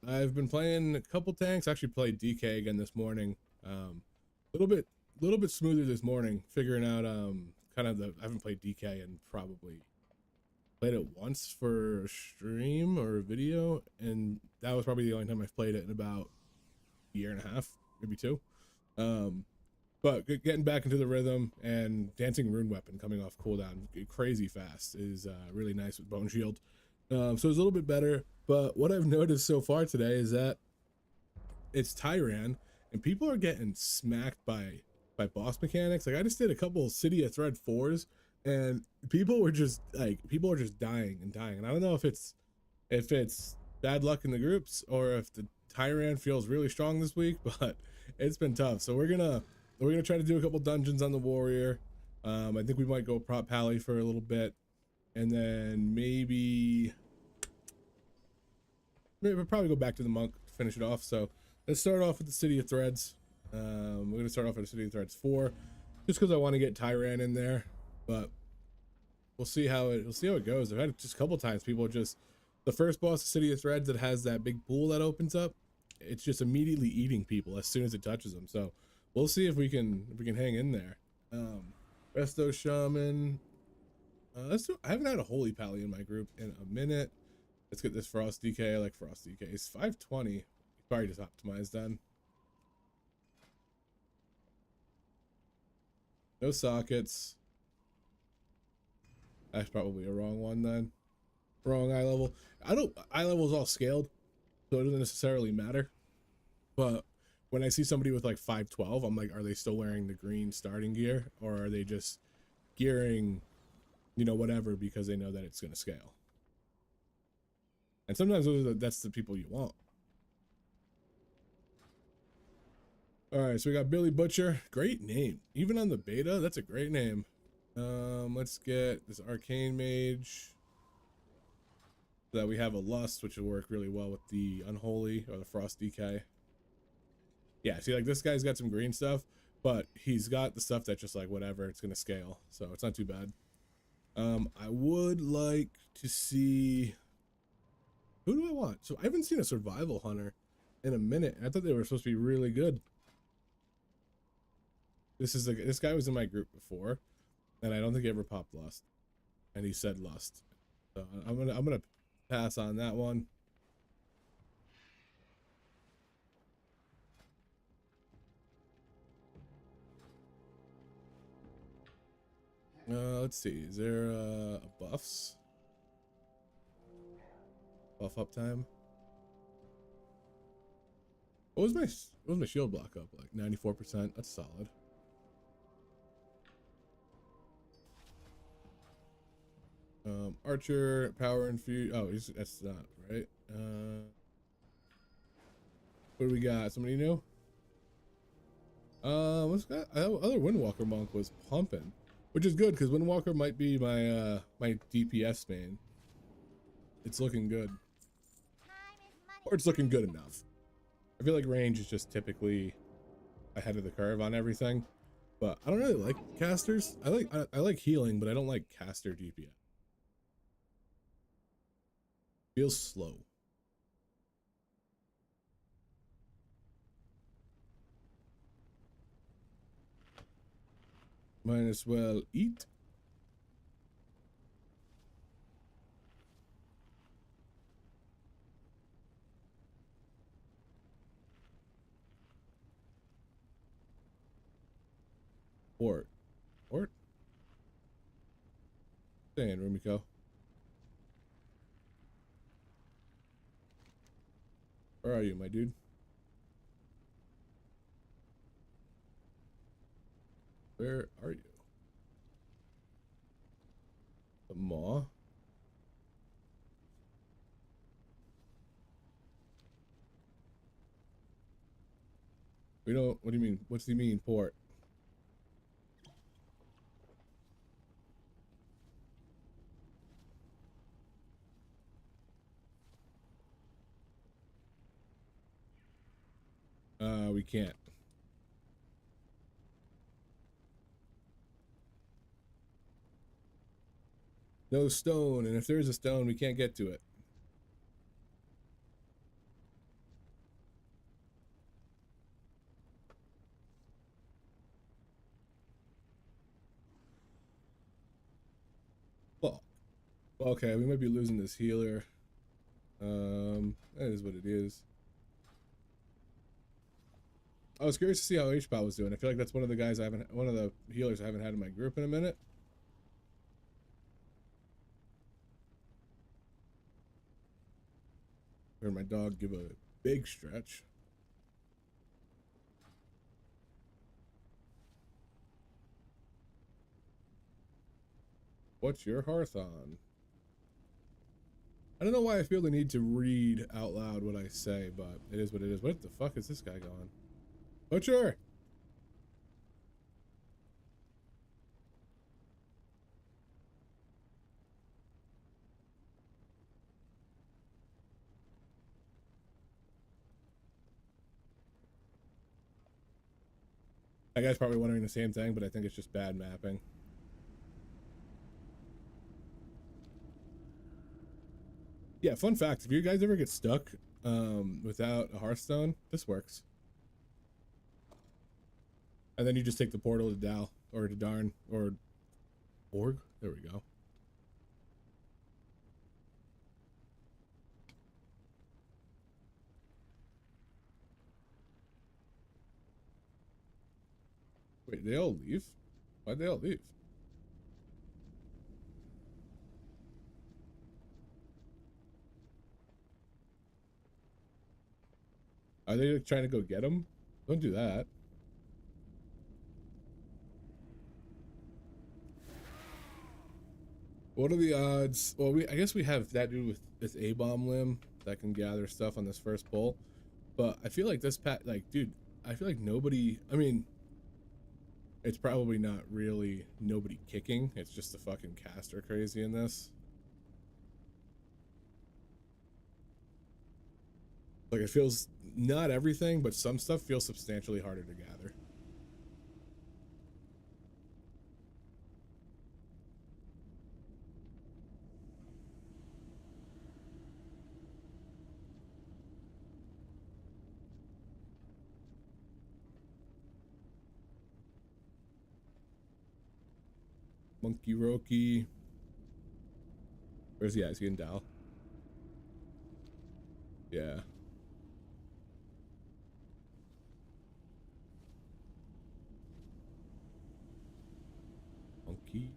I've been playing a couple tanks. Actually played DK again this morning. Little bit smoother this morning. Figuring out kind of I haven't played DK and probably played it once for a stream or a video, and that was probably the only time I've played it in about a year and a half, maybe two. But getting back into the rhythm and dancing rune weapon coming off cooldown crazy fast is really nice with bone shield. So it's a little bit better. But what I've noticed so far today is that it's Tyran, and people are getting smacked by boss mechanics. Like I just did a couple City of Thread 4s, and people are just dying and dying. And I don't know if it's bad luck in the groups or if the Tyran feels really strong this week, but it's been tough. So we're gonna try to do a couple dungeons on the warrior. I think we might go prop pally for a little bit, and then maybe we'll probably go back to the monk to finish it off. So let's start off with the City of Threads. We're gonna start off with the City of Threads 4, just because I want to get Tyran in there. But we'll see how it goes. I've had it just a couple times. People just the first boss of City of Threads that has that big pool that opens up, it's just immediately eating people as soon as it touches them. So we'll see if we can hang in there. Resto Shaman. I haven't had a Holy Pally in my group in a minute. Let's get this Frost DK. I like Frost DK. It's 520. Probably just optimized on. No sockets. That's probably a wrong one then. Wrong eye level. Eye level is all scaled, so it doesn't necessarily matter. But when I see somebody with like 512, I'm like, are they still wearing the green starting gear, or are they just gearing, you know, whatever because they know that it's going to scale? And sometimes that's the people you want. All right, so we got Billy Butcher. Great name. Even on the beta, that's a great name. Let's get this Arcane Mage. So that we have a Lust, which will work really well with the Unholy or the Frost DK. Yeah, see, like this guy's got some green stuff, but he's got the stuff that's just like whatever, it's gonna scale, so it's not too bad. I would like to see, who do I want? So I haven't seen a Survival Hunter in a minute. I thought they were supposed to be really good. This guy was in my group before, and I don't think he ever popped Lust, and he said Lust. So I'm gonna pass on that one. Let's see. Is there a buffs? Buff up time. What was my shield block up? Like 94%. That's solid. Archer, power infuse. Oh, that's not right. What do we got? Somebody new? What's that? Other Windwalker Monk was pumping, which is good because Windwalker might be my my DPS main. It's looking good, or it's looking good enough. I feel like range is just typically ahead of the curve on everything, but I don't really like casters. I like healing, but I don't like caster DPS. Feels slow. Might as well eat. Port. Staying, Rumiko. Where are you, my dude? Where are you? The maw? We don't, what do you mean? What's he mean, port? We can't. No stone, and if there's a stone, we can't get to it. Well, okay, we might be losing this healer. That is what it is. I was curious to see how H-Pal was doing. I feel like that's one of the guys one of the healers I haven't had in my group in a minute. Heard my dog give a big stretch. What's your hearth on? I don't know why I feel the need to read out loud what I say, but it is what it is. What the fuck is this guy going? Butcher! That guy's probably wondering the same thing, but I think it's just bad mapping. Yeah, fun fact, if you guys ever get stuck without a Hearthstone, this works. And then you just take the portal to Dal, or to Darn, or Org. There we go. Wait, they all leave? Why'd they all leave? Are they like, trying to go get him? Don't do that. What are the odds? Well, I guess we have that dude with this A-bomb limb that can gather stuff on this first pull. But I feel like this like, dude, I feel like nobody, I mean, it's probably not really nobody kicking. It's just the fucking caster crazy in this. Like, it feels, not everything, but some stuff feels substantially harder to gather. Monkey Roki. Where's he at? Is he in Dal? Yeah. Monkey.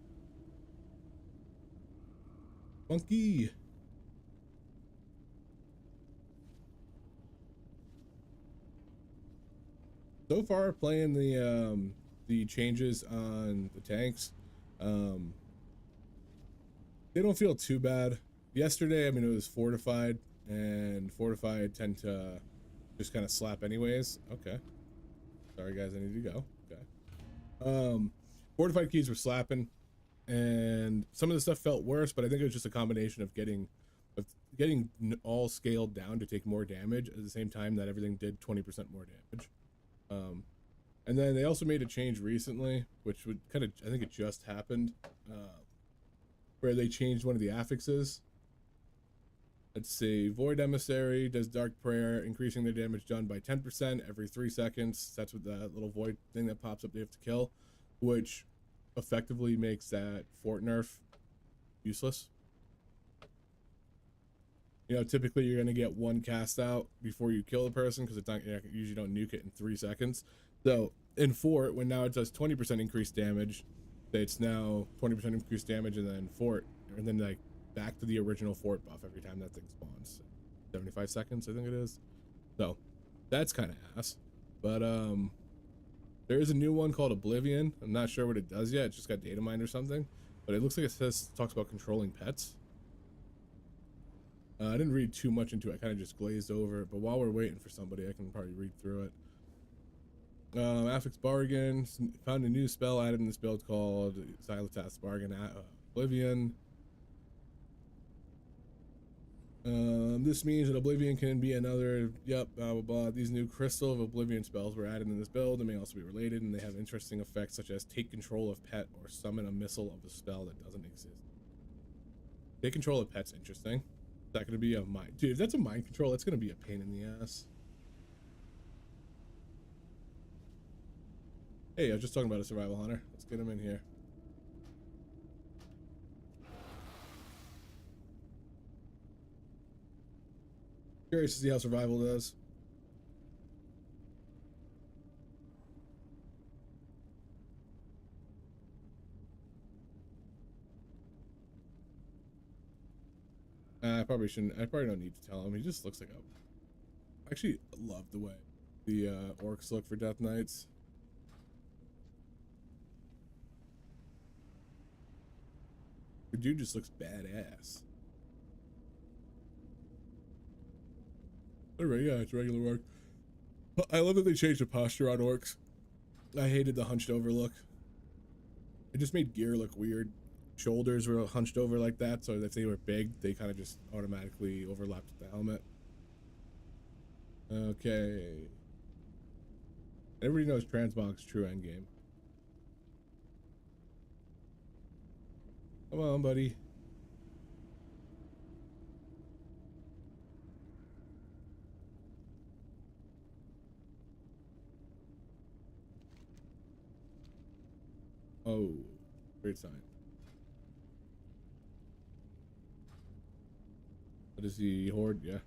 Monkey. So far, playing the changes on the tanks, they don't feel too bad. Yesterday, I mean, it was fortified, and fortified tend to just kind of slap anyways. Okay. Sorry guys, I need to go. Okay. Fortified keys were slapping, and some of the stuff felt worse, but I think it was just a combination of getting all scaled down to take more damage at the same time that everything did 20% more damage. And then they also made a change recently, which would kind of, I think it just happened, where they changed one of the affixes. Let's see, Void Emissary does Dark Prayer, increasing their damage done by 10% every 3 seconds. That's what that little void thing that pops up they have to kill, which effectively makes that fort nerf useless. You know, typically you're going to get one cast out before you kill the person because it's not, you usually don't nuke it in 3 seconds. So in fort, when now it does 20% increased damage, it's now 20% increased damage, and then fort, and then like back to the original fort buff every time that thing spawns. 75 seconds, I think it is. So that's kind of ass. But there is a new one called Oblivion. I'm not sure what it does yet. It just got data mined or something, but it looks like it talks about controlling pets. I didn't read too much into it. I kind of just glazed over it, but while we're waiting for somebody, I can probably read through it. Affix Bargain, found a new spell added in this build called Xylotas Bargain Oblivion. This means that Oblivion can be another, yep, blah, blah, blah. These new Crystal of Oblivion spells were added in this build and may also be related, and they have interesting effects such as take control of pet or summon a missile of a spell that doesn't exist. Take control of pet's interesting. Is that going to be a mind? Dude, if that's a mind control, it's going to be a pain in the ass. Hey, I was just talking about a survival hunter. Let's get him in here. Curious to see how survival does. I probably shouldn't. I probably don't need to tell him. He just looks like a. I actually love the way the orcs look for Death Knights. The dude just looks badass. Alright, yeah, it's regular orc. I love that they changed the posture on orcs. I hated the hunched over look. It just made gear look weird. Shoulders were hunched over like that, so if they were big, they kind of just automatically overlapped with the helmet. Okay. Everybody knows Transmog's true endgame. Come on, buddy. Oh, great sign. What is the horde? Yeah.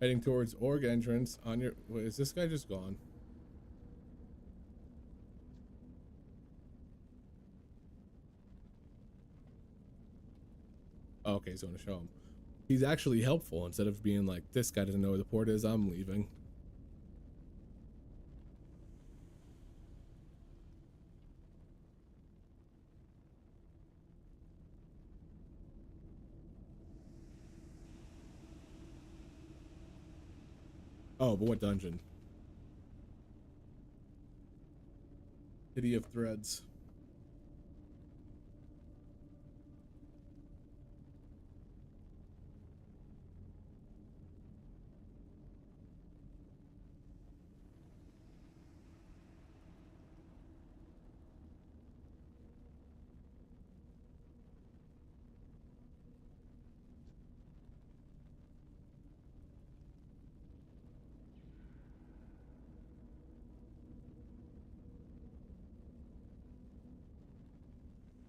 Heading towards org entrance on your. Wait, is this guy just gone? Oh, okay, he's going to show him. He's actually helpful instead of being like, this guy doesn't know where the port is, I'm leaving. Oh, but what dungeon? City of Threads.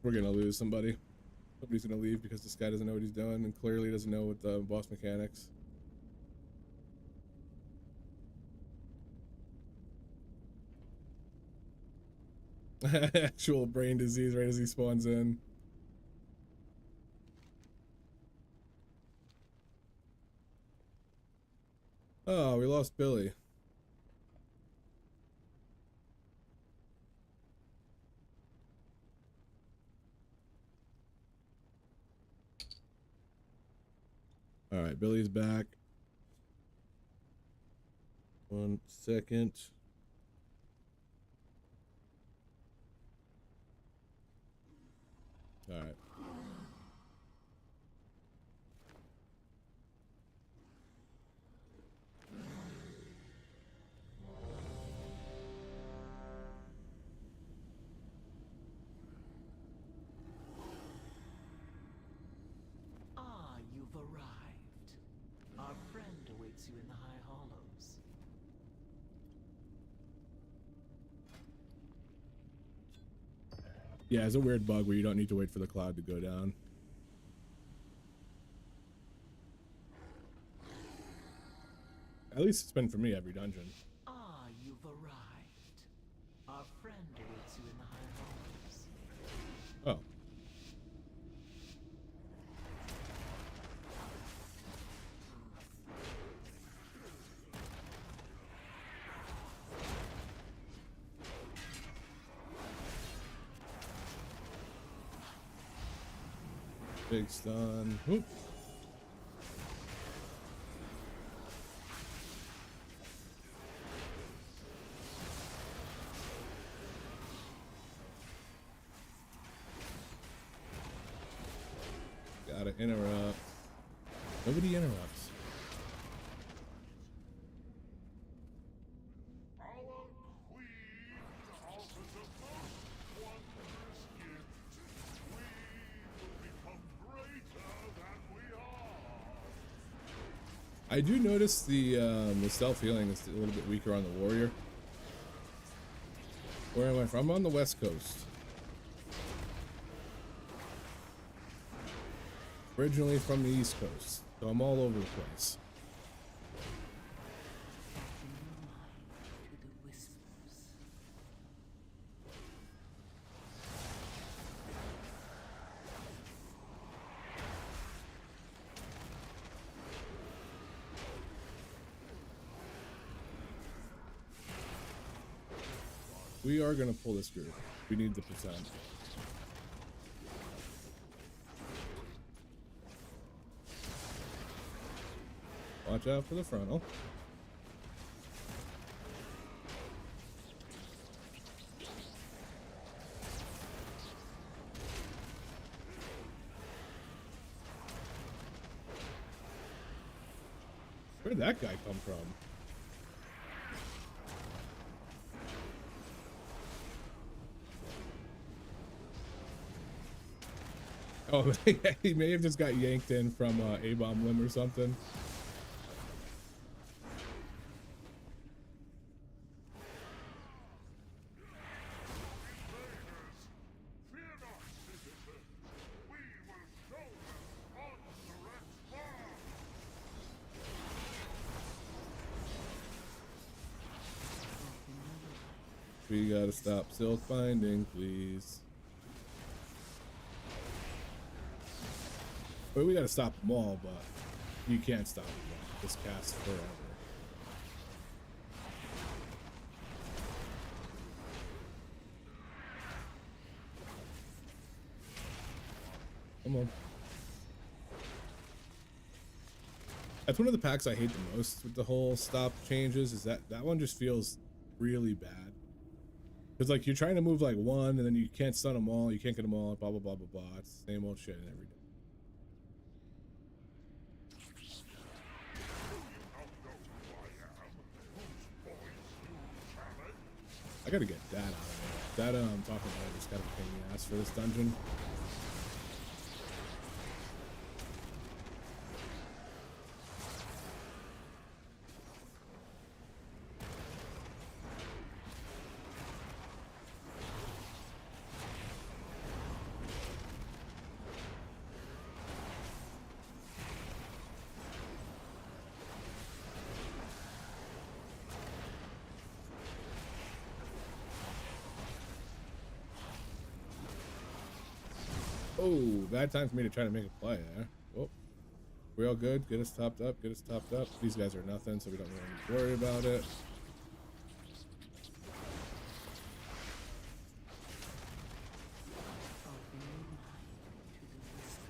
We're gonna lose somebody. Somebody's gonna leave because this guy doesn't know what he's doing and clearly doesn't know what the boss mechanics. Actual brain disease right as he spawns in. Oh, we lost Billy. All right, Billy's back. 1 second. All right. Ah, you've arrived. Our friend awaits you in the High Hollows. Yeah, it's a weird bug where you don't need to wait for the cloud to go down. At least it's been for me every dungeon. Ah, you've arrived. Our friend awaits you in the High Hollows. Oh. Big stun. Whoop. Gotta interrupt. Nobody interrupts. I do notice the self healing is a little bit weaker on the warrior. Where am I from? I'm on the west coast. Originally from the east coast, so I'm all over the place. We are gonna pull this group. We need the percent. Watch out for the frontal. Where'd that guy come from? Oh, he may have just got yanked in from A-bomb limb or something. We gotta stop silk binding, please. But we gotta stop them all, but you can't stop them all. This casts forever. Come on. That's one of the packs I hate the most with the whole stop changes, is that one just feels really bad. Because, like, you're trying to move, like, one, and then you can't stun them all, you can't get them all, blah, blah, blah, blah, blah. It's the same old shit every day. I gotta get that out of there. That, I'm talking about, just gotta pay me ass for this dungeon. Oh, bad time for me to try to make a play there. Oh, we're all good. Get us topped up. Get us topped up. These guys are nothing, so we don't really need to worry about it.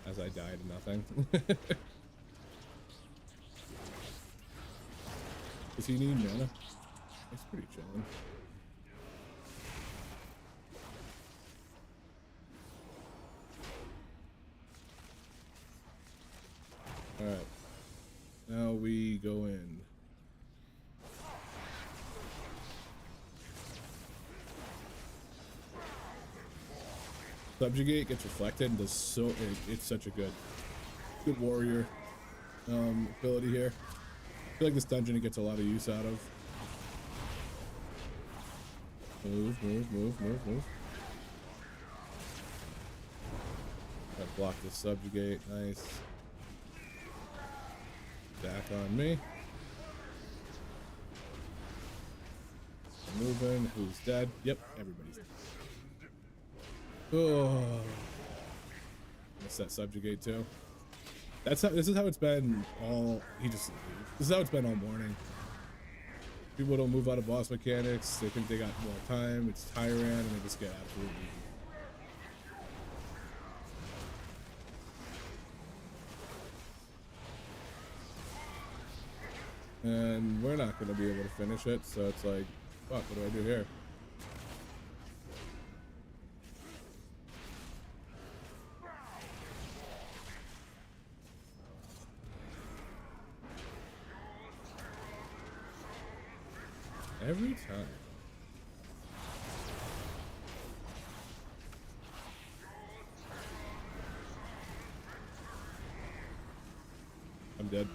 As I die to nothing. Does he need mana? He's pretty chilling. Alright, now we go in. Subjugate gets reflected and does so, it's such a good warrior ability here. I feel like this dungeon it gets a lot of use out of. Move, move, move, move, move. Gotta block this subjugate, nice. Back on me. Moving. Who's dead? Yep, everybody's dead. Oh, missed that subjugate too. That's how. This is how it's been all. This is how it's been all morning. People don't move out of boss mechanics. They think they got more time. It's Tyrant, and they just get absolutely. And we're not going to be able to finish it, so it's like, fuck, what do I do here? Every time. I'm dead.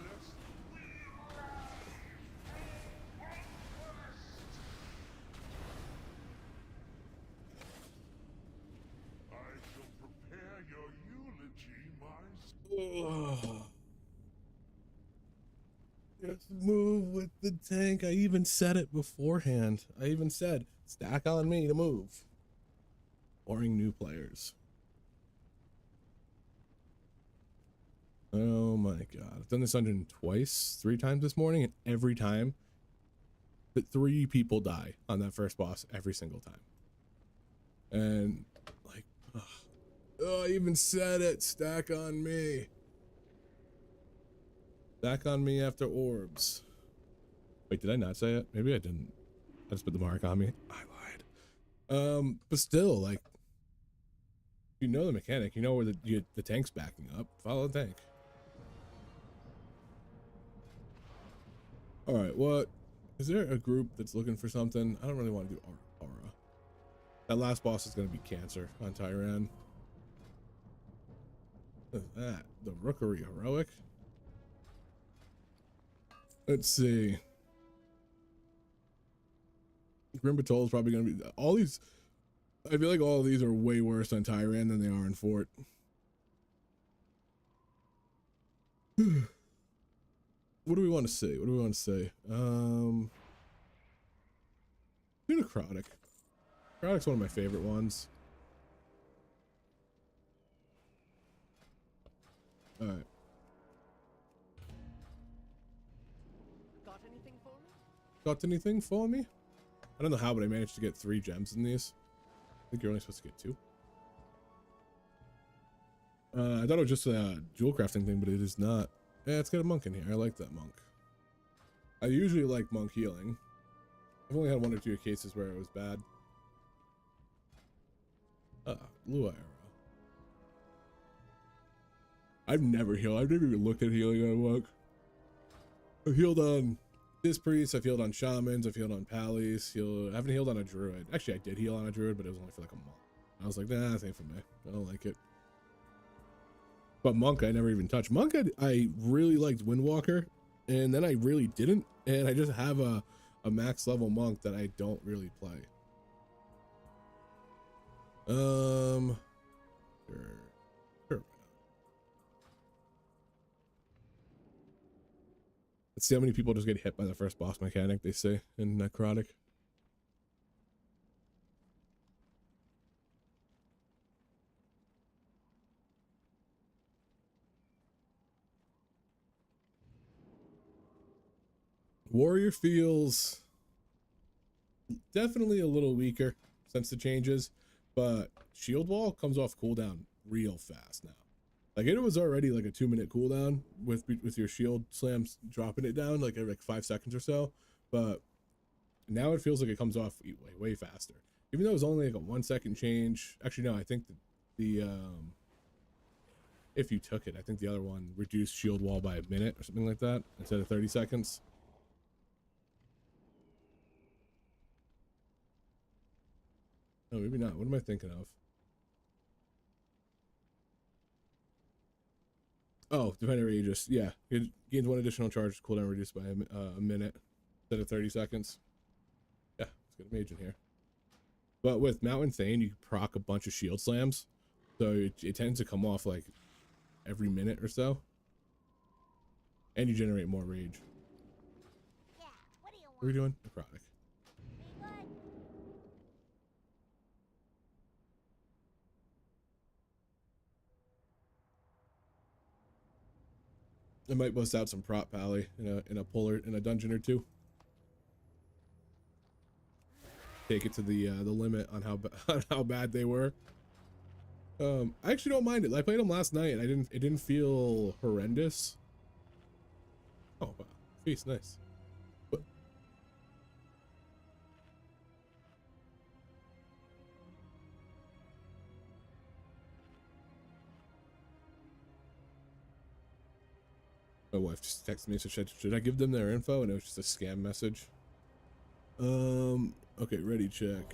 the tank. I even said it beforehand. I even said, stack on me to move. Boring new players. Oh my god. I've done this dungeon twice, 3 times this morning, and every time that 3 people die on that first boss every single time. And like, oh, I even said it, stack on me. Stack on me after orbs. Wait, did I not say it? Maybe I didn't. I just put the mark on me. I lied. But still, like, you know the mechanic, you know where the tank's backing up. Follow the tank. All right, what is there a group that's looking for something? I don't really want to do aura. That last boss is going to be cancer on Tyran. What is that? The Rookery Heroic? Let's see. Grim Patrol is probably going to be all these. I feel like all of these are way worse on Tyran than they are in Fort. What do we want to say? What do we want to say? Do Necrotic. Necrotic's one of my favorite ones. All right. Got anything for me? Got anything for me? I don't know how, but I managed to get 3 gems in these. I think you're only supposed to get 2. I thought it was just a jewel crafting thing, but it is not. Yeah, it's got a monk in here. I like that monk. I usually like monk healing. I've only had 1 or 2 cases where it was bad. Blue arrow. I've never healed. I've never even looked at healing on a monk. I've healed on this priest. I've healed on shamans. I've healed on pallies. I haven't healed on a druid. Actually, I did heal on a druid, but it was only for like a month. I was like, nah, this ain't for me. I don't like it. But monk, I never even touched. Monk, I really liked Windwalker, and then I really didn't. And I just have a max level monk that I don't really play. Sure. Let's see how many people just get hit by the first boss mechanic, they say in Necrotic. Warrior feels definitely a little weaker since the changes, but shield wall comes off cooldown real fast now. Like it was already like a 2-minute cooldown with your shield slams dropping it down like every 5 seconds or so, but now it feels like it comes off way faster. Even though it was only like a 1 second change. Actually, no, I think the if you took it, I think the other one reduced shield wall by a minute or something like that instead of 30 seconds. No, maybe not. What am I thinking of? Oh, Defender Aegis. Yeah, it gains 1 additional charge, cooldown reduced by a minute instead of 30 seconds. Yeah, let's get a mage in here. But with Mountain Thane, you proc a bunch of shield slams, so it tends to come off like every minute or so, and you generate more rage. Yeah, what do you want? What are we doing? Necrotic. I might bust out some prop pally in a puller in a dungeon or 2. Take it to the limit on how bad they were. I actually don't mind it. I played them last night and it didn't feel horrendous. Oh wow, feast, nice. But my wife just texted me, so should I give them their info? And it was just a scam message. Okay, ready, check.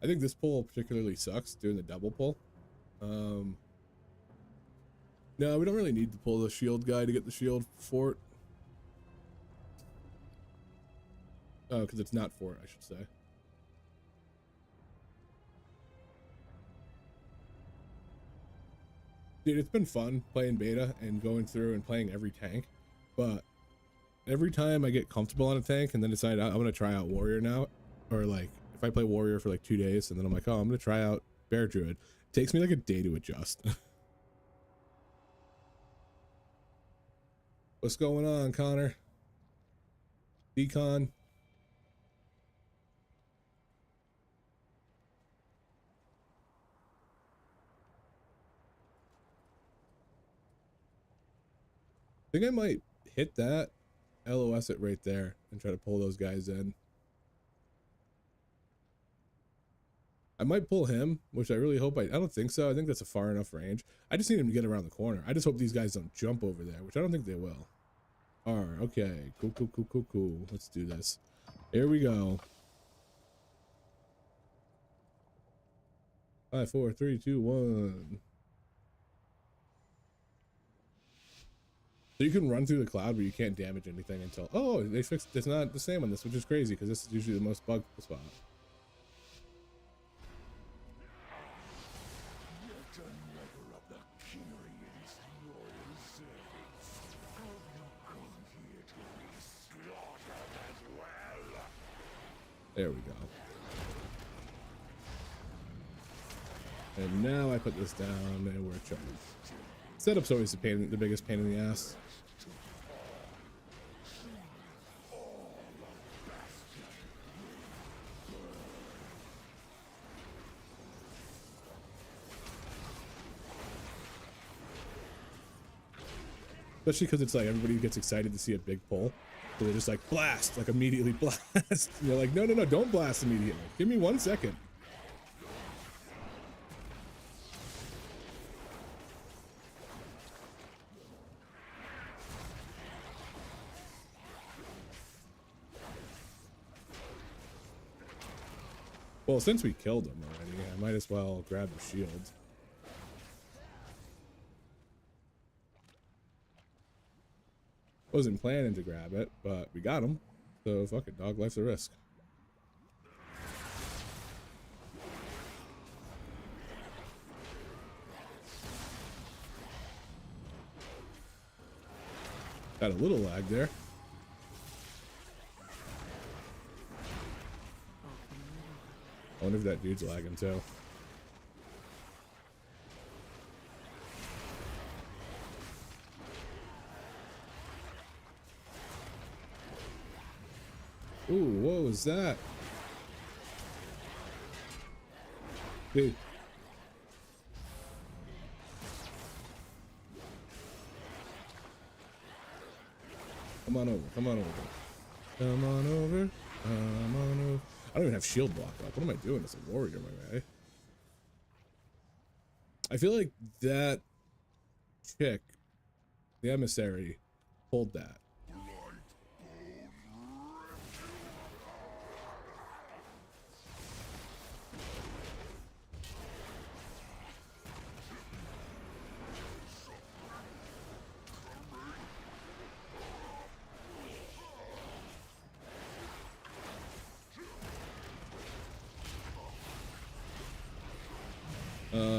I think this pull particularly sucks, doing the double pull. No, we don't really need to pull the shield guy to get the shield fort. Oh, because it's not for it, I should say. Dude, it's been fun playing beta and going through and playing every tank, but every time I get comfortable on a tank and then decide I'm going to try out warrior now, or like if I play warrior for like 2 days and then I'm like, oh, I'm going to try out bear druid, it takes me like a day to adjust. What's going on, Connor? Decon? I think I might hit that, LOS it right there, and try to pull those guys in. I might pull him, which I really hope I don't think so. I think that's a far enough range. I just need him to get around the corner. I just hope these guys don't jump over there, which I don't think they will. Alright, okay. Cool, cool, cool, cool, cool. Let's do this. Here we go. 5, 4, 3, 2, 1. So you can run through the cloud, but you can't damage anything until... Oh, they fixed... It's not the same on this, which is crazy, because this is usually the most bug spot. There we go. And now I put this down, and we're charged. Setup's always the biggest pain in the ass. Especially because it's like everybody gets excited to see a big pull. So they're just like, blast, like immediately blast. And you're like, no, no, no, don't blast immediately. Give me 1 second. Well, since we killed him already, I might as well grab the shield. Wasn't planning to grab it, but we got him. So fuck it, dog. Life's a risk. Got a little lag there. I wonder if that dude's lagging too. Ooh, what was that? Dude. Come on over, come on over. Come on over, come on over. I don't even have shield block up. What am I doing as a warrior, my guy? I feel like that chick, the emissary, pulled that.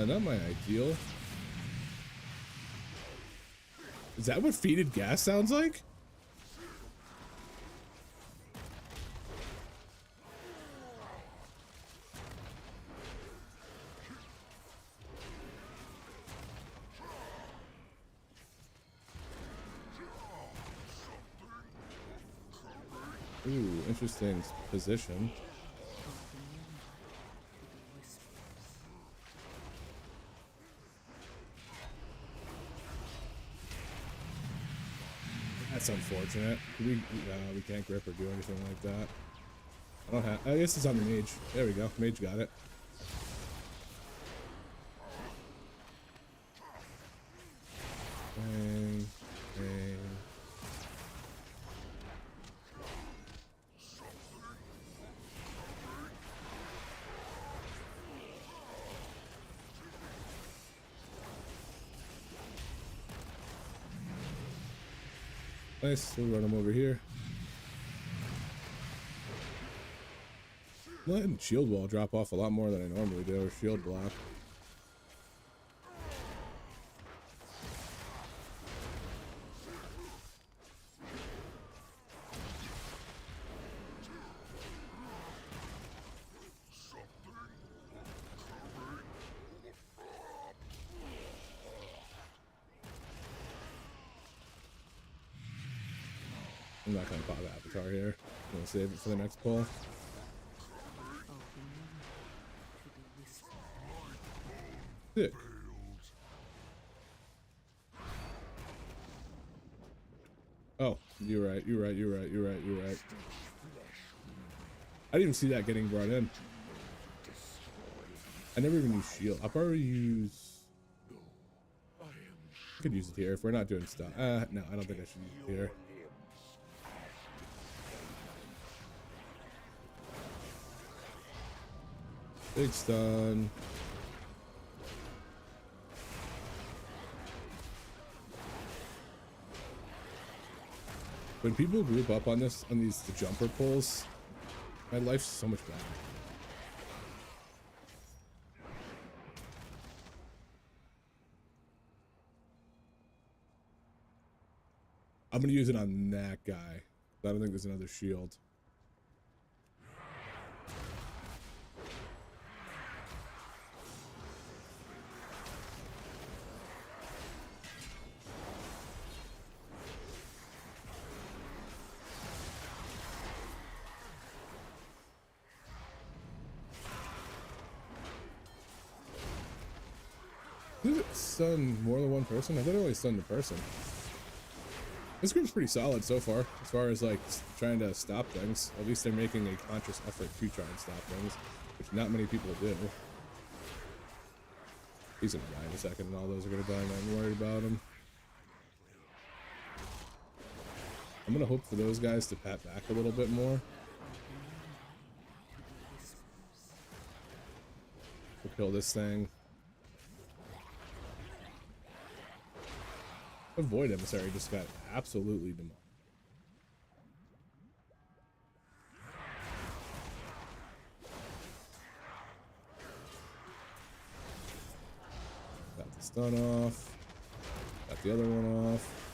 Not my ideal. Is that what feeded gas sounds like? Ooh, interesting position. That's unfortunate. We can't grip or do anything like that. I don't have. I guess it's on the mage. There we go. Mage got it. Bang, bang. Nice, we'll run him over here. letting shield wall drop off a lot more than I normally do, or shield block. I'm not gonna pop Avatar here. I'm gonna save it for the next pull. Sick. Oh, you're right. You're right. You're right. You're right. You're right. I didn't even see that getting brought in. I never even use shield. I'll probably use. I could use it here if we're not doing stuff. No, I don't think I should use it here. Big stun. When people group up on this, on these jumper pulls, my life's so much better. I'm gonna use it on that guy. I don't think there's another shield. Does it stun more than one person? I thought it only stunned the person. This group's pretty solid so far as like trying to stop things. At least they're making a conscious effort to try and stop things, which not many people do. He's gonna die in a second and all those are gonna die and I'm worried about him. I'm gonna hope for those guys to pat back a little bit more. We'll kill this thing. The Void Emissary just got absolutely demolished. Got the stun off. Got the other one off.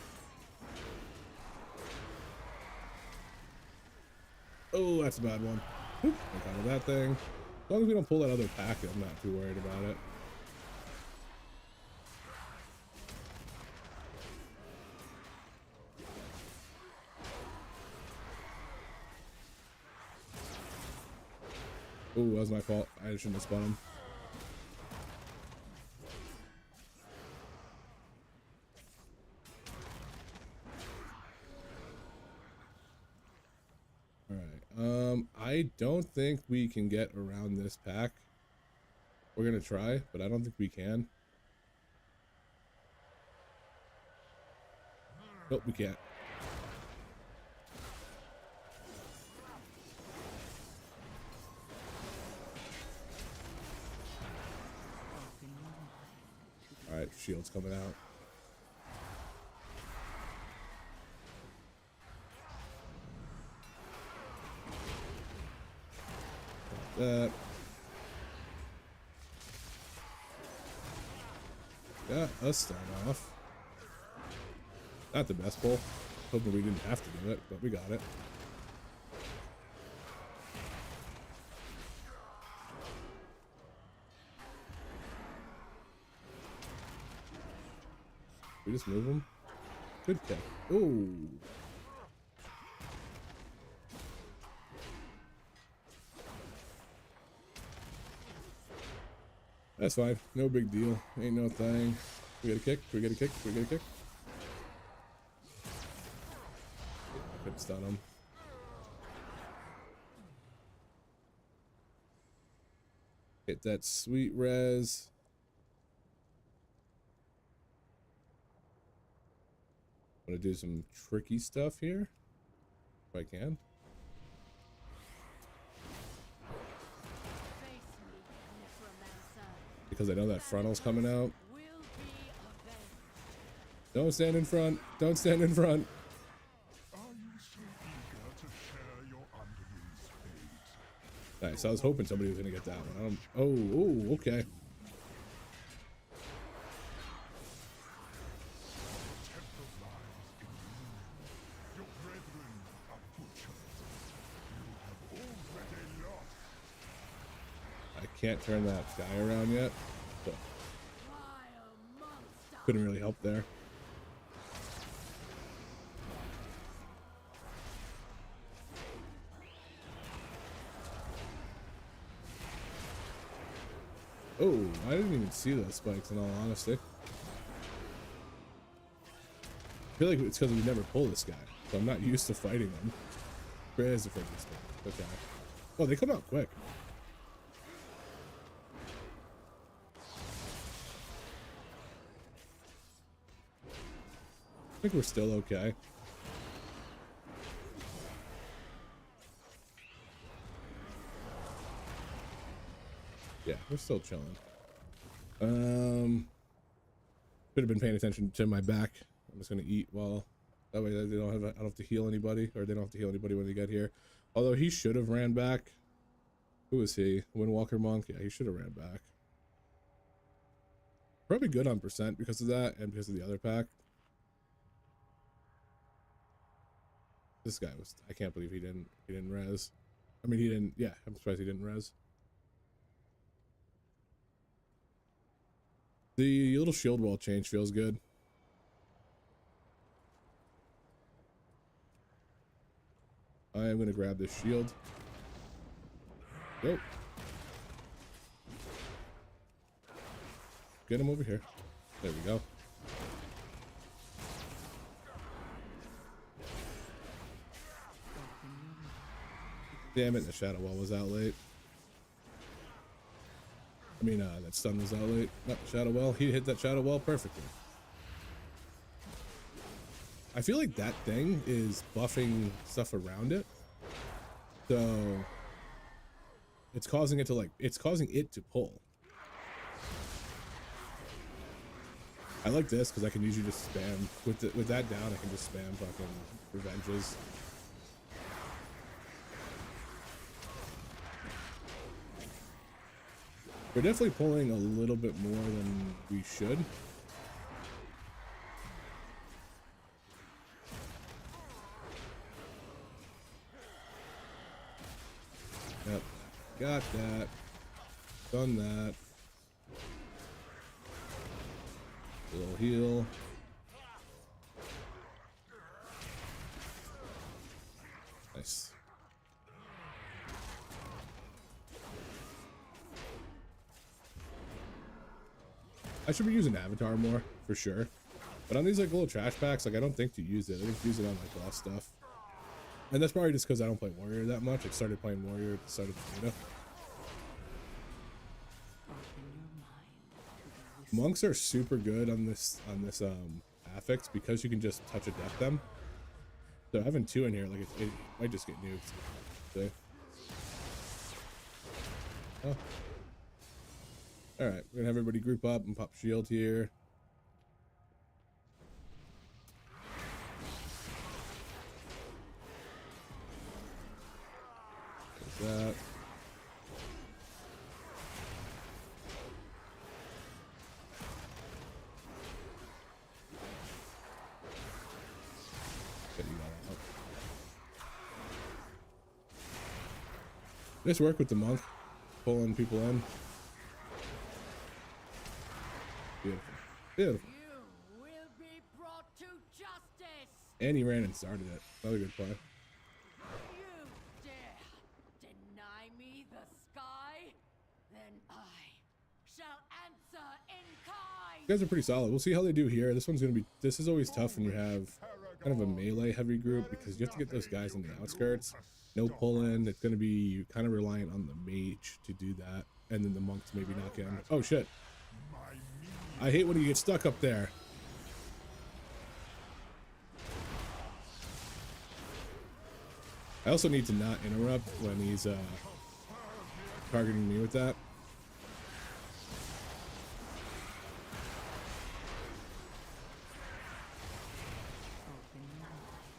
Oh, that's a bad one. Oop, I'm out of that thing. As long as we don't pull that other pack, I'm not too worried about it. Oh, that was my fault. I shouldn't have spun him. Alright, I don't think we can get around this pack. We're gonna try, but I don't think we can. Nope, we can't. Alright, shield's coming out. That. Got us start off. Not the best pull. Hoping we didn't have to do it, but we got it. We just move him. Good kick. Ooh. That's fine. No big deal. Ain't no thing. We get a kick. We get a kick. We get a kick. I couldn't stun him. Hit that sweet res. I'm gonna do some tricky stuff here, if I can. Because I know that frontal's coming out. Don't stand in front. Don't stand in front. Nice. nice. I was hoping somebody was gonna get that one. Oh, okay. I can't turn that guy around yet, so couldn't really help there. Oh, I didn't even see those spikes in all honesty. I feel like it's because we never pull this guy, so I'm not used to fighting them. Where's the freaking spike? Okay. Oh, they come out quick. I think we're still okay. Yeah, we're still chilling. Should have been paying attention to my back. I'm just gonna eat while that way they don't have I don't have to heal anybody, or they don't have to heal anybody when they get here. Although he should have ran back. Who is he? Windwalker Monk? Yeah, he should have ran back. Probably good on percent because of that and because of the other pack. This guy was, I can't believe he didn't res. I mean, he didn't, yeah, I'm surprised he didn't res. The little shield wall change feels good. I am going to grab this shield. Go. Get him over here. There we go. Damn it, the shadow wall was out late. I mean, that stun was out late. Not the shadow wall. He hit that shadow wall perfectly. I feel like that thing is buffing stuff around it. So it's causing it to to pull. I like this because I can usually just spam with that down. I can just spam fucking revenges. We're definitely pulling a little bit more than we should. Yep, got that. Done that. A little heal. Nice. I should be using Avatar more, for sure. But on these like little trash packs, like I don't think to use it. I think to use it on like boss stuff. And that's probably just because I don't play Warrior that much. I started playing Warrior at the start of the beta. Monks are super good on this affix because you can just touch a death them. So having two in here, like it might just get nuked. See? Oh. Alright, we're gonna have everybody group up and pop shield here. There's that. Nice work with the monk, pulling people in. Beautiful. Beautiful. You will be brought to justice. And he ran and started it. Another good play. You dare deny me the sky? Then I shall answer in kind. You guys are pretty solid. We'll see how they do here. This is always tough when you have kind of a melee heavy group because you have to get those guys on the outskirts. No pull-in. It's going to be kind of reliant on the mage to do that. And then the monks maybe knock in. Oh, shit. I hate when you get stuck up there. I also need to not interrupt when he's targeting me with that.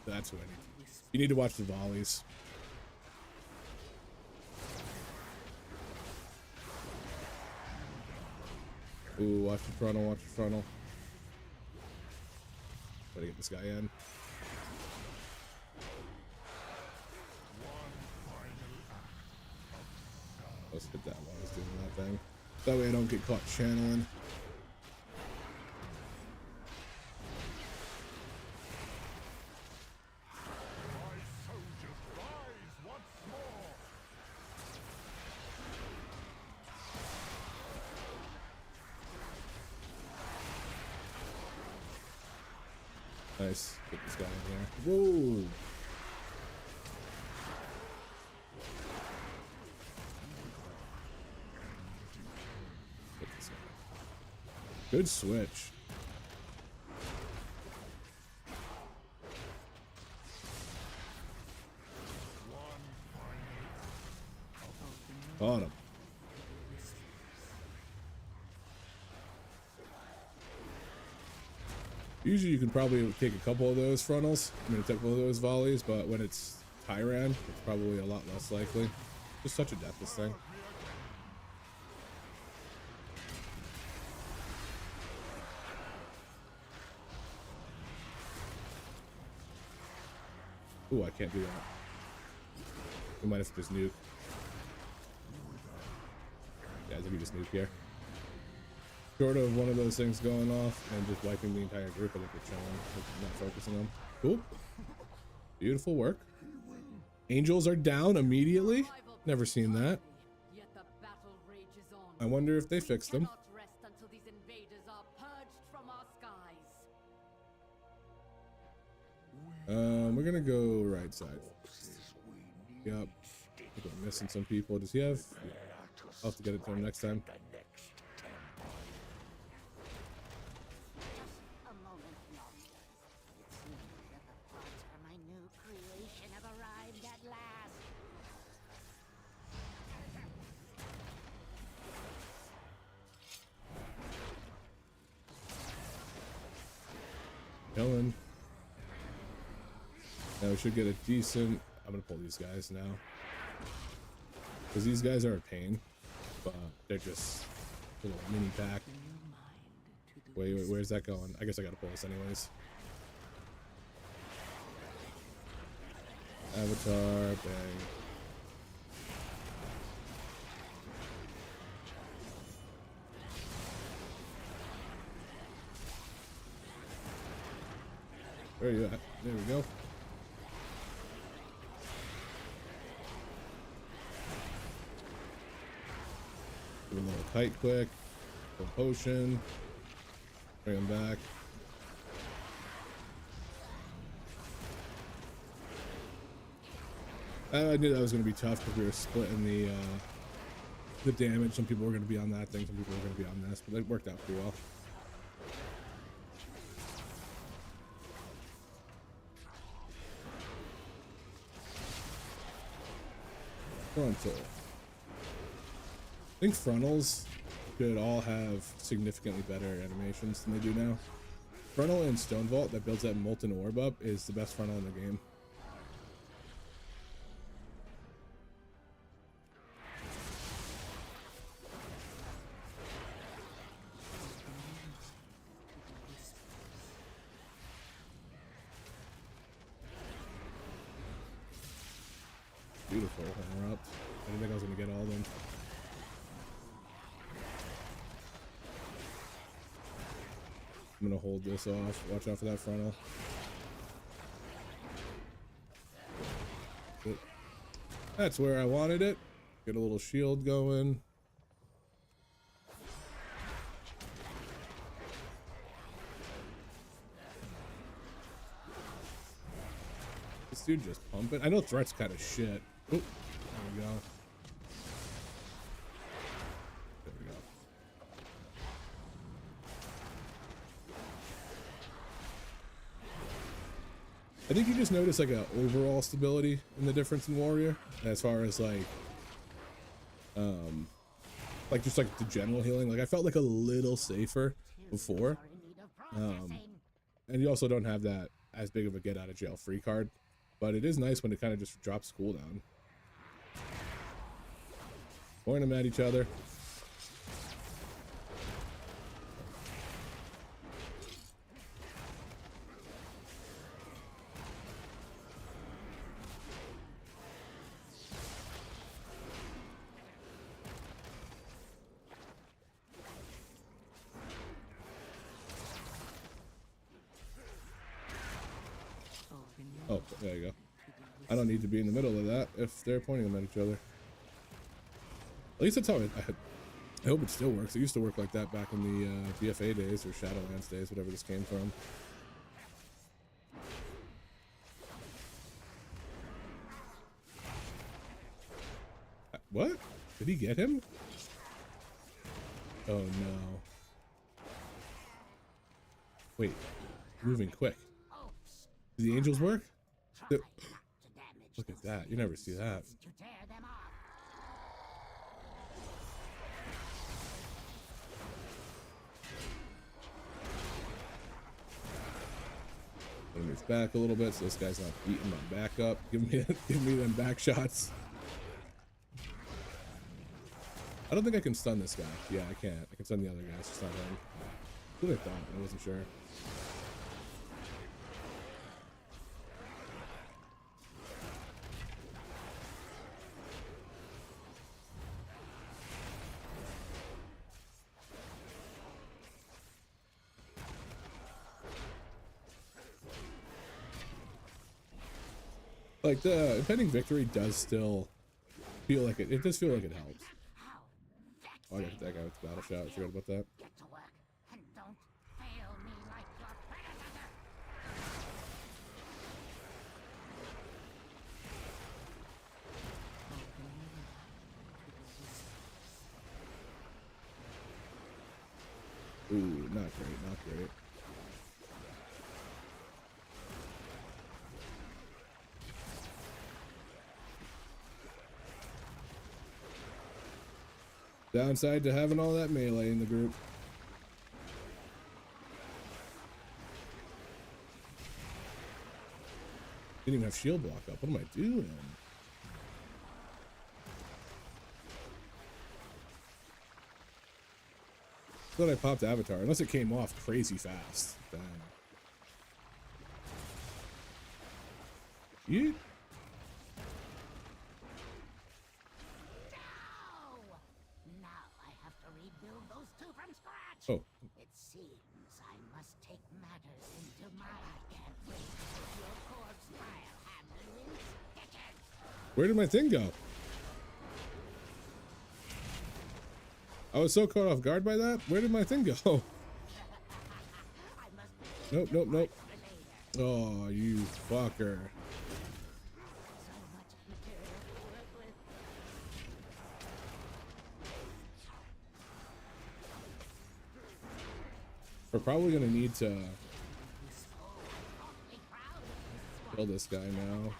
That's what I need. You need to watch the volleys. Ooh, watch the frontal, watch the frontal. Gotta get this guy in. Let's hit that while he's doing that thing. That way I don't get caught channeling. Nice. Get this guy in here. Whoa! Get this guy. Good switch. Caught him. Usually you can probably take a couple of those frontals, take a couple of those volleys, but when it's Tyran, it's probably a lot less likely. Just such a deathless thing. Ooh, I can't do that. We might have to just nuke. Yeah, I think we just nuke here. Short of one of those things going off and just wiping the entire group, I think we're chilling, not focusing on. Cool. Beautiful work. Angels are down immediately. Never seen that. I wonder if they fixed them. We're gonna go right side. Yep. I think we're missing some people. Does he have? I'll have to get it to him next time. Killing. Now we should get a decent. I'm gonna pull these guys now because these guys are a pain, but they're just a little mini pack. Wait, where's that going? I guess I gotta pull this anyways. Avatar, bang. Where are you at? There we go. Give him a little kite quick. Full potion. Bring him back. I knew that was going to be tough because we were splitting the damage. Some people were going to be on that thing, some people were going to be on this, but it worked out pretty well. Frontal. I think frontals could all have significantly better animations than they do now. Frontal and Stone Vault that builds that molten orb up is the best frontal in the game. Beautiful interrupt. I didn't think I was going to get all of them. I'm going to hold this off. Watch out for that frontal. Good. That's where I wanted it. Get a little shield going. This dude just pumping. I know threat's kind of shit. Oh, there we go. There we go. I think you just notice like a overall stability in the difference in Warrior as far as like just like the general healing. Like I felt like a little safer before. And you also don't have that as big of a get out of jail free card, but it is nice when it kind of just drops cooldown. Point them at each other. Oh, there you go. I don't need to be in the middle of that if they're pointing them at each other. At least that's how I hope it still works. It used to work like that back in the BFA days or Shadowlands days, whatever this came from. What? Did he get him? Oh no. Wait, moving quick. Do the angels work? Look at that. You never see that. Move back a little bit so this guy's not beating my back up. Give me them back shots. I don't think I can stun this guy. Yeah, I can't. I can stun the other guy. It's just not him. That's what I thought. I wasn't sure. Like, the impending victory does still feel like it does feel like it helps. Oh, I got hit that guy with the battle shot. I forgot about that. Get to work and don't fail me like your predecessor. Ooh, not great, not great. Downside to having all that melee in the group. Didn't even have shield block up. What am I doing? Thought I popped Avatar, unless it came off crazy fast. Damn. You? Oh. It seems I must take matters into my can't wait till your corpse pile have you in stitches. Where did my thing go? I was so caught off guard by that. Where did my thing go? Nope, nope, nope. Oh, you fucker. We're probably gonna need to kill this guy now.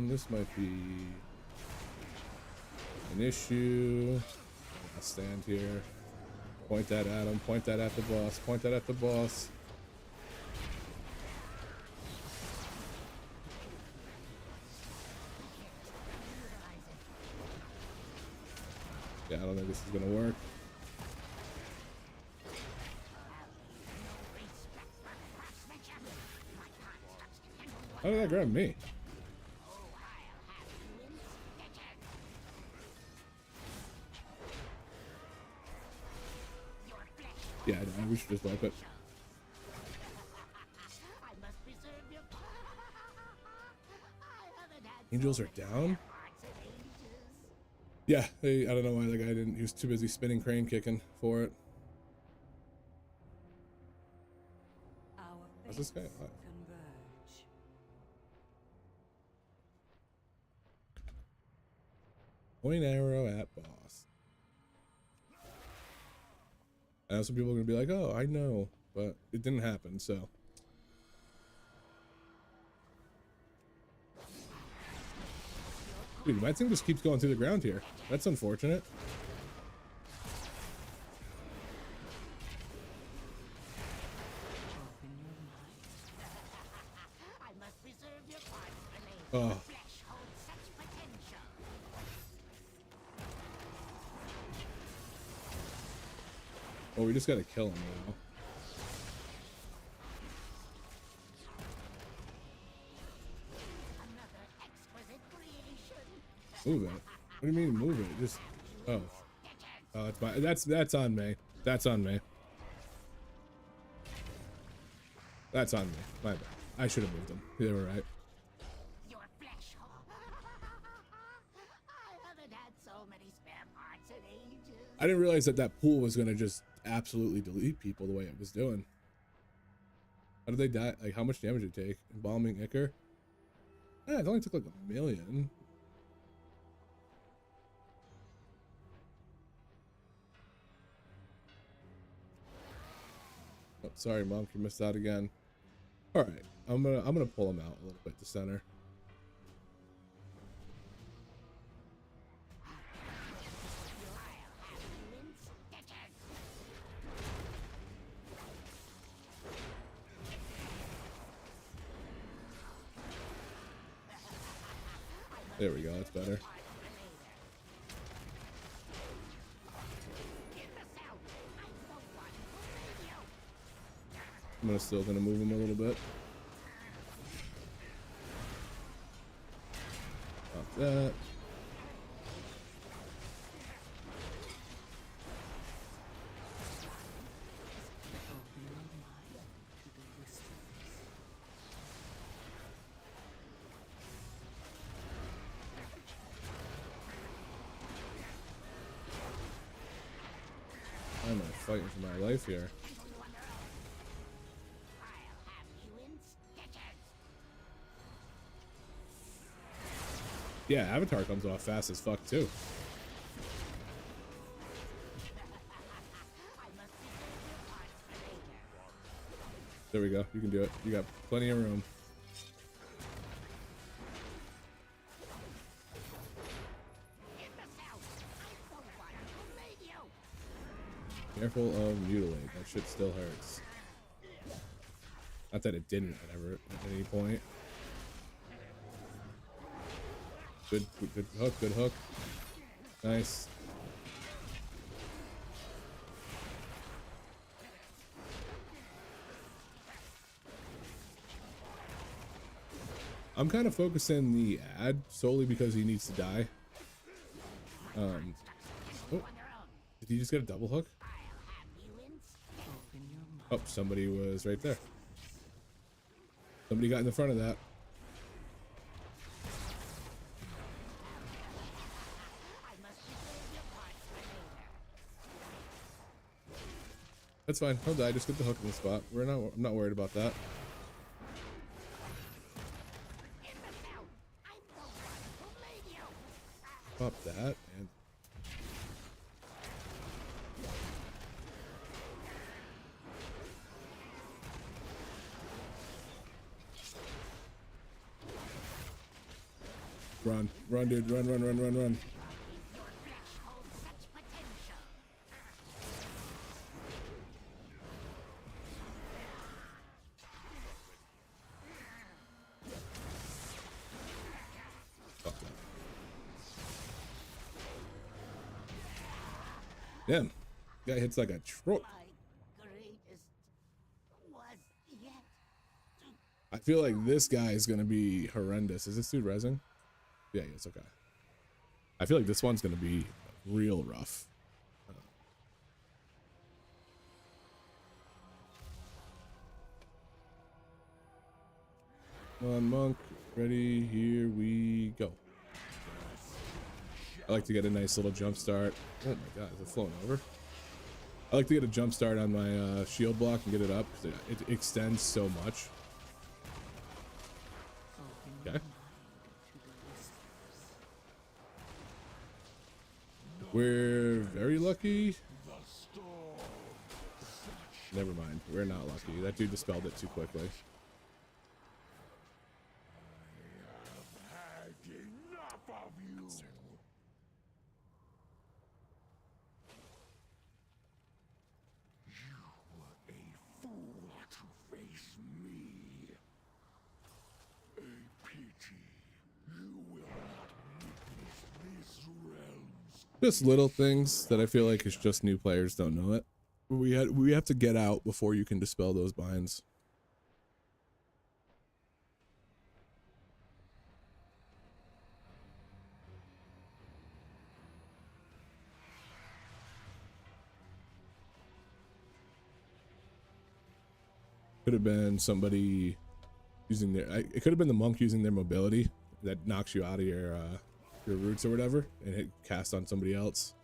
This might be an issue. I'll stand here. Point that at him. Point that at the boss. Point that at the boss. Yeah, I don't think this is gonna work. How did that grab me? Yeah, we should just wipe it. Angels are down? Yeah, I don't know why the guy didn't. He was too busy spinning crane kicking for it. How's this guy? Point arrow at boss. I know some people are gonna be like, "Oh, I know," but it didn't happen. So. Dude, my thing just keeps going through the ground here. That's unfortunate. Oh. Oh, we just gotta kill him now. Move it. What do you mean move it? Just oh. Oh, it's my, that's on me. That's on me. That's on me. My bad. I should have moved them. They were right. Your flesh hole. I haven't had so many spare parts in ages. I didn't realize that that pool was gonna just absolutely delete people the way it was doing. How did they die? Like, how much damage did it take? Embalming Ichor? Yeah, it only took like 1 million. Oh, sorry, Monk, you missed out again. All right, I'm gonna pull him out a little bit to center. There we go, that's better. I'm still gonna move him a little bit. Pop that. I'm fighting for my life here. Yeah, Avatar comes off fast as fuck too. There we go. You can do it. You got plenty of room. Careful of mutilate. That shit still hurts. Not that it didn't at any point. Good hook, good hook. Nice. I'm kind of focusing the ad solely because he needs to die. Oh, did he just get a double hook? Oh, somebody was right there. Somebody got in the front of that. That's fine. He'll die. Just get the hook in the spot. I'm not worried about that. Pop that and run, dude, run. Damn, guy hits like a truck. I feel like this guy is gonna be horrendous. Is this dude resin? Yeah, it's okay. I feel like this one's gonna be real rough. Come on, Monk. Ready? Here we go. I like to get a nice little jump start. Oh my god, is it flowing over? I like to get a jump start on my shield block and get it up because it extends so much. Okay. We're very lucky. Never mind. We're not lucky. That dude dispelled it too quickly. Just little things that I feel like is just new players don't know it. We have to get out before you can dispel those binds. Could have been somebody using their, it could have been the monk using their mobility that knocks you out of your roots or whatever, and hit cast on somebody else.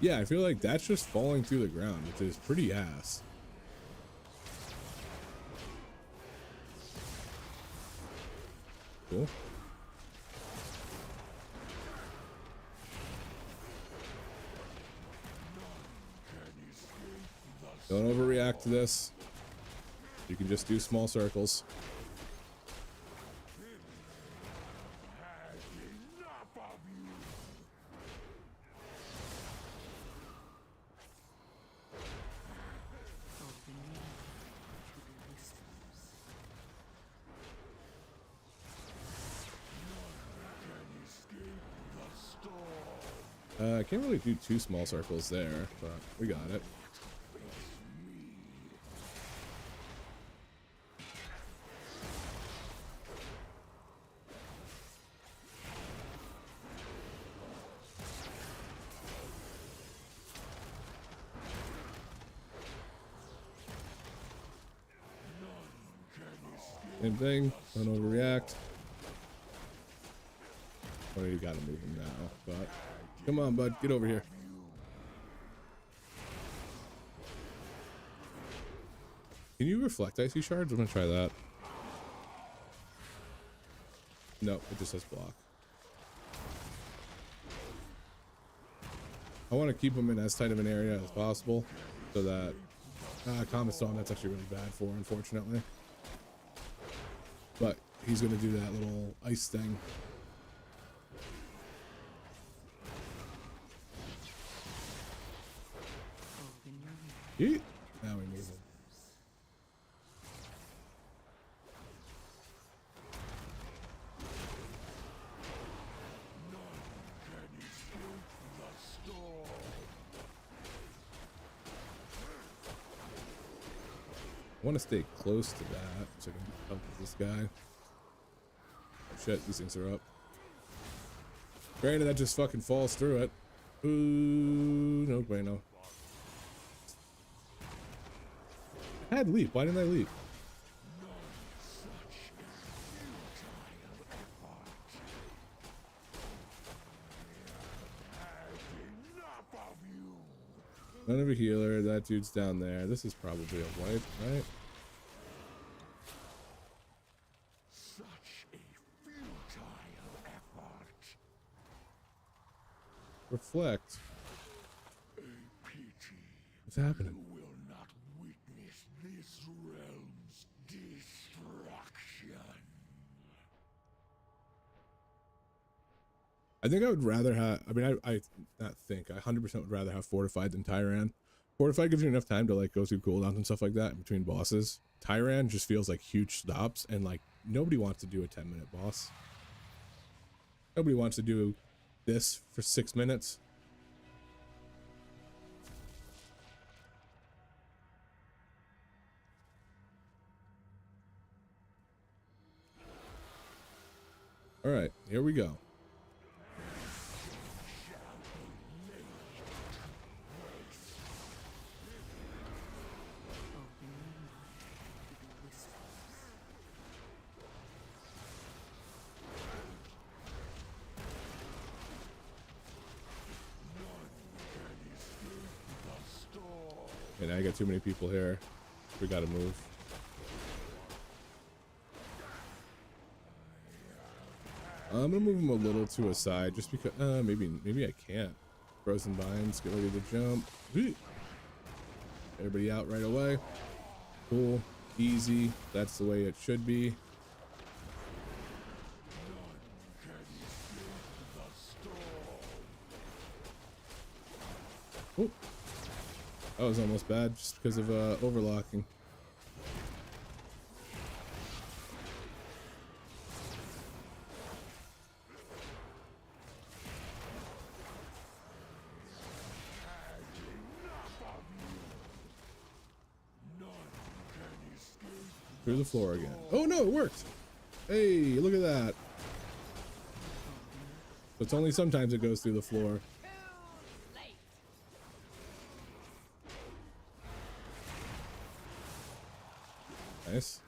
Yeah, I feel like that's just falling through the ground, which is pretty ass. Cool. Don't overreact to this. You can just do small circles. I can't really do two small circles there, but we got it. Same thing, don't overreact. Oh, you gotta move him now, but come on, bud, get over here. Can you reflect icy shards? I'm gonna try that. No, it just says block. I want to keep him in as tight of an area as possible so that Comet Storm, that's actually really bad for, unfortunately. But he's gonna do that little ice thing. Yeet. Now we move him. I want to stay close to that so I can help this guy. Oh shit, these things are up. Granted, that just fucking falls through it. Ooh, no bueno. I had leap. Why didn't I leap? None of a healer. That dude's down there. This is probably a wipe, right? Such a futile effort. Reflect. A pity. What's happening? You will not witness this realm's destruction. I think I would rather have, I mean, I not think, I 100% would rather have Fortified than Tyran. Fortified gives you enough time to like go through cooldowns and stuff like that in between bosses. Tyran just feels like huge stops, and like nobody wants to do a 10-minute boss. Nobody wants to do this for 6 minutes. All right, here we go. And I got too many people here. We gotta move. I'm gonna move him a little to a side just because maybe I can't. Frozen vines, get ready to jump. Everybody out right away. Cool, easy. That's the way it should be. Oh, that was almost bad just because of overlocking. Through the floor again. Oh no, it worked. Hey, look at that. So it's only sometimes it goes through the floor. nice.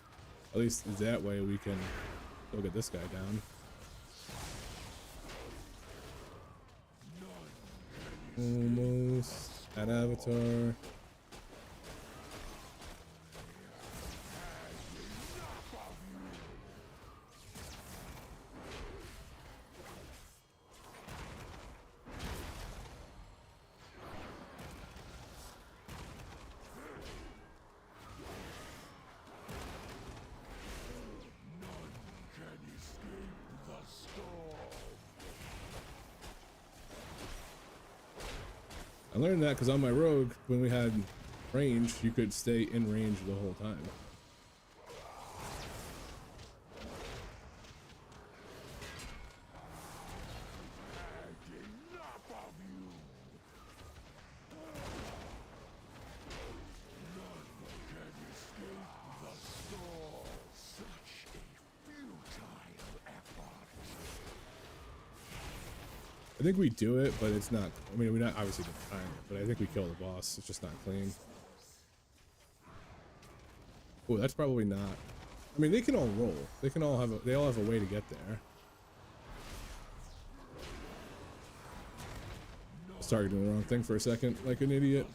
At least that way we can go get this guy down. Almost at Avatar. I learned that because on my rogue, when we had range, you could stay in range the whole time. I think we do it, but it's not. I mean, we not obviously didn't time it, but I think we kill the boss. It's just not clean. Oh, that's probably not. I mean, they can all roll. They can all have. They all have a way to get there. Started doing the wrong thing for a second, like an idiot.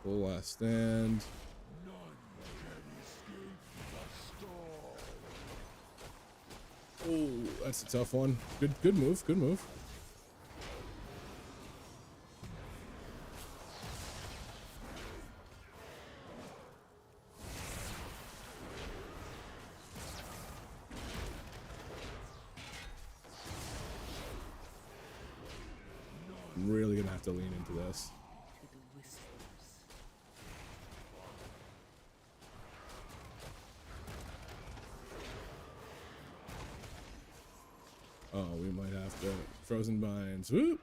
Full last stand. Oh, that's a tough one. Good move. Good move. I'm really gonna have to lean into this. Oh, we might have to. Frozen Binds. Whoop!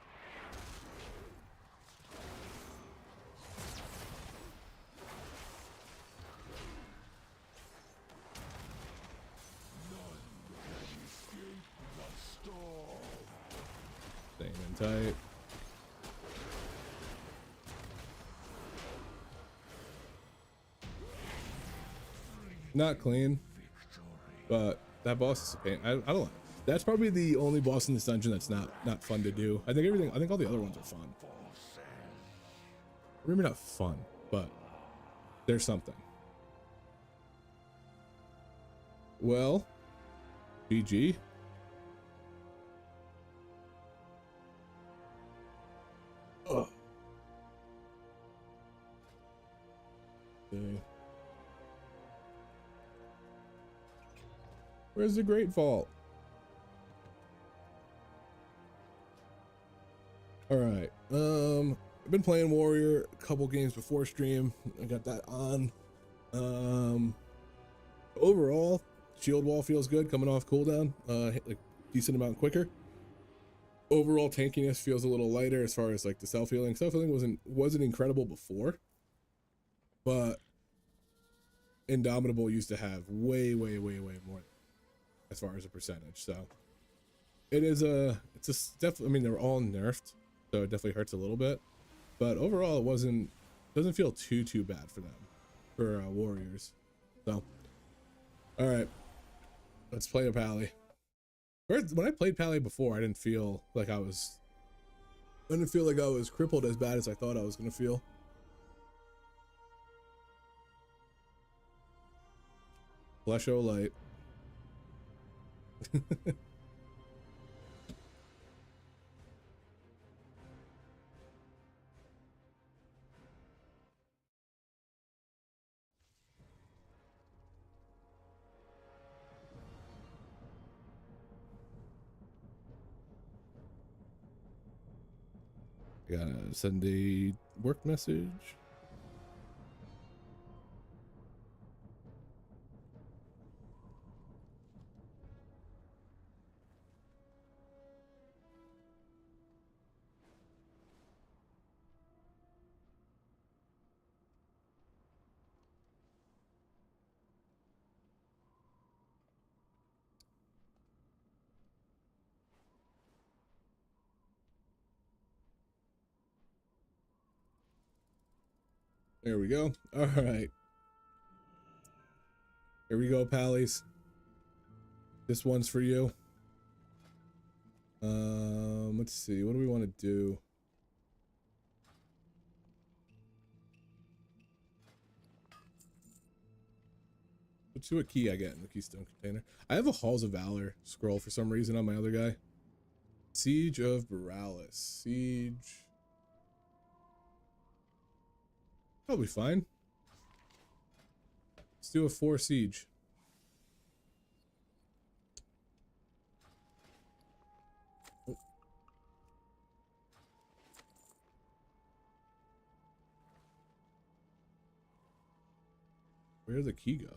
Staying in tight. Not clean, but that boss is a pain. I don't know. That's probably the only boss in this dungeon that's not fun to do. I think all the other ones are fun. Maybe not fun, but there's something. Well, GG. Oh. Okay. Where's the Great Vault? All right. I've been playing Warrior a couple games before stream. I got that on. Overall, shield wall feels good coming off cooldown. Like decent amount quicker. Overall tankiness feels a little lighter as far as like the self healing. Self healing wasn't incredible before, but Indomitable used to have way more as far as a percentage. So it's definitely. I mean, they're all nerfed. So it definitely hurts a little bit, but overall doesn't feel too bad for them, for Warriors. So, all right, let's play a Pally. When I played Pally before, I didn't feel like I was crippled as bad as I thought I was gonna feel. Flesho light. Gotta send a work message. There we go. All right. Here we go, pallies. This one's for you. Let's see. What do we want to do? Let's see what key I get in the keystone container. I have a Halls of Valor scroll for some reason on my other guy. Siege of Boralus. Siege. Probably fine. Let's do a 4 siege. Oh. Where did the key go?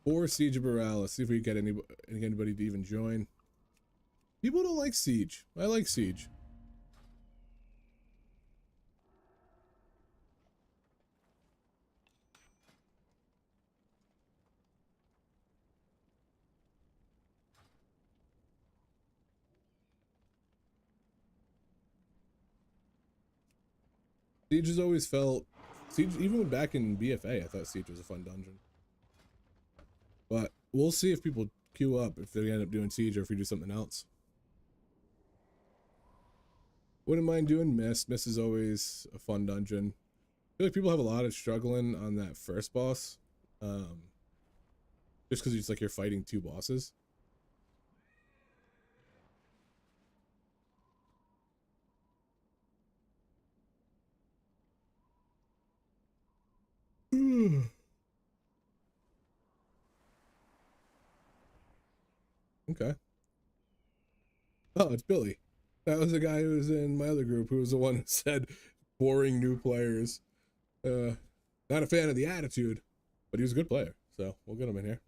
4 Siege of Boralus. See if we can get anybody to even join. People don't like Siege. I like Siege. Siege has always felt... Siege, even back in BFA, I thought Siege was a fun dungeon. But we'll see if people queue up, if they end up doing Siege or if we do something else. Wouldn't mind doing Mist. Mist is always a fun dungeon. I feel like people have a lot of struggling on that first boss. Just because it's like you're fighting 2 bosses. Okay. Oh, it's Billy. That was the guy who was in my other group who was the one who said boring new players. Not a fan of the attitude, but he was a good player, so we'll get him in here.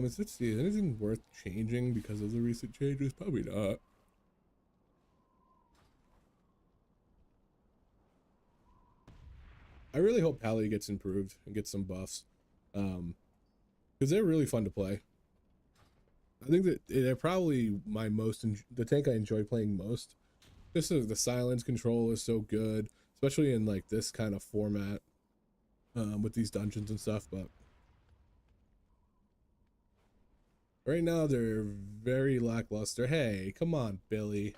Let's see, is anything worth changing because of the recent changes? Probably not. I really hope Paladin gets improved and gets some buffs, because they're really fun to play. I think that they're probably my the tank I enjoy playing most. Just the silence control is so good, especially in like this kind of format, with these dungeons and stuff. But right now they're very lackluster. Hey, come on, Billy.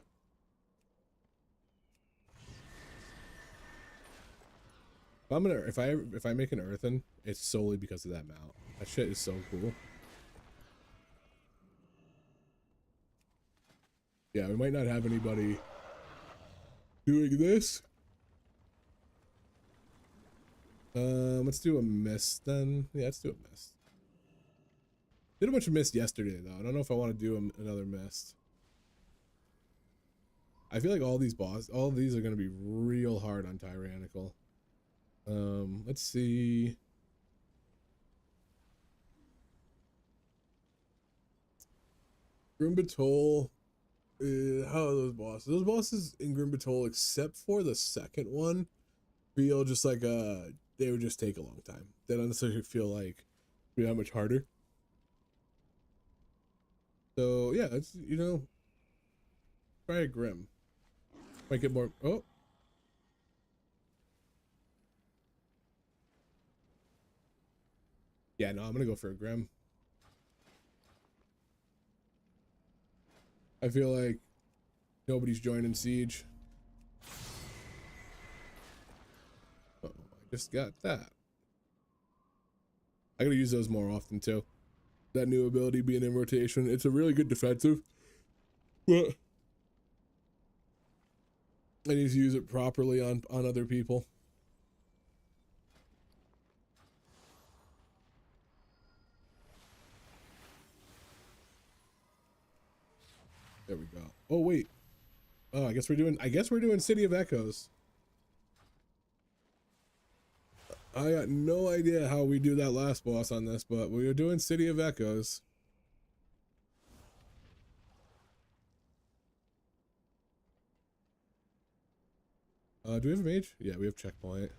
If I make an earthen, it's solely because of that mount. That shit is so cool. Yeah, we might not have anybody doing this. Let's do a mist then. Yeah, let's do a mist. Did a bunch of mist yesterday though. I don't know if I want to do another mist. I feel like all of these are going to be real hard on Tyrannical. Let's see. Grimbatol. How are those bosses? Those bosses in Grimbatol, except for the second one, feel just like they would just take a long time. They don't necessarily feel like be that much harder. So yeah, it's, you know, try a Grim. Might get more. Oh. Yeah, no, I'm gonna go for a Grim. I feel like nobody's joining Siege. Uh-oh, I just got that. I gotta use those more often too. That new ability being in rotation, it's a really good defensive. But I need to use it properly on other people. There we go. Oh wait. Oh, I guess we're doing City of Echoes. I got no idea how we do that last boss on this, but we are doing City of Echoes. Do we have a mage? Yeah, we have checkpoint.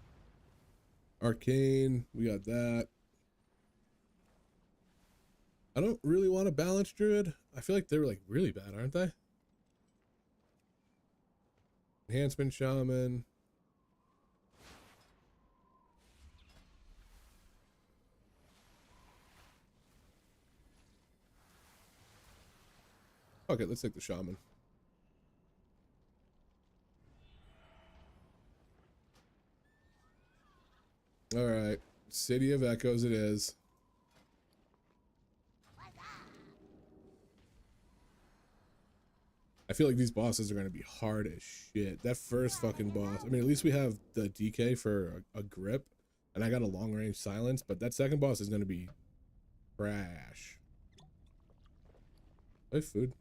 Arcane, we got that. I don't really want a balanced druid. I feel like they're like really bad, aren't they? Enhancement shaman. Okay, let's take the shaman. All right, City of Echoes it is. I feel like these bosses are going to be hard as shit. That first fucking boss, I mean, at least we have the DK for a grip, and I got a long range silence, but that second boss is going to be trash. I have food.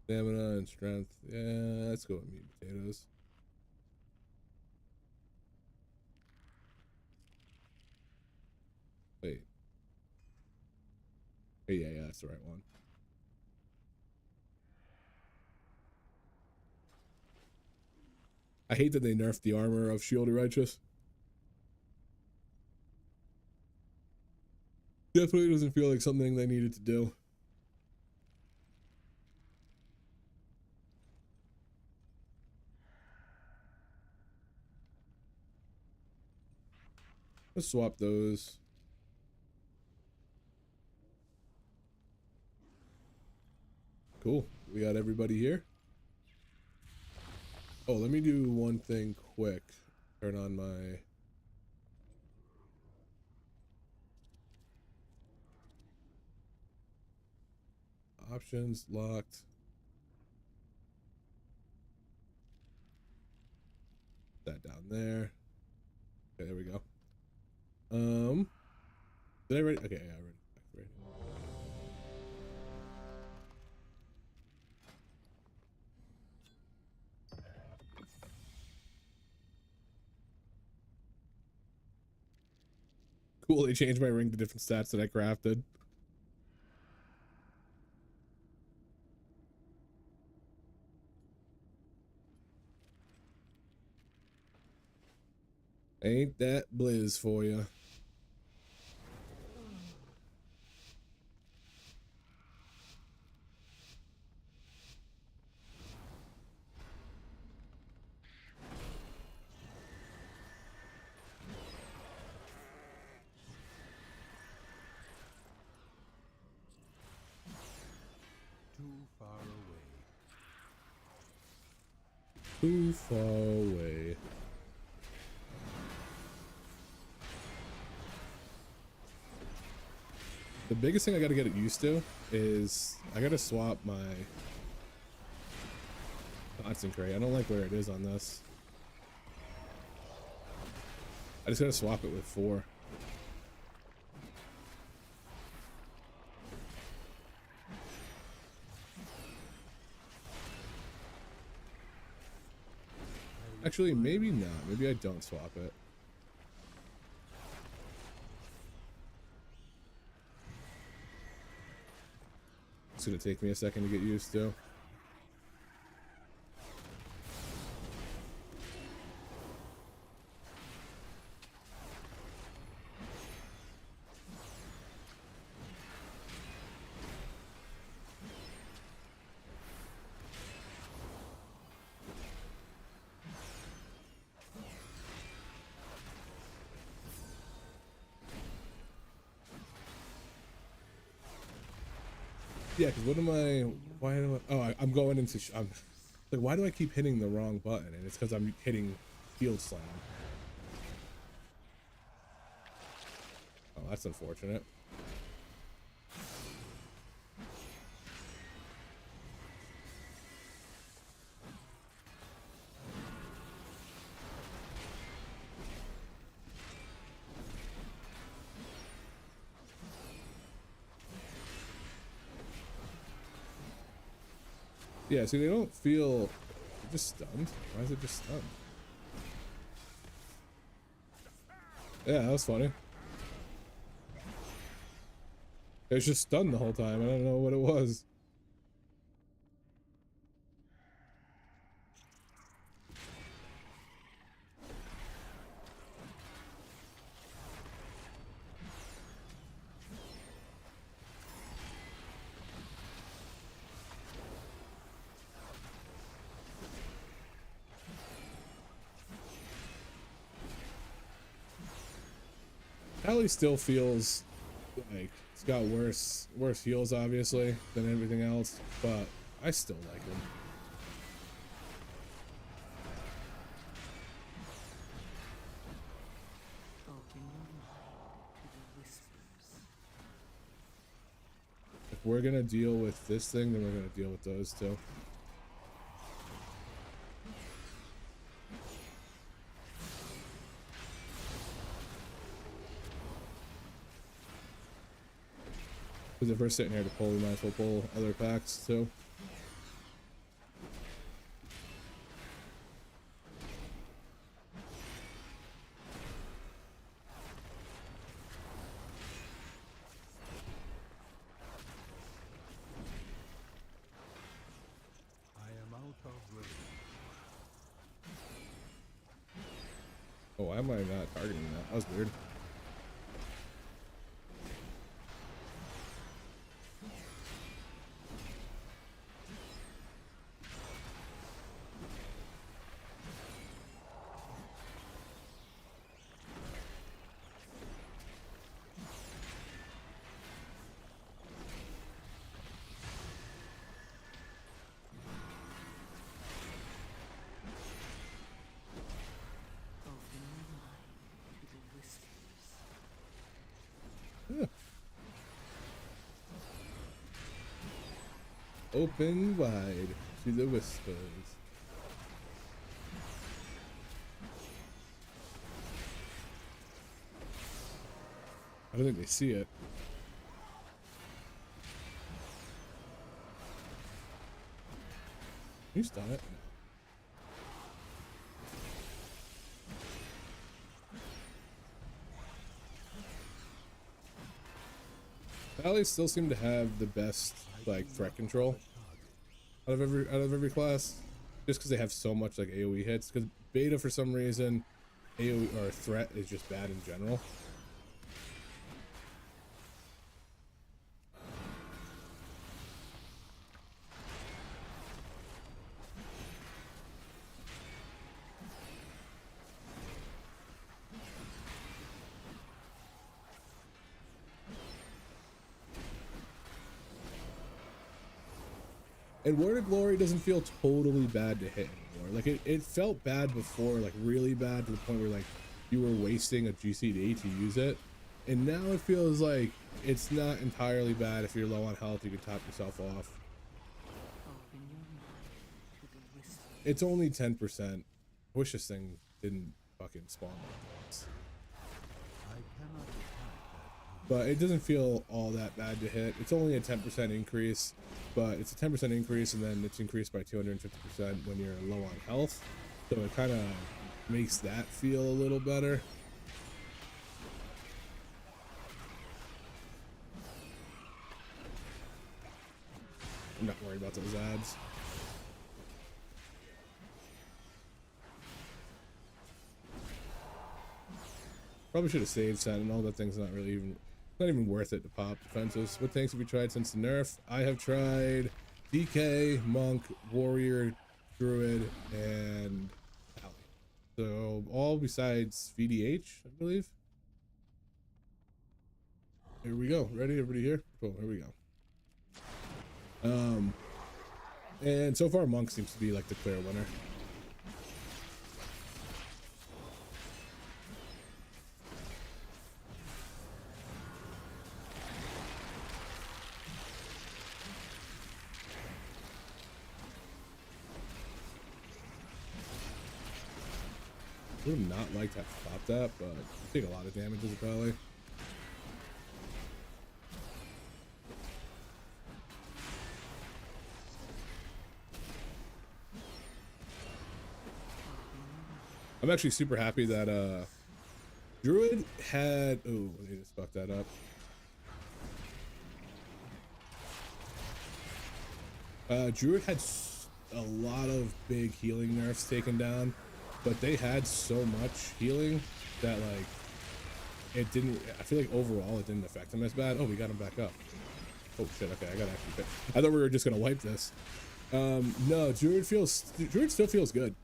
Stamina and strength. Yeah, let's go with meat and potatoes. Wait. Hey, yeah, that's the right one. I hate that they nerfed the armor of Shield of Righteous. Definitely doesn't feel like something they needed to do. Let's swap those. Cool. We got everybody here. Oh, let me do one thing quick. Turn on my... options locked. That down there. Okay, there we go. Did I ready? Okay, yeah, I ready. Cool, they changed my ring to different stats that I crafted. Ain't that Blizz for you? Too far away. Too far away. The biggest thing I gotta get used to is I gotta swap my concentrate. I don't like where it is on this. I just gotta swap it with 4. Actually, maybe not. Maybe I don't swap it. It's gonna take me a second to get used to. Yeah, because what am I? Why do I? Oh, I'm going into. I'm like, why do I keep hitting the wrong button? And it's because I'm hitting field slam. Oh, that's unfortunate. Yeah, see, they don't feel... They're just stunned. Why is it just stunned? Yeah, that was funny. It was just stunned the whole time. I don't know what it was. Pally still feels like it's got worse heals obviously than everything else, but I still like him. Open your mind to the whispers. If we're gonna deal with this thing, then we're gonna deal with those two. Because if we're sitting here to pull, we might as well pull other packs too. I am out of rhythm. Oh, why am I not targeting that? That was weird. Open your mind to the whispers. Yeah. Open wide to the whispers. I don't think they see it. You stun it. Allies still seem to have the best like threat control out of every class, just because they have so much like AoE hits. Because beta for some reason, AoE or threat is just bad in general. And Word of Glory doesn't feel totally bad to hit anymore. Like it felt bad before, like really bad to the point where like you were wasting a GCD to use it. And now it feels like it's not entirely bad. If you're low on health, you can top yourself off. Open your mind to the whispers. It's only 10%. I wish this thing didn't fucking spawn like once. I cannot attack that. But it doesn't feel all that bad to hit. It's only a 10% increase, but it's a 10% increase, and then it's increased by 250% when you're low on health. So it kind of makes that feel a little better. I'm not worried about those ads. Probably should have saved Sentinel. That thing's not really even worth it to pop defenses. What tanks have you tried since the nerf? I have tried DK, Monk, Warrior, Druid, and Pally. So all besides VDH, I believe. Here we go. Ready? Everybody here? Cool. Here we go. And so far Monk seems to be like the clear winner. I would have not liked to have stopped that, but I take a lot of damage as a Pally. I'm actually super happy that Druid had, oh, they just fucked that up. Druid had a lot of big healing nerfs taken down, but they had so much healing that like it didn't, I feel like overall it didn't affect them as bad. Oh, we got him back up. Oh shit, okay, I gotta actually pick. I thought we were just gonna wipe this. No, Druid still feels good.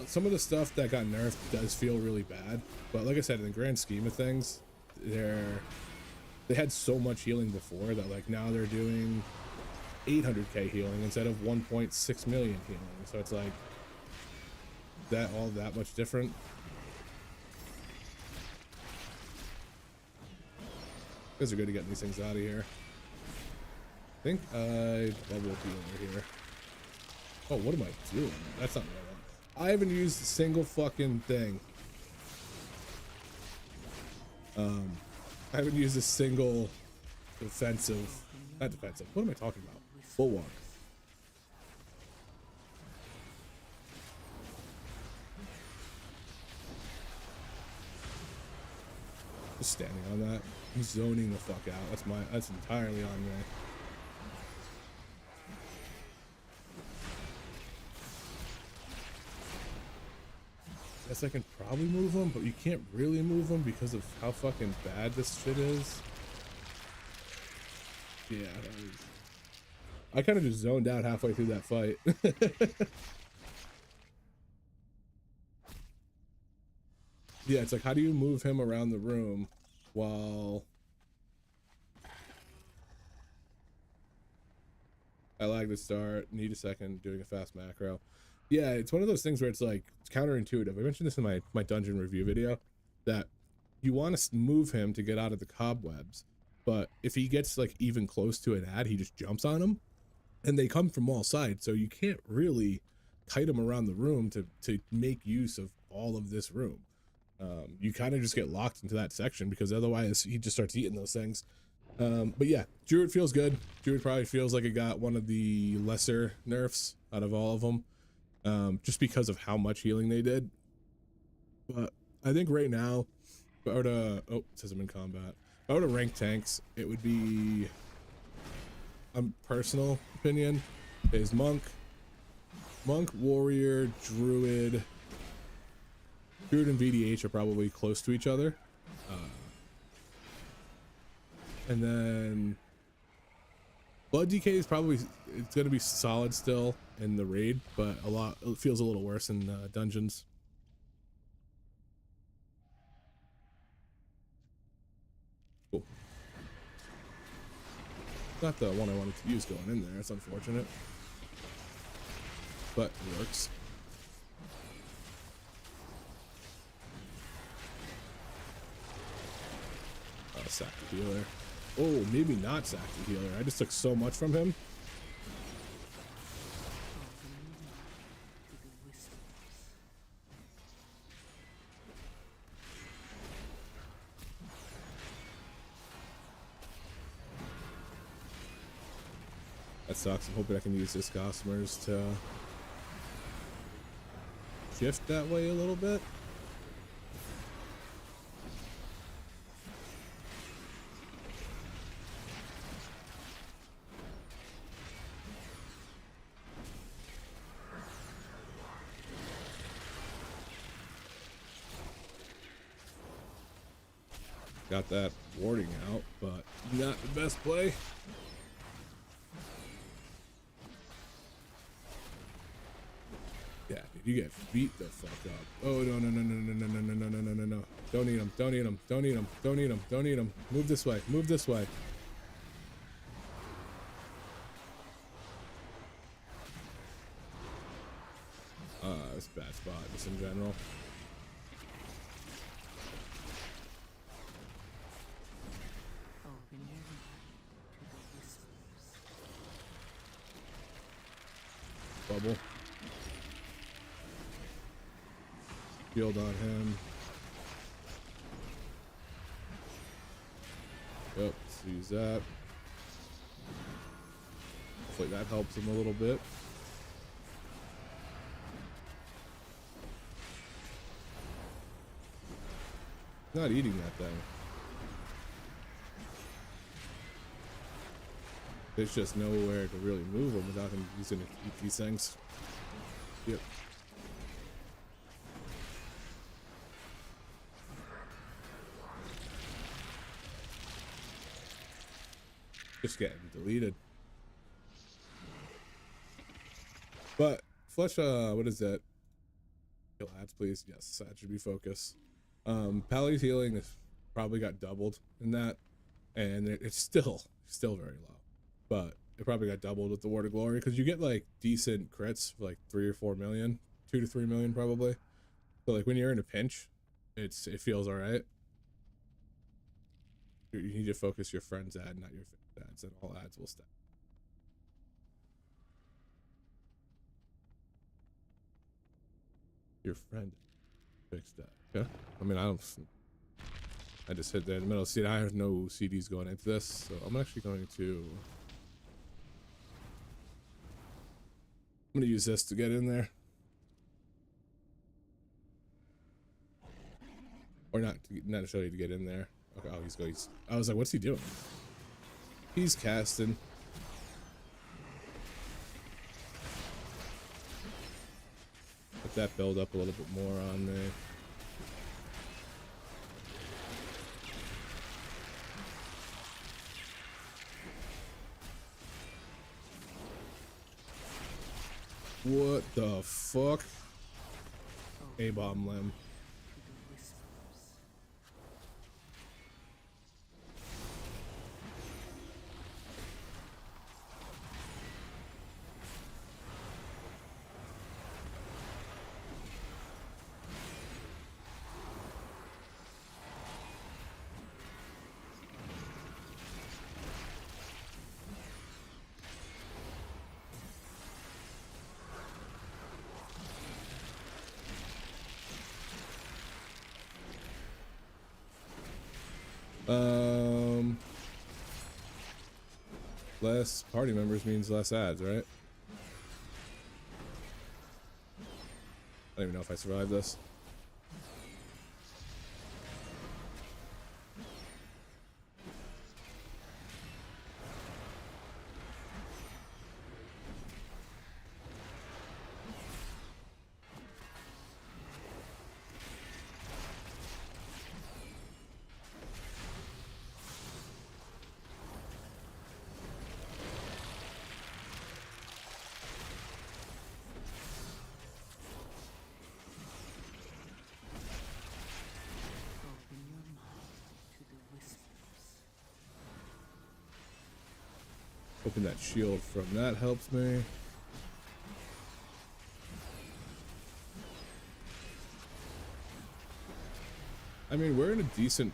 some of the stuff that got nerfed does feel really bad, but like I said, in the grand scheme of things, they had so much healing before that like now they're doing 800k healing instead of 1.6 million healing. So it's like that all that much different. Guys are good at getting these things out of here. I think I bubble healer here. Oh, what am I doing? That's not what I want. I haven't used a single fucking thing. I haven't used a single defensive, not defensive, what am I talking about? Bulwark. Just standing on that. I'm zoning the fuck out. That's entirely on me. Guess I can probably move them, but you can't really move them because of how fucking bad this shit is. Yeah, I kind of just zoned out halfway through that fight. Yeah, it's like, how do you move him around the room while I lag to start, need a second, doing a fast macro. Yeah, it's one of those things where it's like, it's counterintuitive. I mentioned this in my dungeon review video, that you want to move him to get out of the cobwebs, but if he gets like even close to an ad, he just jumps on him, and they come from all sides, so you can't really kite him around the room to make use of all of this room. You kind of just get locked into that section because otherwise he just starts eating those things. But yeah, Druid feels good. Druid probably feels like it got one of the lesser nerfs out of all of them. Just because of how much healing they did. But I think right now, if I were to, oh, it says I'm in combat. If I were to rank tanks, it would be, personal opinion, is Monk, Warrior, Druid. Druid and VDH are probably close to each other. And then Blood DK is probably, it's going to be solid still in the raid, but it feels a little worse in dungeons. Cool. Not the one I wanted to use going in there. It's unfortunate, but it works. Sack the healer. Oh, maybe not sack the healer. I just took so much from him. That sucks. I'm hoping I can use this customers to shift that way a little bit. Got that warding out, but not the best play. Yeah, dude, you get beat the fuck up. Oh, no, no, no, no, no, no, no, no, no, no, no, no, no. Don't eat him, don't eat him, don't eat him, don't eat him, don't eat him. Move this way, move this way. It's a bad spot, just in general. Bubble. Shield on him. Yep, let's use that. Hopefully that helps him a little bit. Not eating that thing. There's just nowhere to really move him without him using to eat these things. Yep. Just getting deleted. But flesh, what is that? ads, please. Yes, that should be focus. Paladin's healing is probably got doubled in that, and it's still very low, but it probably got doubled with the Word of Glory because you get like decent crits for like 3 or 4 million, 2 to 3 million probably. So like when you're in a pinch, it feels all right. You need to focus your friend's ad, not your favorite ads, and all ads will stack. Your friend fixed that. Okay. I mean, I just hit there in the middle. See, I have no CDs going into this, so I'm actually going to. I'm gonna use this to get in there, or not necessarily to get in there. Okay. Oh, he's going. I was like, what's he doing? He's casting. Let that build up a little bit more on me. What the fuck? A-bomb limb. Less party members means less ads, right? I don't even know if I survived this. Hoping that shield from that helps me. I mean, we're in a decent...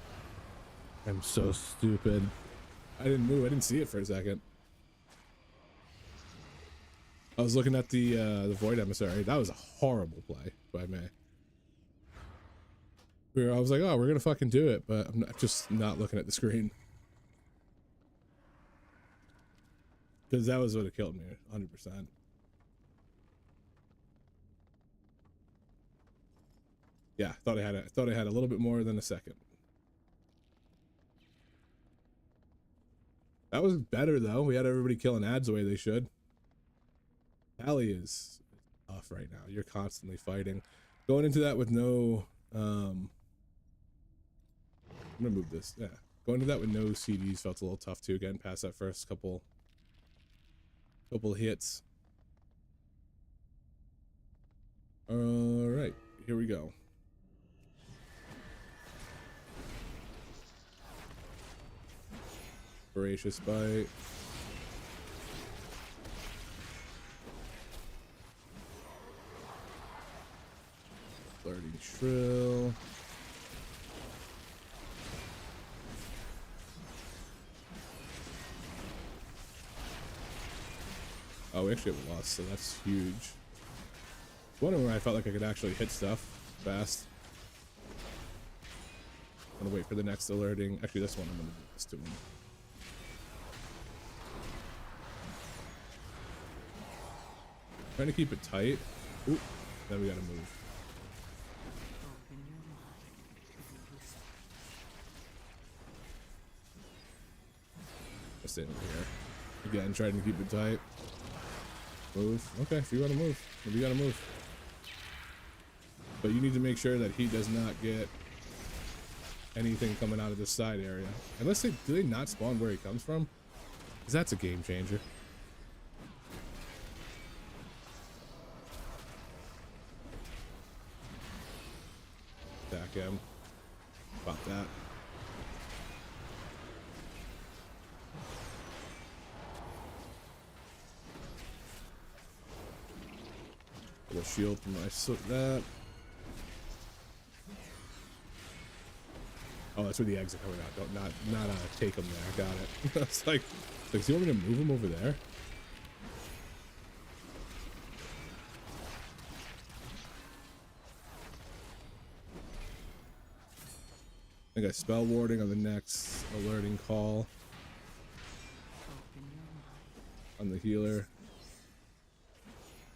I'm so stupid. I didn't move. I didn't see it for a second. I was looking at the Void Emissary. That was a horrible play by me. I was like, oh, we're gonna fucking do it, but I'm just not looking at the screen. Because that was what killed me, 100%. Yeah, thought I had a little bit more than a second. That was better though. We had everybody killing ads the way they should. Pally is tough right now. You're constantly fighting. Going into that with no I'm gonna move this. Yeah. Going into that with no CDs felt a little tough too. Getting past that first couple hits. All right, here we go. Voracious bite. Flirting shrill. Oh, we actually have lost, so that's huge. One where I felt like I could actually hit stuff fast. I'm gonna wait for the next alerting. Actually, this one I'm gonna do this to him. Trying to keep it tight. Oop, then we gotta move. Just stay over here. Again, trying to keep it tight. Move. Okay, if you want to move, you gotta move. But you need to make sure that he does not get anything coming out of this side area. Unless do they not spawn where he comes from? Because that's a game changer. him. About that. Little shield from that. Oh, that's where the eggs are coming out. Don't not take them there. Got it. It's like, do you want me to move them over there? I got spell warding on the next alerting call. On the healer.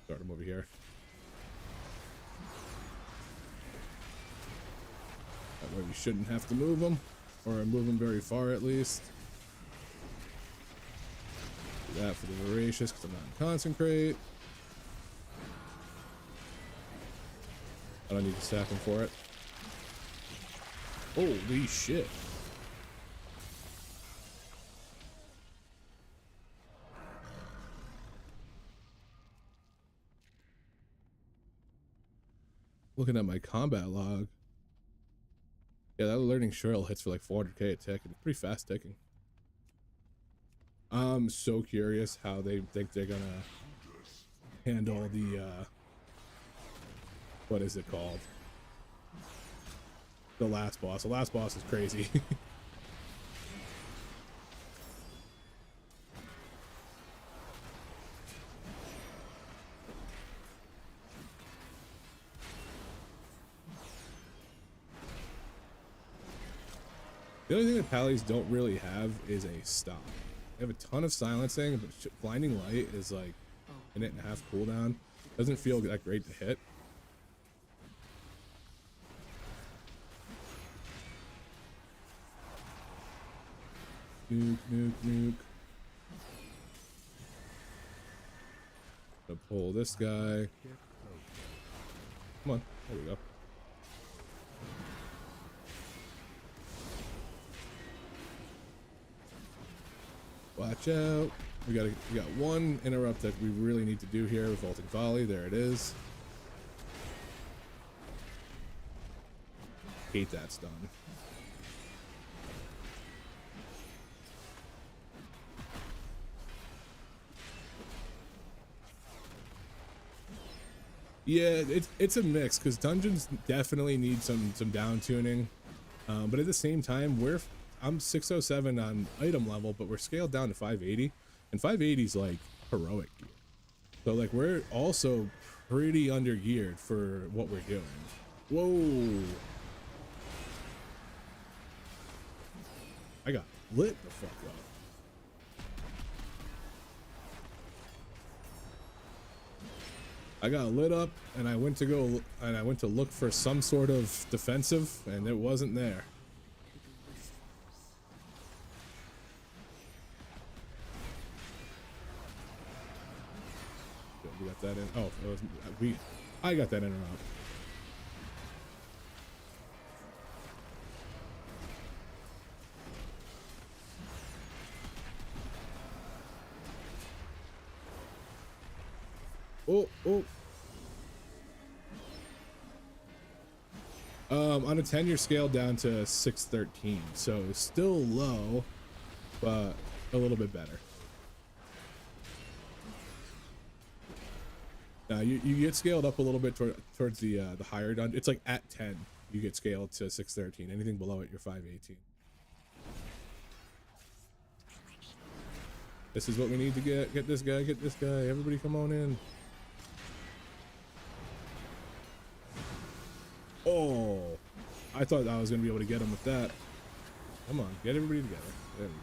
Start him over here. That way we shouldn't have to move them, or move them very far at least. Do that for the voracious because I'm not in consecrate. I don't need to stack him for it. Holy shit. Looking at my combat log. Yeah, that alerting shrill hits for like 400k a tick, and it's pretty fast ticking. I'm so curious how they think they're gonna handle the what is it called? The last boss. The last boss is crazy. The only thing that Pallies don't really have is a stop. They have a ton of silencing, but blinding light is like a minute and a half cooldown. Doesn't feel that great to hit. Nuke, nuke, nuke. Gonna pull this guy. Come on, there we go. Watch out. We got one interrupt that we really need to do here with vaulting volley. There it is. Hate that stun. Yeah, it's a mix because dungeons definitely need some down tuning, but at the same time I'm 607 on item level, but we're scaled down to 580, and 580 is like heroic gear. So like we're also pretty under geared for what we're doing. Whoa! I got lit the fuck up. I got lit up, and I went to look for some sort of defensive, and it wasn't there. We got that in. Oh, it was, I got that in and out. Oh. On a 10 you're scaled down to 613, so still low, but a little bit better. Now you get scaled up a little bit towards the higher dungeon. It's like at 10 you get scaled to 613. Anything below it you're 518. This is what we need to get this guy, everybody come on in. Oh, I thought I was gonna be able to get him with that. Come on, get everybody together. There we go.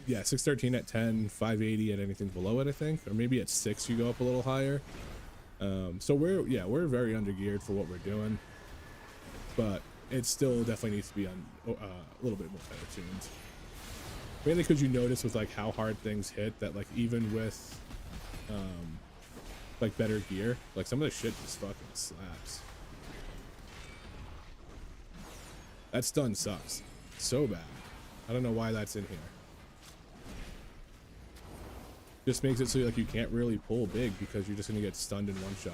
Yeah, 613 at 10, 580 at anything below it, I think, or maybe at 6 you go up a little higher. So we're very under geared for what we're doing, but it still definitely needs to be on a little bit more better tuned. Mainly because you notice with like how hard things hit that like even with like better gear, like some of the shit just fucking slaps. That stun sucks so bad. I don't know why that's in here. Just makes it so like you can't really pull big because you're just gonna get stunned in one shot.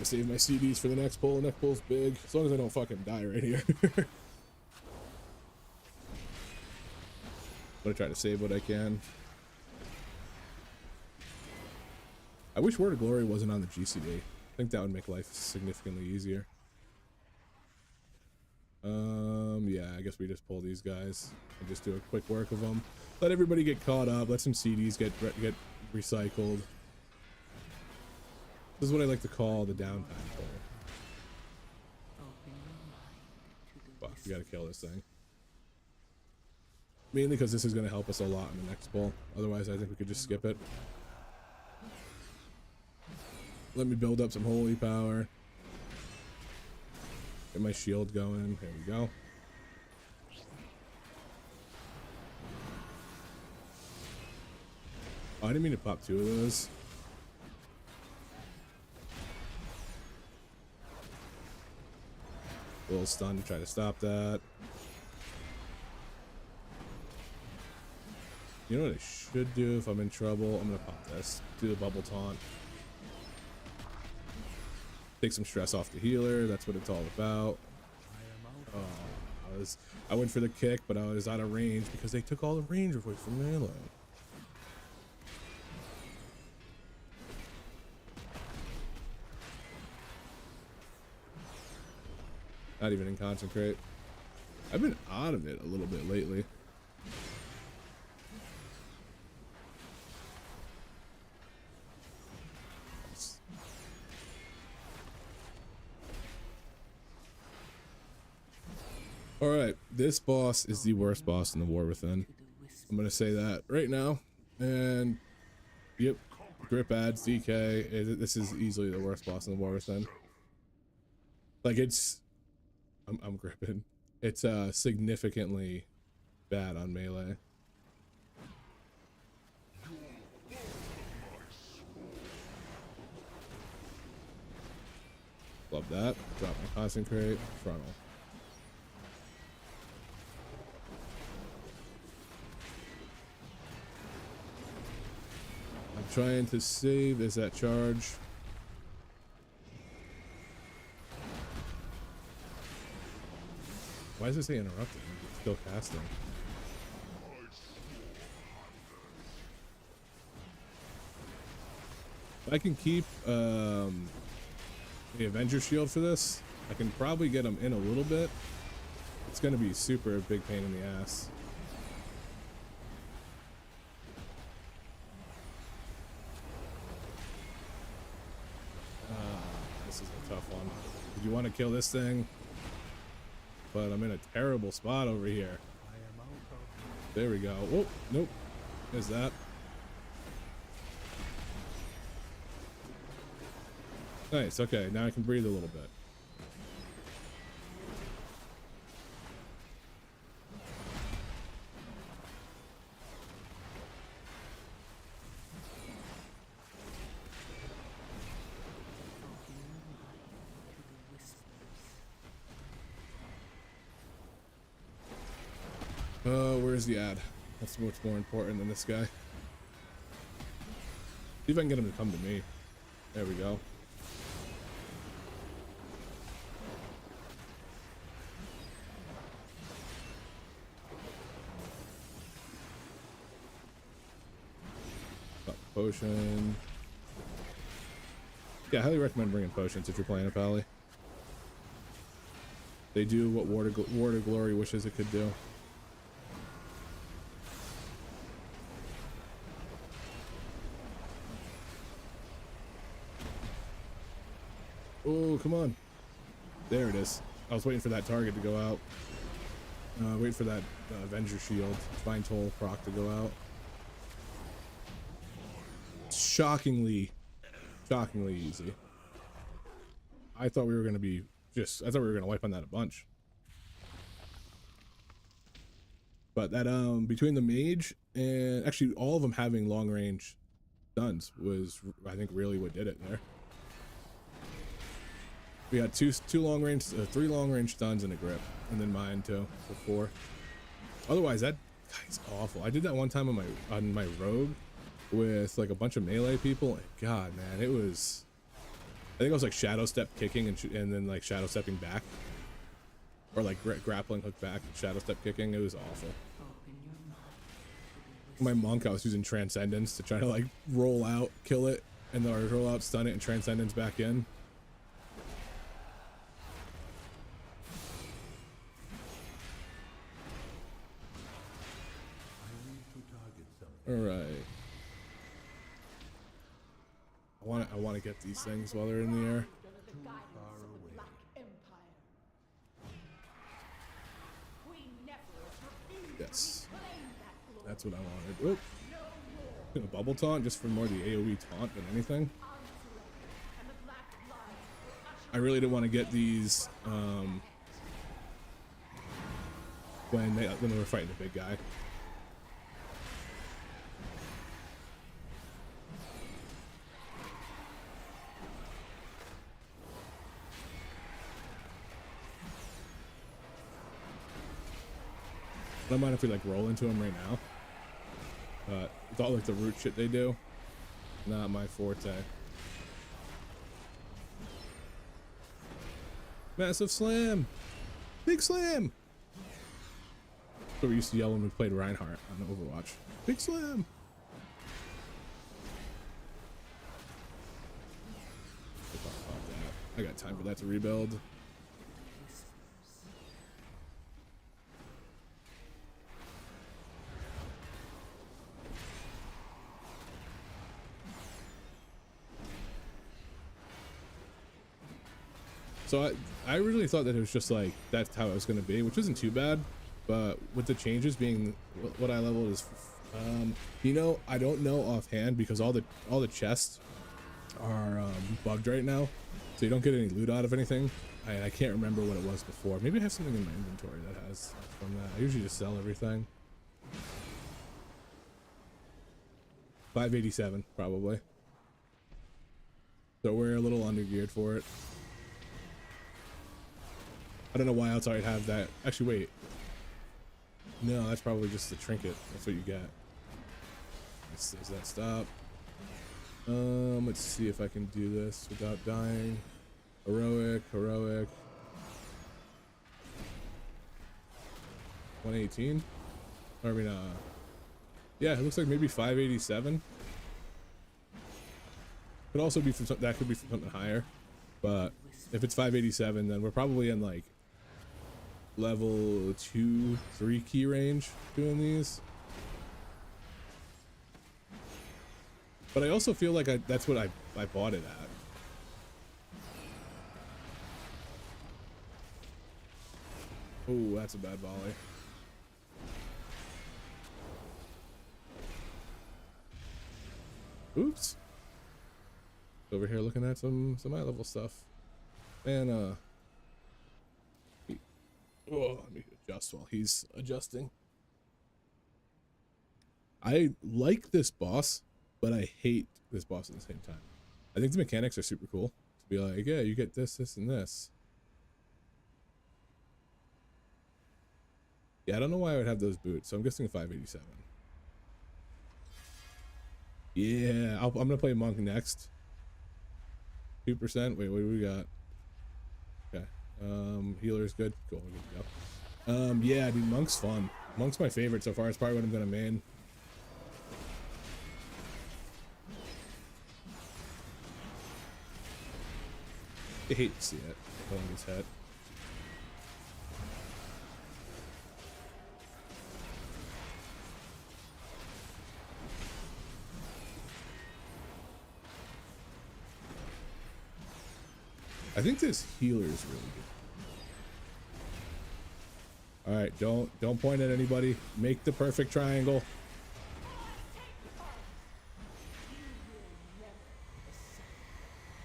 to save my CDs for the next pull. The next pull's big. As long as I don't fucking die right here. I'm gonna try to save what I can. I wish Word of Glory wasn't on the GCD. I think that would make life significantly easier. Yeah, I guess we just pull these guys and just do a quick work of them. Let everybody get caught up. Let some CDs get recycled. This is what I like to call the downtime pull. Fuck, we gotta kill this thing. Mainly because this is gonna help us a lot in the next pull. Otherwise, I think we could just skip it. Let me build up some holy power. Get my shield going. There we go. Oh, I didn't mean to pop 2 of those. A little stun to try to stop that. You know what I should do if I'm in trouble? I'm gonna pop this. Do the bubble taunt. Take some stress off the healer. That's what it's all about. Oh, I went for the kick, but I was out of range because they took all the range away from melee. Not even in concentrate. I've been out of it a little bit lately. Alright, this boss is the worst boss in the War Within. I'm gonna say that right now. And yep, grip adds, DK. This is easily the worst boss in the War Within. Like I'm gripping. It's significantly bad on melee. Love that. Drop my concentrate. Frontal. I'm trying to save. There's that charge. Why does it say interrupting? It's still casting. If I can keep the Avenger shield for this, I can probably get him in a little bit. It's going to be super big pain in the ass. This is a tough one. Did you want to kill this thing? But I'm in a terrible spot over here. There we go. Oh, nope. There's that. Nice, okay, now I can breathe a little bit. Where's the ad? That's what's more important than this guy. See if I can get him to come to me. There we go. Got potion. Yeah, I highly recommend bringing potions if you're playing a Pally. They do what Ward of Glory wishes it could do. Oh, come on. There it is. I was waiting for that target to go out. Wait for that Avenger shield, Divine Toll proc to go out. Shockingly easy. I thought we were going to be I thought we were going to wipe on that a bunch. But that, between the mage and actually all of them having long range stuns was, I think, really what did it there. We had three long range stuns and a grip, and then mine too, so 4. Otherwise, that guy's awful. I did that one time on my rogue with like a bunch of melee people, and God, man, it was think I was like shadow step kicking and then like shadow stepping back, or like grappling hook back, shadow step kicking. It was awful. My monk, I was using transcendence to try to like roll out, kill it, and then roll out, stun it, and transcendence back in. All right. I want to get these things while they're in the air. Yes, that's what I wanted. Oh, a bubble taunt just for more the AoE taunt than anything. I really didn't want to get these when they were fighting the big guy. I don't mind if we like roll into him right now, but with all like the root shit they do, not my forte. Massive slam, big slam. That's what we used to yell when we played Reinhardt on Overwatch. Big slam. I got time for that to rebuild. So I really thought that it was just like that's how it was going to be, which isn't too bad, but with the changes being what I leveled is, you know, I don't know offhand because all the chests are bugged right now, so you don't get any loot out of anything. I can't remember what it was before. Maybe I have something in my inventory that has from that. I usually just sell everything. 587 probably. So we're a little under geared for it. I don't know why else I'd have that. Actually, wait. No, that's probably just the trinket. That's what you get. Does that stop? Let's see if I can do this without dying. Heroic. 118? I mean, yeah, it looks like maybe 587. Could also be from that could be from something higher, but if it's 587, then we're probably in like level 2-3 key range doing these. But I also feel like that's what I bought it at. Oh, that's a bad volley. Oops. Over here looking at some high level stuff. And let me adjust while he's adjusting. I like this boss, but I hate this boss at the same time. I think the mechanics are super cool. To be like, yeah, you get this, and this. Yeah, I don't know why I would have those boots, so I'm guessing a 587. Yeah, I'm gonna play Monk next. 2%. Wait, what do we got? Okay. Healer is good. Cool, we're good to go. Yeah, dude, Monk's fun. Monk's my favorite so far. It's probably what I'm gonna main. I hate to see it. Pulling his head. I think this healer is really good. All right, don't point at anybody. Make the perfect triangle.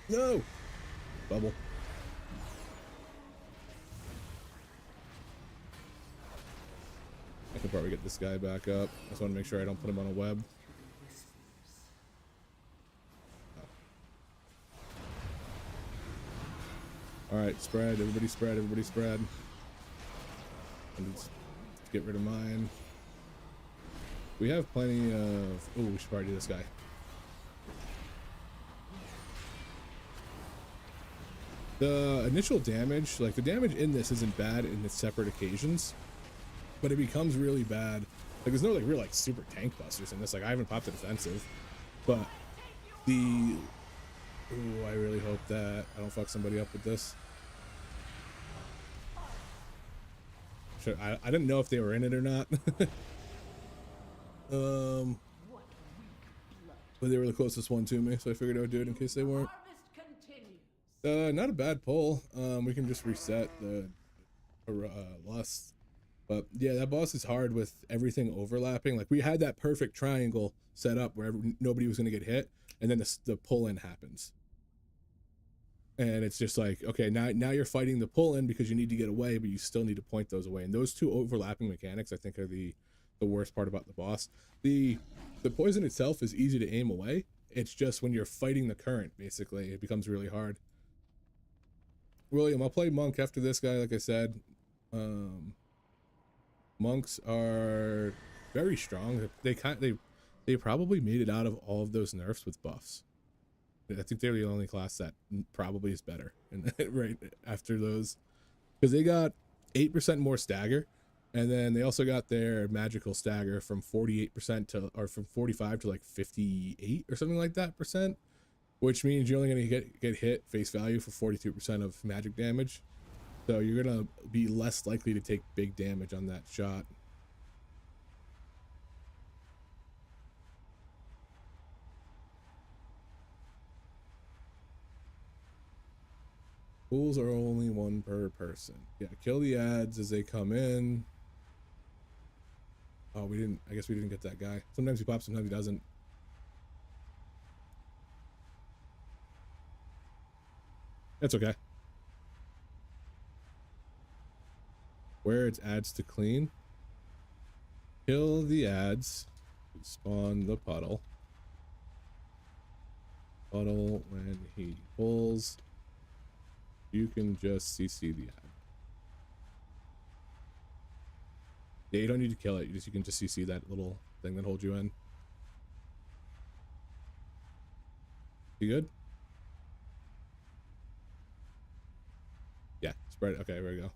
No. Bubble. I can probably get this guy back up. I just want to make sure I don't put him on a web. Alright, spread. Everybody spread. Everybody spread. And let's get rid of mine. We have plenty of... Oh, we should probably do this guy. The initial damage, like the damage in this isn't bad in its separate occasions, but it becomes really bad. Like there's no like real like super tank busters in this. Like I haven't popped a defensive, but the, ooh, I really hope that I don't fuck somebody up with this. I didn't know if they were in it or not. But they were the closest one to me, so I figured I would do it in case they weren't. Not a bad pull. We can just reset the lust. But yeah, that boss is hard with everything overlapping. Like we had that perfect triangle set up where nobody was going to get hit, and then the pull-in happens. And it's just like, okay, now you're fighting the pull-in because you need to get away, but you still need to point those away. And those two overlapping mechanics, I think, are the worst part about the boss. The poison itself is easy to aim away. It's just when you're fighting the current, basically, it becomes really hard. William, I'll play Monk after this guy, like I said. Monks are very strong. They probably made it out of all of those nerfs with buffs. I think they're the only class that probably is better, and right after those, because they got 8% more stagger, and then they also got their magical stagger from 48% to, or from 45 to like 58 or something like that percent, which means you're only going to get hit face value for 42% of magic damage, so you're going to be less likely to take big damage on that shot. Pools are only one per person. Yeah, kill the ads as they come in. Oh, we didn't, I guess we didn't get that guy. Sometimes he pops, sometimes he doesn't. That's okay. Where it's ads to clean. Kill the ads. Spawn the puddle. Puddle when he pulls. You can just CC the ad. Yeah, you don't need to kill it. You can just CC that little thing that holds you in. You good? Yeah, spread it. Okay, there we go.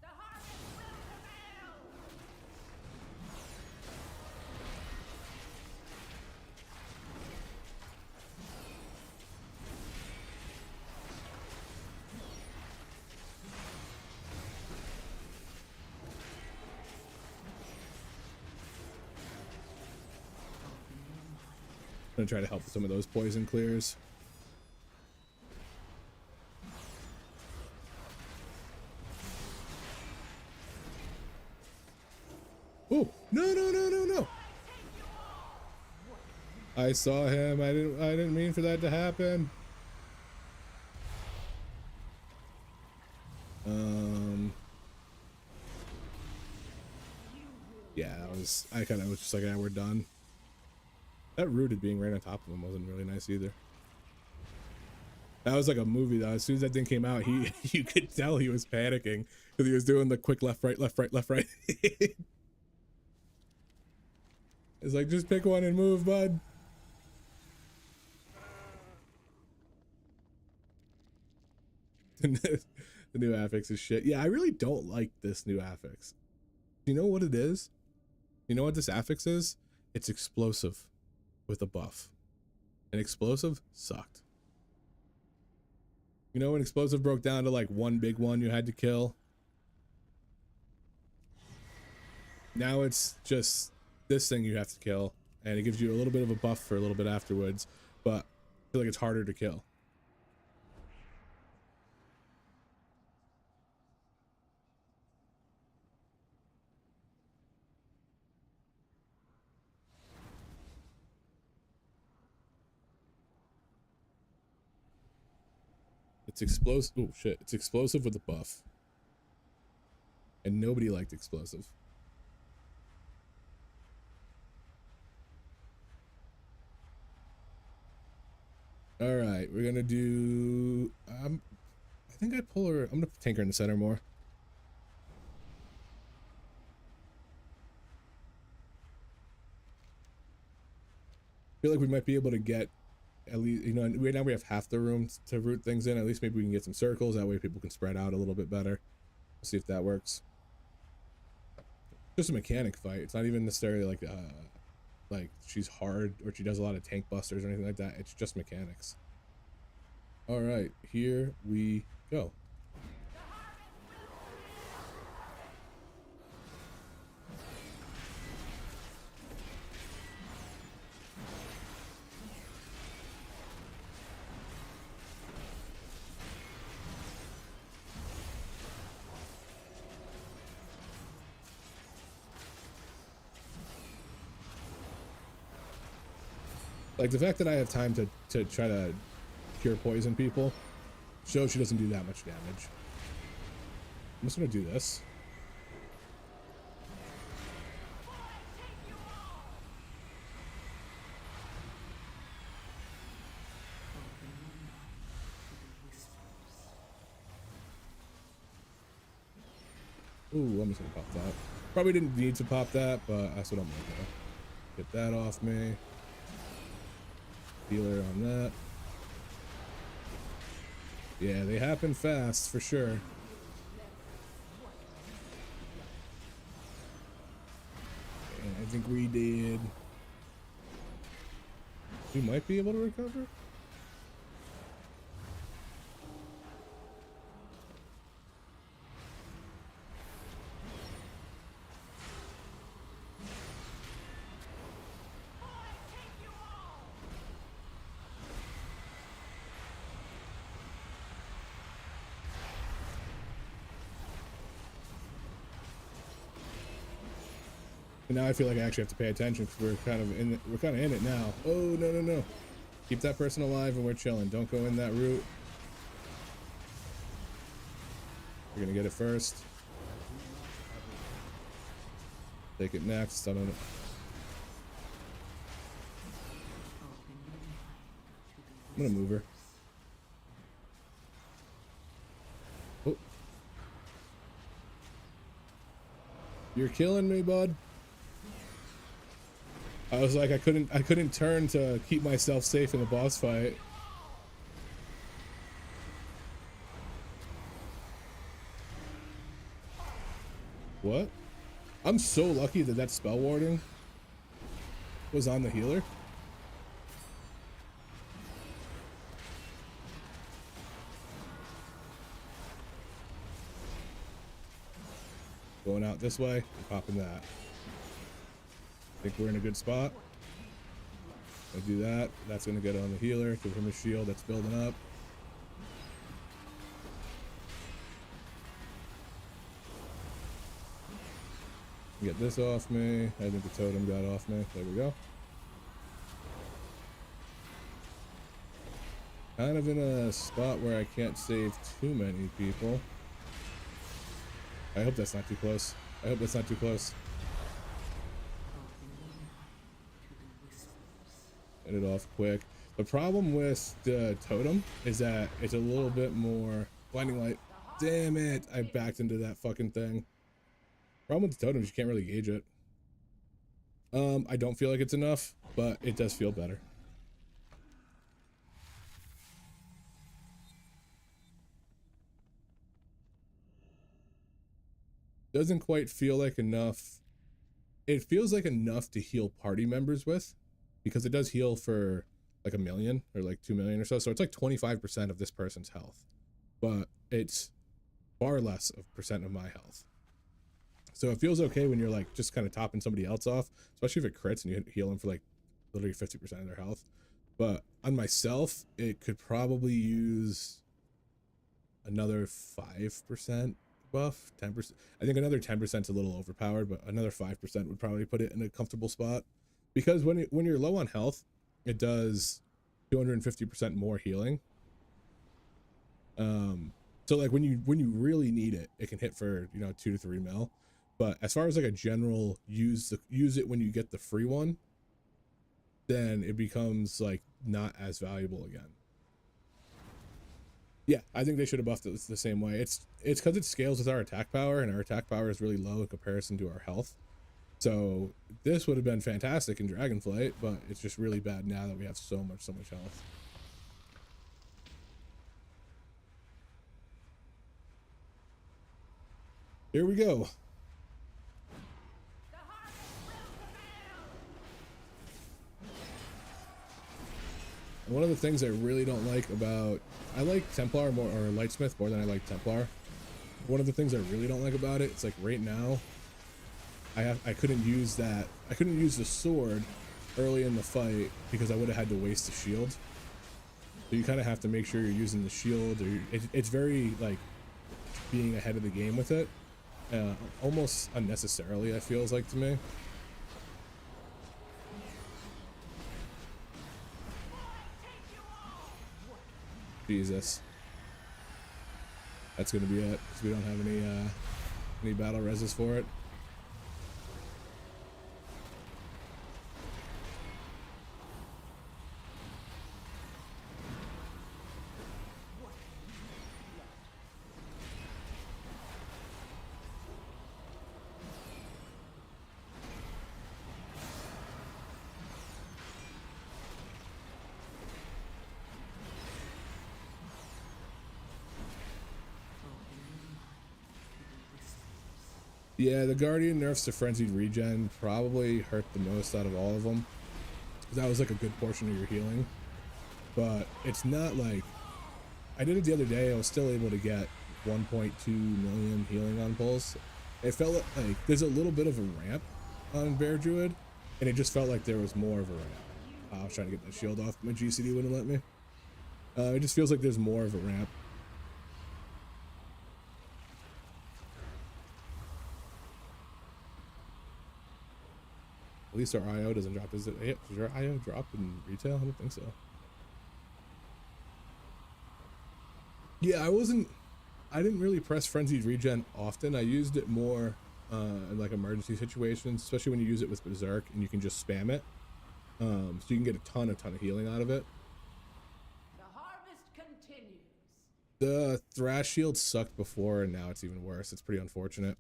I'm gonna try to help with some of those poison clears. Oh, no. I saw him. I didn't mean for that to happen. Yeah, I kind of was just like, yeah, we're done. That rooted being right on top of him wasn't really nice either. That was like a movie though. As soon as that thing came out, you could tell he was panicking because he was doing the quick left, right. It's like, just pick one and move, bud. The new affix is shit. Yeah, I really don't like this new affix. You know what it is? You know what this affix is? It's explosive with a buff. And explosive sucked. You know when explosive broke down to like one big one you had to kill? Now it's just this thing you have to kill, and it gives you a little bit of a buff for a little bit afterwards, but I feel like it's harder to kill. It's explosive. Oh shit! It's explosive with a buff, and nobody liked explosive. All right, we're gonna do. I think I pull her. I'm gonna tank her in the center more. I feel like we might be able to get at least, you know, right now we have half the room to root things in. At least maybe we can get some circles. That way people can spread out a little bit better. We'll see if that works. Just a mechanic fight. It's not even necessarily like she's hard or she does a lot of tank busters or anything like that. It's just mechanics. All right, here we go. Like the fact that I have time to try to cure poison people shows she doesn't do that much damage. I'm just gonna do this. Ooh, I'm just gonna pop that. Probably didn't need to pop that, but that's what I'm gonna do. Get that off me. Healer on that. Yeah, they happen fast for sure. And I think we did. We might be able to recover. And now I feel like I actually have to pay attention because we're kind of in it now. Oh no. Keep that person alive and we're chilling. Don't go in that route. We're gonna get it first. Take it next. I don't know. I'm gonna move her. Oh. You're killing me, bud. I was like, I couldn't turn to keep myself safe in the boss fight. What? I'm so lucky that spell warding was on the healer. Going out this way and popping that. I think we're in a good spot. I do that. That's going to get on the healer. Give him a shield that's building up. Get this off me. I think the totem got off me. There we go. Kind of in a spot where I can't save too many people. I hope that's not too close. I hope that's not too close. Get it off quick. The problem with the totem is that it's a little bit more blinding light. Damn it! I backed into that fucking thing. Problem with the totem is you can't really gauge it. I don't feel like it's enough, but it does feel better. Doesn't quite feel like enough. It feels like enough to heal party members with, because it does heal for like 1 million or like 2 million or so. So it's like 25% of this person's health, but it's far less of percent of my health. So it feels okay when you're like just kind of topping somebody else off, especially if it crits and you heal them for like literally 50% of their health. But on myself, it could probably use another 5% buff, 10%. I think another 10% is a little overpowered, but another 5% would probably put it in a comfortable spot. Because when you're low on health, it does 250% more healing. So like when you really need it, it can hit for 2 to 3 mil. But as far as like a general use it when you get the free one, then it becomes like not as valuable again. Yeah, I think they should have buffed it the same way. It's because it scales with our attack power, and our attack power is really low in comparison to our health. So this would have been fantastic in Dragonflight, but it's just really bad now that we have so much health. Here we go. And one of the things I really don't like about, I like Templar more, or Lightsmith more than I like Templar. One of the things I really don't like about it, it's like right now, I couldn't use that. I couldn't use the sword early in the fight because I would have had to waste the shield. So you kind of have to make sure you're using the shield, or it's very like being ahead of the game with it, almost unnecessarily. It feels like to me. Jesus, that's gonna be it because we don't have any battle reses for it. Yeah, the Guardian nerfs to Frenzied Regen probably hurt the most out of all of them. That was like a good portion of your healing. But it's not like... I did it the other day, I was still able to get 1.2 million healing on pulls. It felt like there's a little bit of a ramp on Bear Druid, and it just felt like there was more of a ramp. I was trying to get that shield off, but my GCD wouldn't let me. It just feels like there's more of a ramp. At least our IO doesn't drop. Does your IO drop in retail? I don't think so. Yeah, I didn't really press Frenzied Regen often. I used it more in like emergency situations, especially when you use it with Berserk and you can just spam it. So you can get a ton of healing out of it. The harvest continues. The Thrash Shield sucked before, and now it's even worse. It's pretty unfortunate.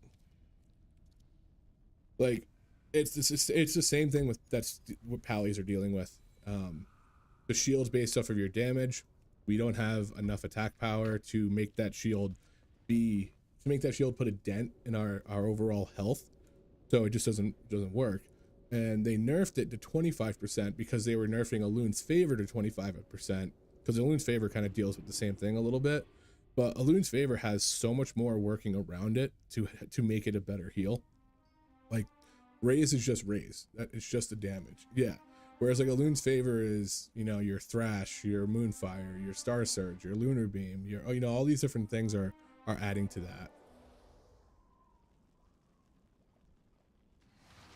Like, it's the same thing with that's what Pallies are dealing with. The shield's based off of your damage. We don't have enough attack power to make that shield put a dent in our overall health. So it just doesn't work. And they nerfed it to 25% because they were nerfing Alun's Favor to 25%, because Alun's Favor kind of deals with the same thing a little bit, but Alun's Favor has so much more working around it to make it a better heal. Like, Raise is just Raise. It's just the damage. Yeah. Whereas like Alun's Favor is, you know, your Thrash, your Moonfire, your Star Surge, your Lunar Beam, your, you know, all these different things are adding to that.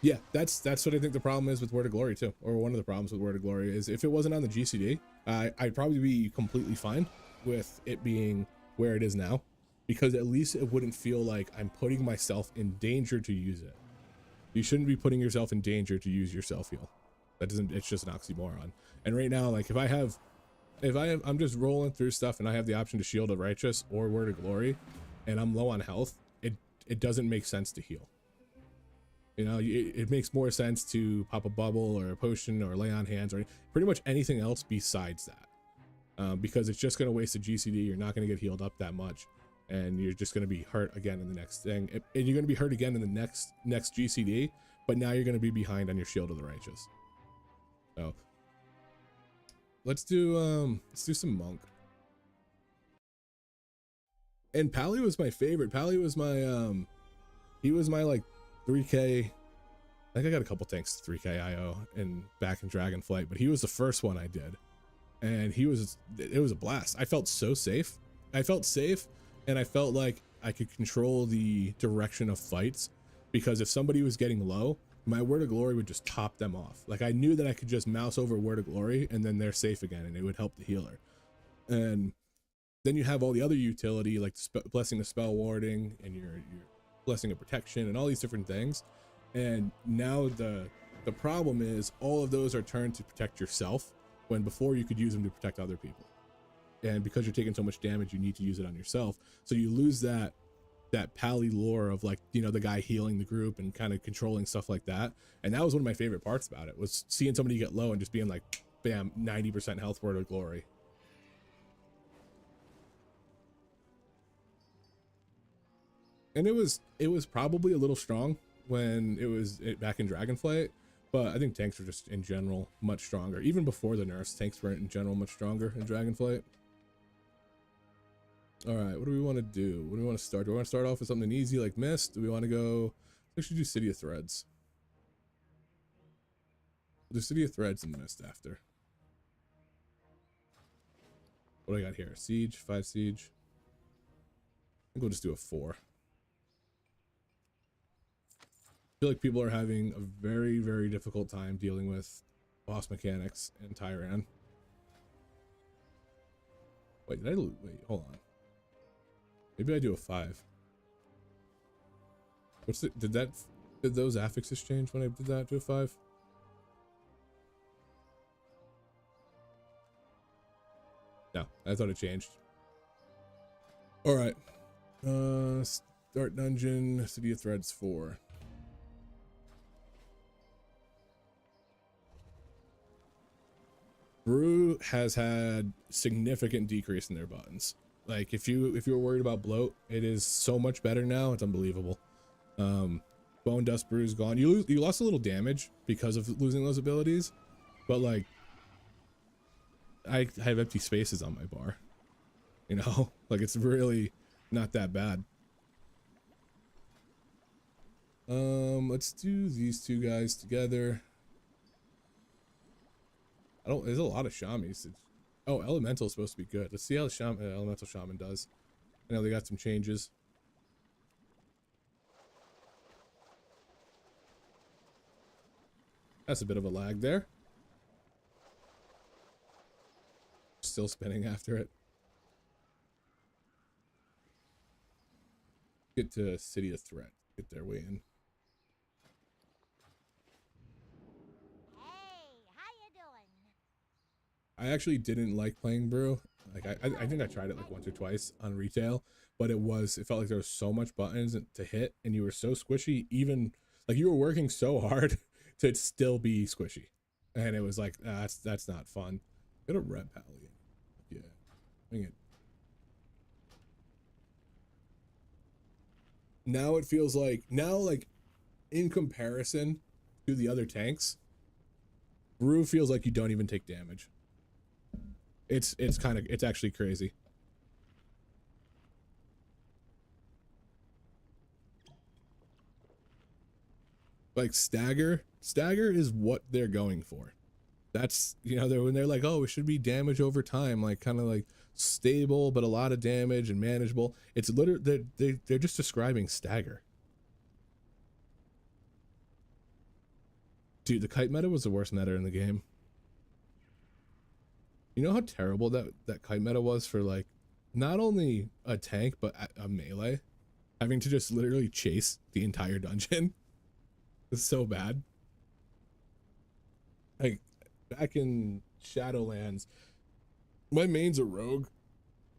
Yeah, that's what I think the problem is with Word of Glory too, or one of the problems with Word of Glory is if it wasn't on the GCD, I'd probably be completely fine with it being where it is now, because at least it wouldn't feel like I'm putting myself in danger to use it. You shouldn't be putting yourself in danger to use your self heal. That doesn't, it's just an oxymoron. And right now, like if I'm just rolling through stuff and I have the option to Shield of Righteous or Word of Glory and I'm low on health, it doesn't make sense to heal. You know, it makes more sense to pop a bubble or a potion or lay on hands or pretty much anything else besides that. Because it's just going to waste a GCD. You're not going to get healed up that much. And you're just going to be hurt again in the next thing. And you're going to be hurt again in the next GCD. But now you're going to be behind on your Shield of the Righteous. So let's do some Monk. And Pally was my favorite. Pally was my he was my like 3k. I think I got a couple tanks 3k IO back in Dragonflight, but he was the first one I did. And it was a blast. I felt so safe. I felt safe, and I felt like I could control the direction of fights, because if somebody was getting low, my Word of Glory would just top them off. Like I knew that I could just mouse over Word of Glory and then they're safe again, and it would help the healer. And then you have all the other utility, like Blessing of Spell Warding and your Blessing of Protection and all these different things. And now the problem is all of those are turned to protect yourself, when before you could use them to protect other people. And because you're taking so much damage, you need to use it on yourself. So you lose that that pally lore of like, you know, the guy healing the group and kind of controlling stuff like that. And that was one of my favorite parts about it, was seeing somebody get low and just being like, bam, 90% health, word of glory. And it was probably a little strong when it was back in Dragonflight, but I think tanks were just in general much stronger. Even before the nerfs, tanks were in general much stronger in Dragonflight. All right, what do we want to do? What do we want to start? Do we want to start off with something easy like Mist? Do we want to go? Let's actually do City of Threads. We'll do City of Threads and Mist after. What do I got here? Siege, 5 siege. I think we'll just do a 4. I feel like people are having a very, very difficult time dealing with boss mechanics and Tyran. Wait, wait, hold on. Maybe I do a 5. What's it? Did those affixes change when I did that to a 5? No, I thought it changed. All right. Start dungeon, City of Threads 4. Brew has had significant decrease in their buttons. Like if you were worried about bloat, it is so much better now. It's unbelievable. Bone Dust Brew is gone. You lost a little damage because of losing those abilities, but like I have empty spaces on my bar. You know, like it's really not that bad. Let's do these two guys together. There's a lot of Shamis. Oh, Elemental is supposed to be good. Let's see how the Elemental Shaman does. I know they got some changes. That's a bit of a lag there. Still spinning after it. Get to City of Threat. Get their way in. I actually didn't like playing Brew. Like I think I tried it like once or twice on retail, but it felt like there was so much buttons to hit and you were so squishy, even like you were working so hard to still be squishy. And it was like, that's not fun. Get a rep Paladin. Yeah. Bring it. Now it feels like in comparison to the other tanks, Brew feels like you don't even take damage. It's actually crazy. Like stagger is what they're going for. That's, you know, when they're like, oh, it should be damage over time, like kind of like stable but a lot of damage and manageable. It's literally they're just describing stagger. Dude, the kite meta was the worst meta in the game. You know how terrible that kite meta was for like not only a tank but a melee, having to just literally chase the entire dungeon. It's so bad. Like back in Shadowlands, my main's a rogue,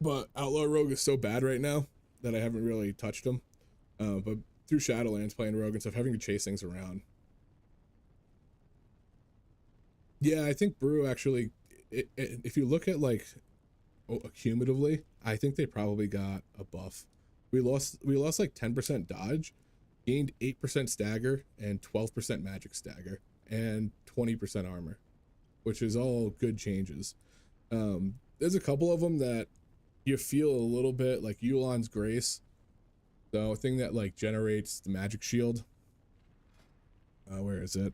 but Outlaw Rogue is so bad right now that I haven't really touched him. But through Shadowlands, playing rogue and stuff, having to chase things around. Yeah, I think Brew actually. If you look at like cumulatively, I think they probably got a buff. We lost like 10% dodge, gained 8% stagger and 12% magic stagger and 20% armor, which is all good changes. There's a couple of them that you feel a little bit like Yu'lon's Grace, the thing that like generates the magic shield. Where is it?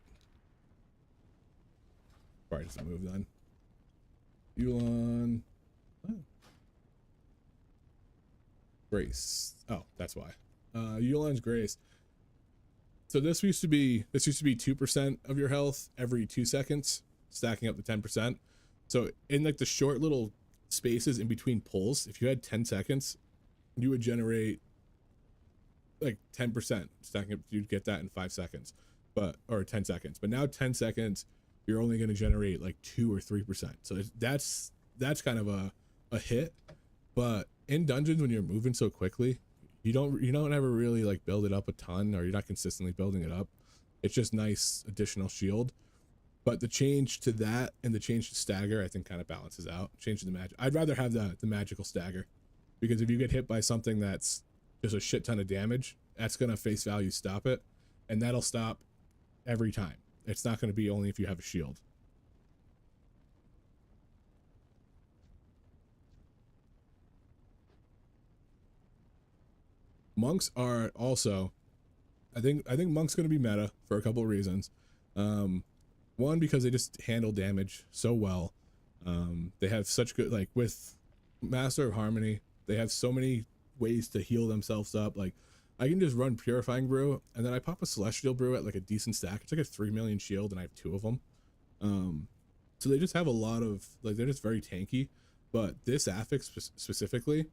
Probably doesn't move then. Yu'lon. Oh. Grace. Oh, that's why. Yu'lon's Grace. So this used to be 2% of your health every 2 seconds, stacking up to 10%. So in like the short little spaces in between pulls, if you had 10 seconds, you would generate like 10%, stacking up. You'd get that in 5 seconds, or 10 seconds. But now 10 seconds, you're only going to generate like 2 or 3%. So that's kind of a hit. But in dungeons, when you're moving so quickly, You don't ever really like build it up a ton, or you're not consistently building it up. It's just nice additional shield. But the change to that and the change to stagger, I think, kind of balances out. Change to the magic. I'd rather have the magical stagger, because if you get hit by something that's just a shit ton of damage, that's gonna face value stop it, and that'll stop every time. It's not gonna be only if you have a shield. Monks are also, I think monks gonna be meta for a couple of reasons. One, because they just handle damage so well. They have such good, like with Master of Harmony, they have so many ways to heal themselves up. Like I can just run Purifying Brew, and then I pop a Celestial Brew at like a decent stack. It's like a 3 million shield, and I have 2 of them. So they just have a lot of, like, they're just very tanky. But this affix specifically,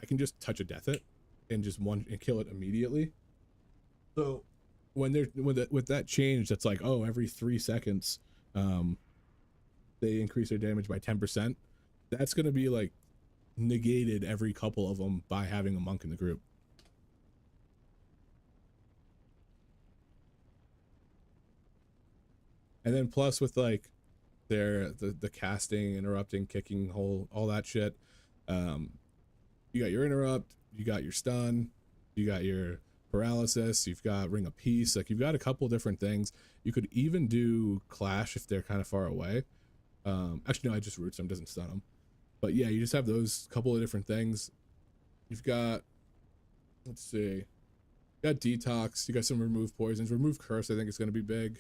I can just touch a death it and just kill it immediately. So when they're with that change, that's like, oh, every 3 seconds, they increase their damage by 10%. That's gonna be like negated every couple of them by having a monk in the group. And then plus with like the casting, interrupting, kicking, all that shit, you got your interrupt, you got your stun, you got your paralysis, you've got Ring of Peace. Like, you've got a couple different things. You could even do Clash if they're kind of far away. Actually no, I just roots them, doesn't stun them. But yeah, you just have those couple of different things. You've got, let's see, you got Detox, you got some Remove Poisons. Remove Curse, I think it's going to be big.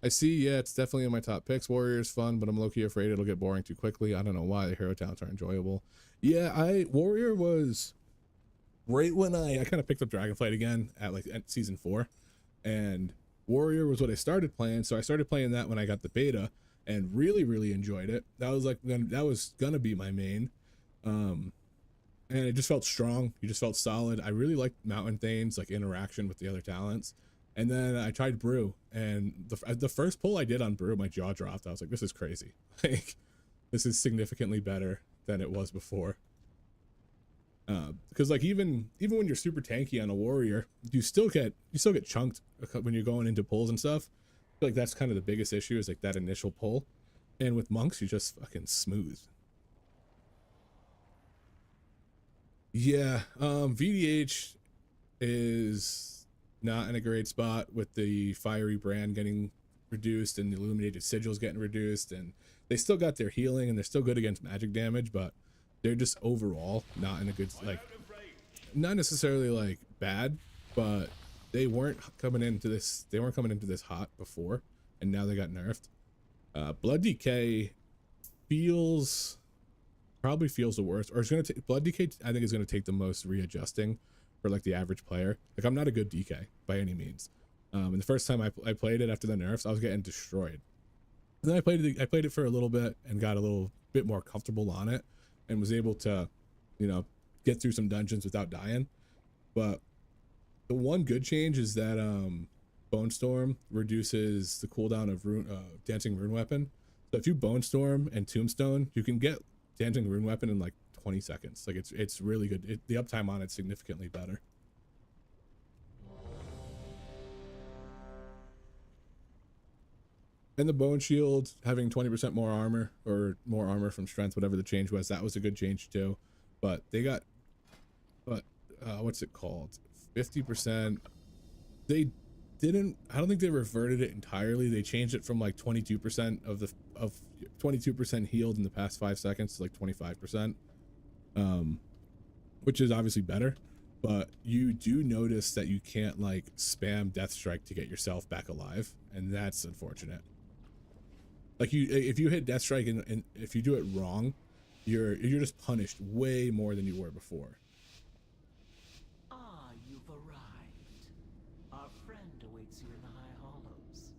I see, yeah, it's definitely in my top picks. Warrior's fun, but I'm low-key afraid it'll get boring too quickly. I don't know why. The hero talents are enjoyable. Yeah, Warrior was right when I kind of picked up Dragonflight again at season 4, and Warrior was what I started playing. So I started playing that when I got the beta, and really enjoyed it. That was gonna be my main, and it just felt strong. You just felt solid. I really liked Mountain Thane's like interaction with the other talents. And then I tried Brew, and the first pull I did on Brew, my jaw dropped. I was like, this is crazy. Like, this is significantly better than it was before. Because like even when you're super tanky on a warrior, you still get chunked when you're going into pulls and stuff. I feel like that's kind of the biggest issue, is like that initial pull. And with monks, you just fucking smooth. Yeah, VDH is not in a great spot with the Fiery Brand getting reduced and the Illuminated Sigils getting reduced, and they still got their healing and they're still good against magic damage, but they're just overall not in a good, like, not necessarily like bad, but they weren't coming into this hot before, and now they got nerfed. Blood Decay probably feels the worst, or it's gonna take, Blood Decay I think is gonna take the most readjusting for like the average player. Like, I'm not a good DK by any means. And the first time I played it after the nerfs, I was getting destroyed. And then I played it for a little bit and got a little bit more comfortable on it, and was able to, you know, get through some dungeons without dying. But the one good change is that Bone Storm reduces the cooldown of Dancing Rune Weapon. So if you Bone Storm and Tombstone, you can get Dancing Rune Weapon in like 20 seconds. Like, it's really good. The uptime on it's significantly better. And the Bone Shield having 20% more armor, or more armor from strength, whatever the change was, that was a good change too. But they got, what's it called? 50%. They didn't, I don't think they reverted it entirely. They changed it from like 22% of 22% healed in the past 5 seconds to like 25%. Which is obviously better, but you do notice that you can't like spam Death Strike to get yourself back alive, and that's unfortunate. Like, if you hit Death Strike and if you do it wrong, you're just punished way more than you were before. Ah, you've arrived. Our friend awaits you in the High Hollows.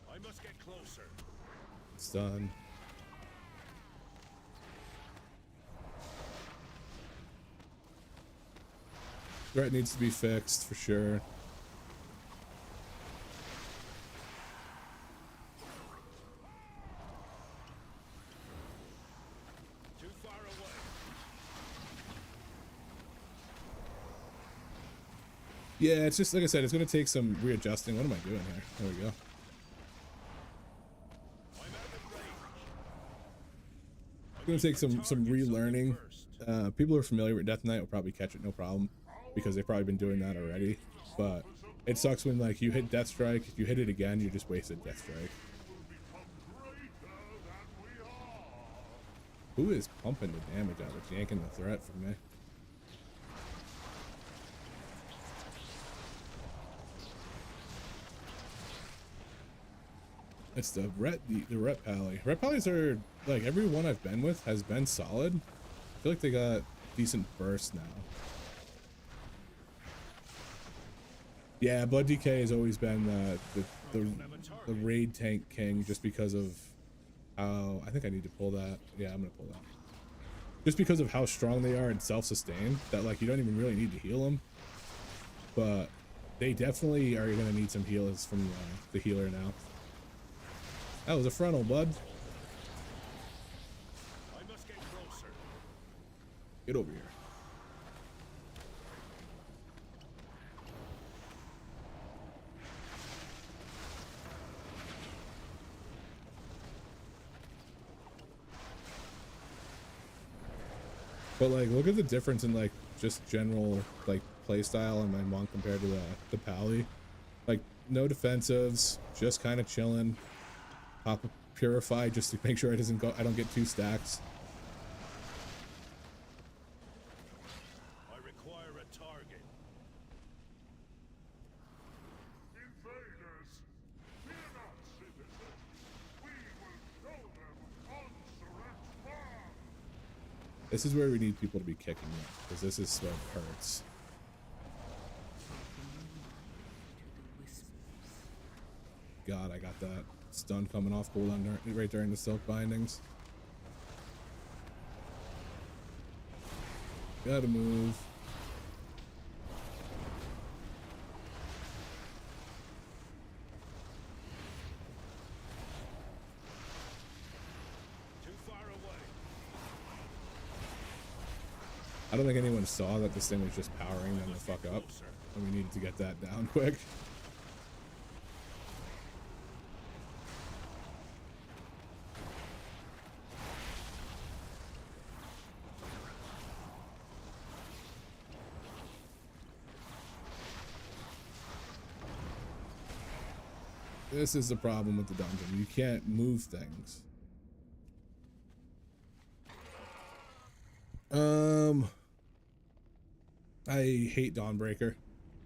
I must get closer. It's done. Threat needs to be fixed for sure. Yeah, it's just like I said, it's gonna take some readjusting. What am I doing here? There we go. It's gonna take some relearning. People who are familiar with Death Knight will probably catch it no problem because they've probably been doing that already. But it sucks when like you hit Death Strike, if you hit it again, you just wasted Death Strike. Who is pumping the damage out of yanking the threat from me? It's the Ret Pally. Ret Pallies are like every one I've been with has been solid. I feel like they got decent burst now. Yeah, Blood DK has always been the raid tank king just because of how I think I need to pull that. Yeah, I'm gonna pull that. Just because of how strong they are and self-sustained, that like you don't even really need to heal them. But they definitely are gonna need some heals from the healer now. That was a frontal, bud. I must get closer. Get over here. But like, look at the difference in like just general like playstyle on my monk compared to the pally. Like, no defensives, just kind of chilling. Pop a purify just to make sure I don't get 2 stacks. I require a target. Invaders! Fear not, citizens! We will show them Onsurrect's farm! This is where we need people to be kicking it, because this is what hurts. God, I got that stun coming off cooldown right during the silk bindings. Gotta move. Too far away. I don't think anyone saw that this thing was just powering them the fuck up, and we needed to get that down quick. This is the problem with the dungeon. You can't move things. I hate Dawnbreaker.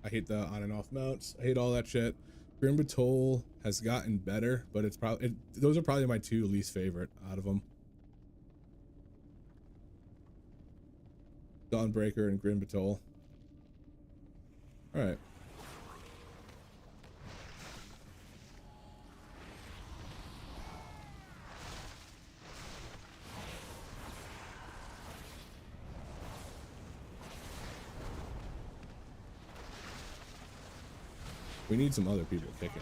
I hate the on and off mounts. I hate all that shit. Grim Batol has gotten better, but it's probably those are probably my 2 least favorite out of them. Dawnbreaker and Grim Batol. All right. We need some other people kicking.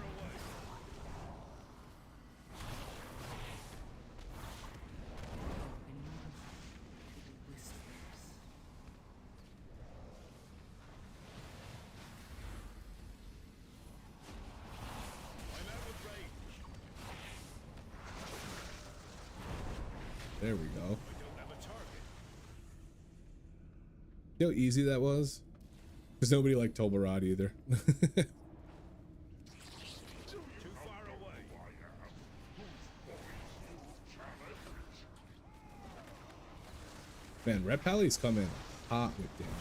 There we go. See how easy that was? Because nobody liked Tolbarad either. Man, Ret Pally's coming hot with damage.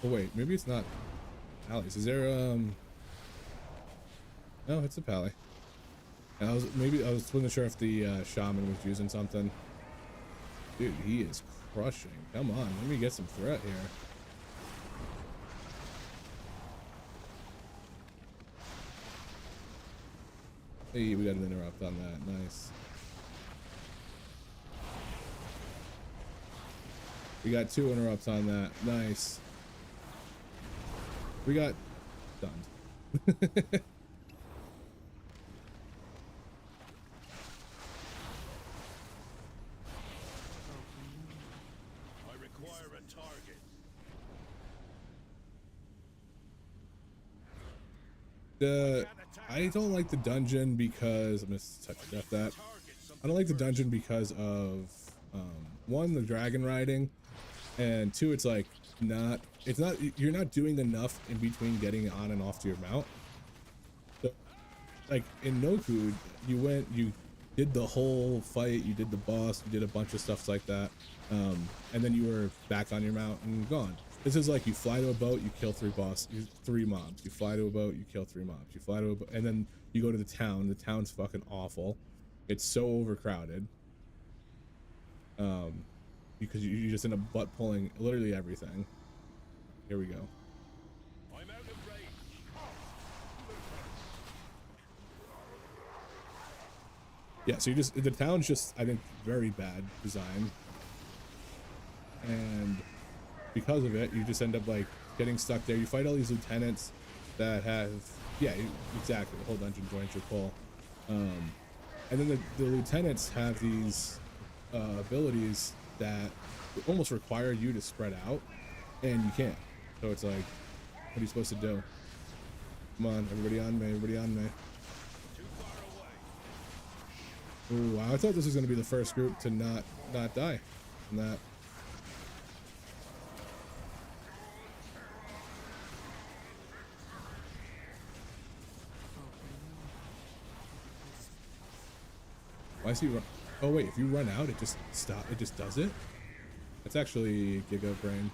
Oh wait, maybe it's not Pally's. Is there no, it's a Pally. I wasn't sure if the shaman was using something. Dude, he is crushing. Come on, let me get some threat here. Hey, we got an interrupt on that. Nice. We got 2 interrupts on that. Nice. We got stunned. I require a target. I don't like the dungeon because I'm gonna touch death that. I don't like the dungeon because of one, the dragon riding, and two, it's like you're not doing enough in between getting on and off to your mount. So, like in Noku, you did the whole fight, you did the boss, you did a bunch of stuff like that, and then you were back on your mount and gone. This is like you fly to a boat, you kill three mobs. You fly to a boat, you kill three mobs. You fly to a boat, and then you go to the town. The town's fucking awful. It's so overcrowded. Because you just end up butt pulling literally everything. Here we go. I'm out of range. Yeah, so the town's just, I think, very bad design. And because of it, you just end up like getting stuck there. You fight all these lieutenants that have, yeah, exactly, the whole dungeon joins your pull. And then the lieutenants have these abilities that almost require you to spread out, and you can't. So it's like, what are you supposed to do? Come on, everybody on me, everybody on me. Too far away. Ooh, I thought this was going to be the first group to not die from that. Why is he run? Oh wait, if you run out, it just it just does it? That's actually Giga Brain.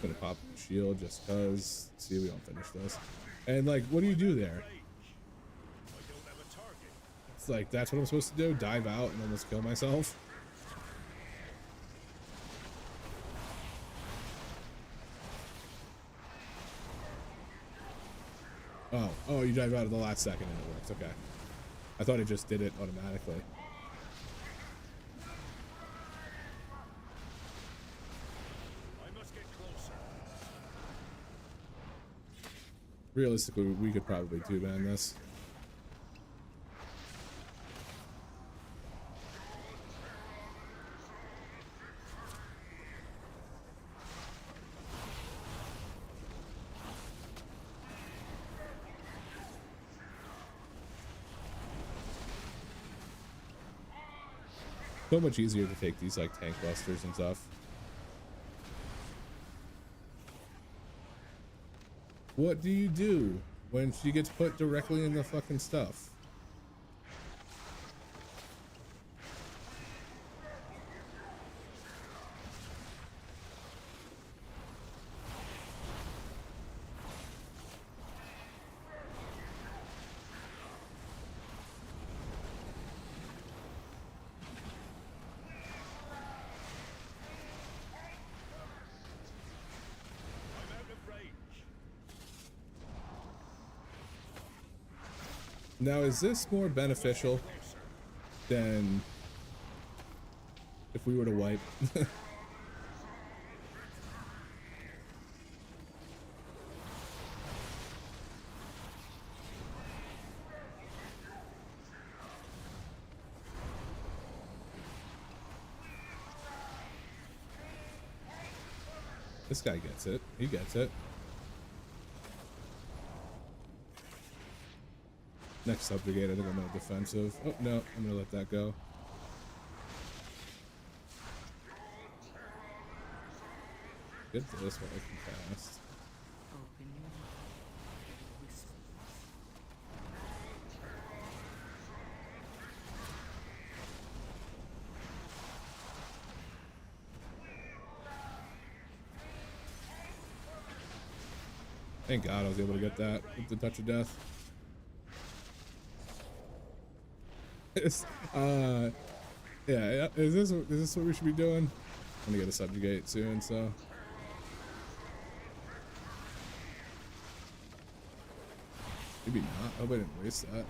Gonna pop the shield just cause. See, we don't finish this. And like, what do you do there? I don't have a target. It's like, that's what I'm supposed to do? Dive out and almost kill myself? Oh, you dive out at the last second and it works. Okay. I thought it just did it automatically. I must get closer. Realistically, we could probably two-man this. So much easier to take these like tank busters and stuff. What do you do when she gets put directly in the fucking stuff? I'm out of range. Now, is this more beneficial Closer. than if we were to wipe? This guy gets it. He gets it. Next subjugate, I think I'm gonna defensive. Oh no, I'm gonna let that go. Get this while I can cast. Open your mouth. Whisper. Thank God I was able to get that with the touch of death. Yeah, is this what we should be doing? I'm gonna get a subjugate soon, so. Maybe not. I hope I didn't waste that.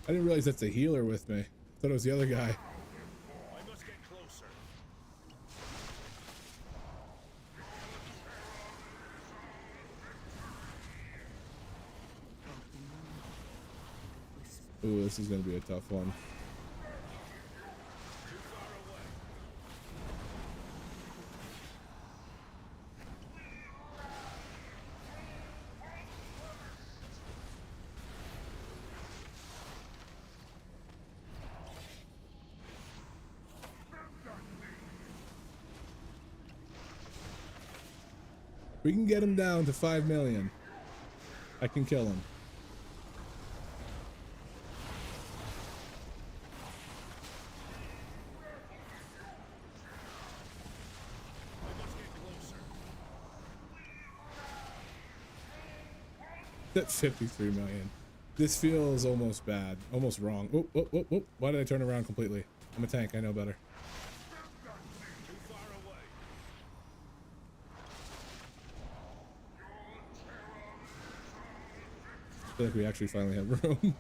I didn't realize that's a healer with me. I thought it was the other guy. I must get closer. Ooh, this is gonna be a tough one. Too far away. We can get him down to 5 million. I can kill him. I must get closer. That's 53 million. This feels almost bad, almost wrong. Oh, oh, oh, oh. Why did I turn around completely? I'm a tank, I know better. Too far away. I feel like we actually finally have room.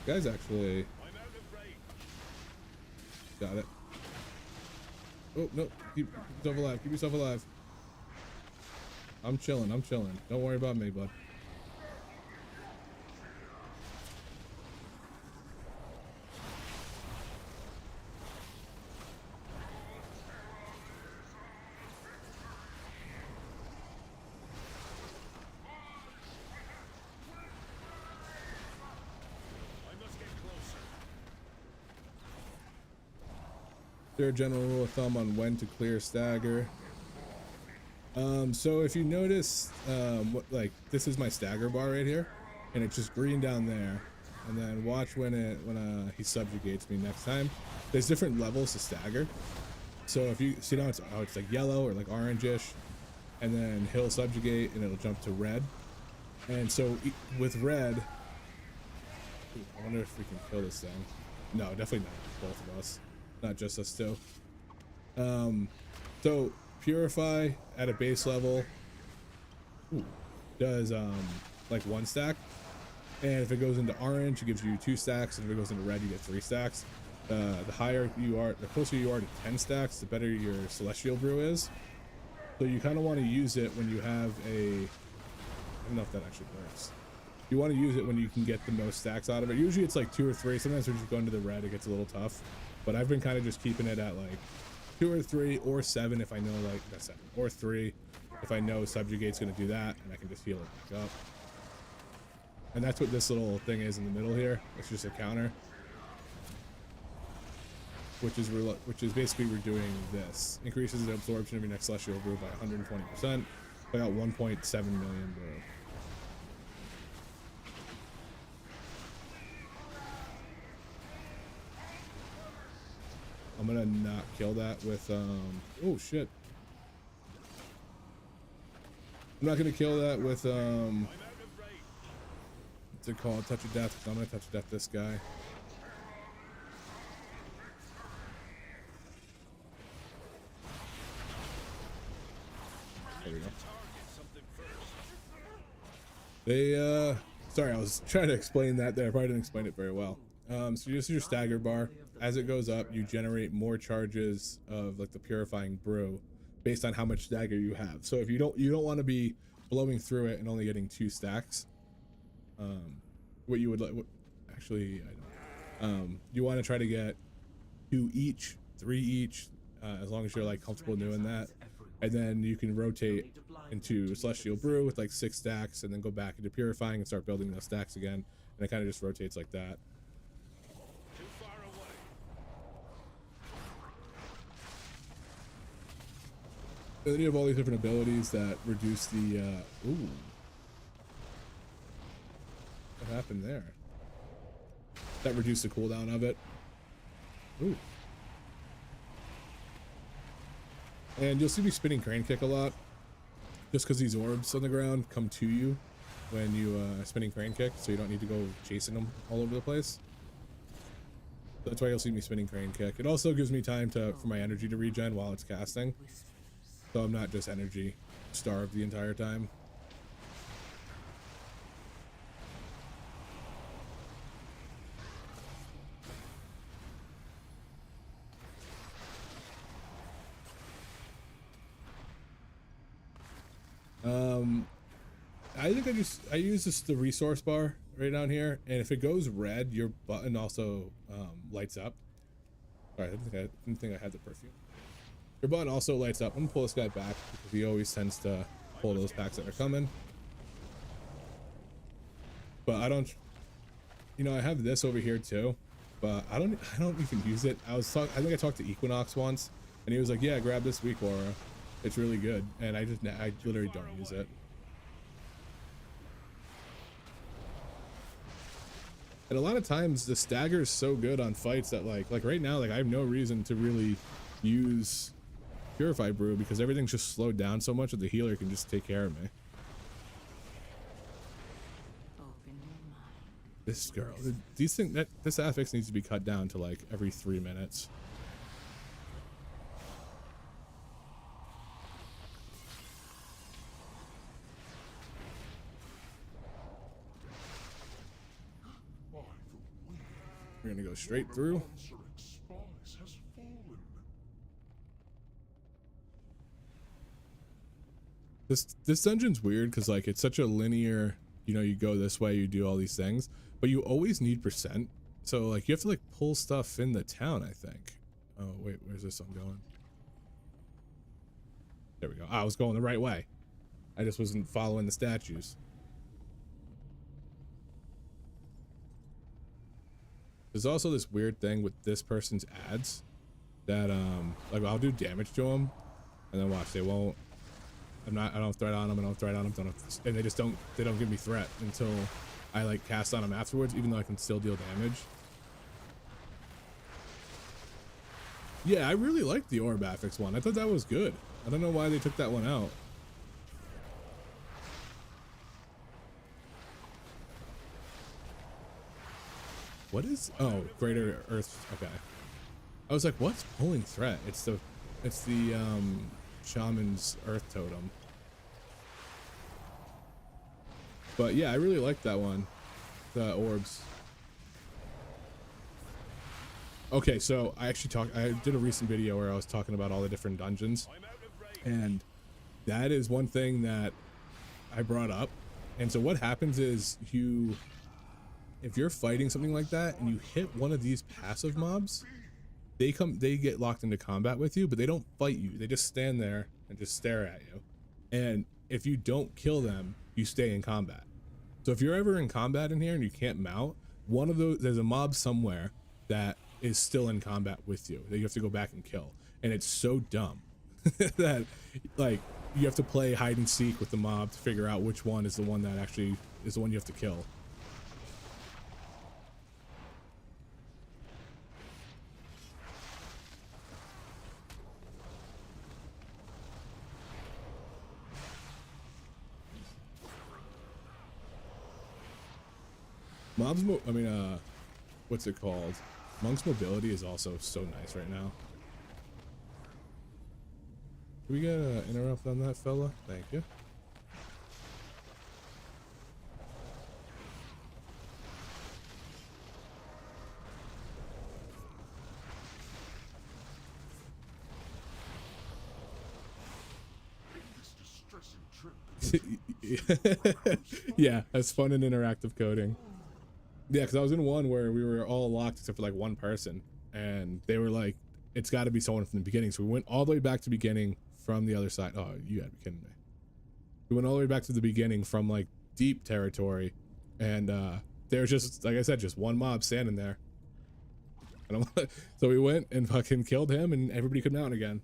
Guys, actually I'm out of range. got it. Oh no! Keep yourself alive. Keep yourself alive. I'm chilling. I'm chilling. Don't worry about me, bud. I must get closer. There a general rule of thumb on when to clear stagger. So if you notice, like this is my stagger bar right here, and it's just green down there, and then watch when he subjugates me next time. There's different levels to stagger. So if you see now it's like yellow or like orangish, and then he'll subjugate and it'll jump to red. And so with red, ooh, I wonder if we can kill this thing. No, definitely not both of us, not just us two. So purify at a base level, ooh, does like 1 stack, and if it goes into orange it gives you 2 stacks, and if it goes into red you get 3 stacks. The higher you are, the closer you are to 10 stacks, the better your celestial brew is. So you kind of want to use it when you have a, I don't know if that actually works. You want to use it when you can get the most stacks out of it. Usually it's like 2 or 3. Sometimes when you go into the red it gets a little tough, but I've been kind of just keeping it at like 2 or 3 or 7 if I know, like that's 7 or 3 if I know subjugate's going to do that, and I can just heal it back up. And that's what this little thing is in the middle here. It's just a counter, which is basically we're doing this. Increases the absorption of your next celestial brew by 120%. I got 1.7 million brew. I'm gonna not kill that with oh shit. I'm not gonna kill that with I'm out of range. what's it called? Touch of death. I'm gonna touch of death this guy. There we go. Target something first. They sorry, I was trying to explain that there. I probably didn't explain it very well. So this is your stagger bar. As it goes up, you generate more charges of like the purifying brew based on how much stagger you have. So if you don't want to be blowing through it and only getting 2 stacks. What you would like, actually I don't. You want to try to get 2 each, 3 each, as long as you're like comfortable doing that. And then you can rotate into celestial brew with like 6 stacks, and then go back into purifying and start building those stacks again. And it kind of just rotates like that. Too far away. And then you have all these different abilities that reduce the ooh. What happened there? That reduced the cooldown of it. Ooh. And you'll see me spinning crane kick a lot, just because these orbs on the ground come to you when you spinning crane kick, so you don't need to go chasing them all over the place. That's why you'll see me spinning crane kick. It also gives me time for my energy to regen while it's casting, so I'm not just energy starved the entire time. I think I use the resource bar right down here, and if it goes red, your button also lights up. Sorry, I didn't think I had the perfume. Your button also lights up. I'm gonna pull this guy back because he always tends to pull those packs that are coming. But I don't, you know, I have this over here too, but I don't even use it. I think I talked to Equinox once, and he was like, "Yeah, grab this weak aura. It's really good," and I literally don't use it. And a lot of times the stagger is so good on fights that like right now, like I have no reason to really use Purify Brew because everything's just slowed down so much that the healer can just take care of me. This girl, these things, this affix needs to be cut down to like every 3 minutes. We're gonna go straight through. This dungeon's weird because like it's such a linear, you know, you go this way, you do all these things, but you always need percent. So like you have to like pull stuff in the town, I think. Oh wait, where's this one going? There we go. I was going the right way. I just wasn't following the statues. There's also this weird thing with this person's ads that like I'll do damage to them and then watch, they won't, I don't threat on them, and they don't give me threat until I like cast on them afterwards, even though I can still deal damage. Yeah, I really liked the orb affix one. I thought that was good. I don't know why they took that one out. What is, oh, greater earth, okay. I was like, what's pulling threat? It's the shaman's earth totem. But yeah, I really like that one, the orbs. Okay, so I did a recent video where I was talking about all the different dungeons, and that is one thing that I brought up. And so what happens is if you're fighting something like that and you hit one of these passive mobs, they get locked into combat with you, but they don't fight you. They just stand there and just stare at you. And if you don't kill them, you stay in combat. So if you're ever in combat in here and you can't mount, there's a mob somewhere that is still in combat with you that you have to go back and kill. And it's so dumb that like you have to play hide and seek with the mob to figure out which one is the one that actually is the one you have to kill. What's it called? Monk's mobility is also so nice right now. Can we get an interrupt on that fella? Thank you. Yeah, that's fun and interactive coding. Yeah, because I was in one where we were all locked except for like one person, and they were like, it's got to be someone from the beginning. So we went all the way back to the beginning from the other side. Oh, you gotta be kidding me. We went all the way back to the beginning from like deep territory, and there was just, like I said, just one mob standing there. And so we went and fucking killed him, and everybody could mount again.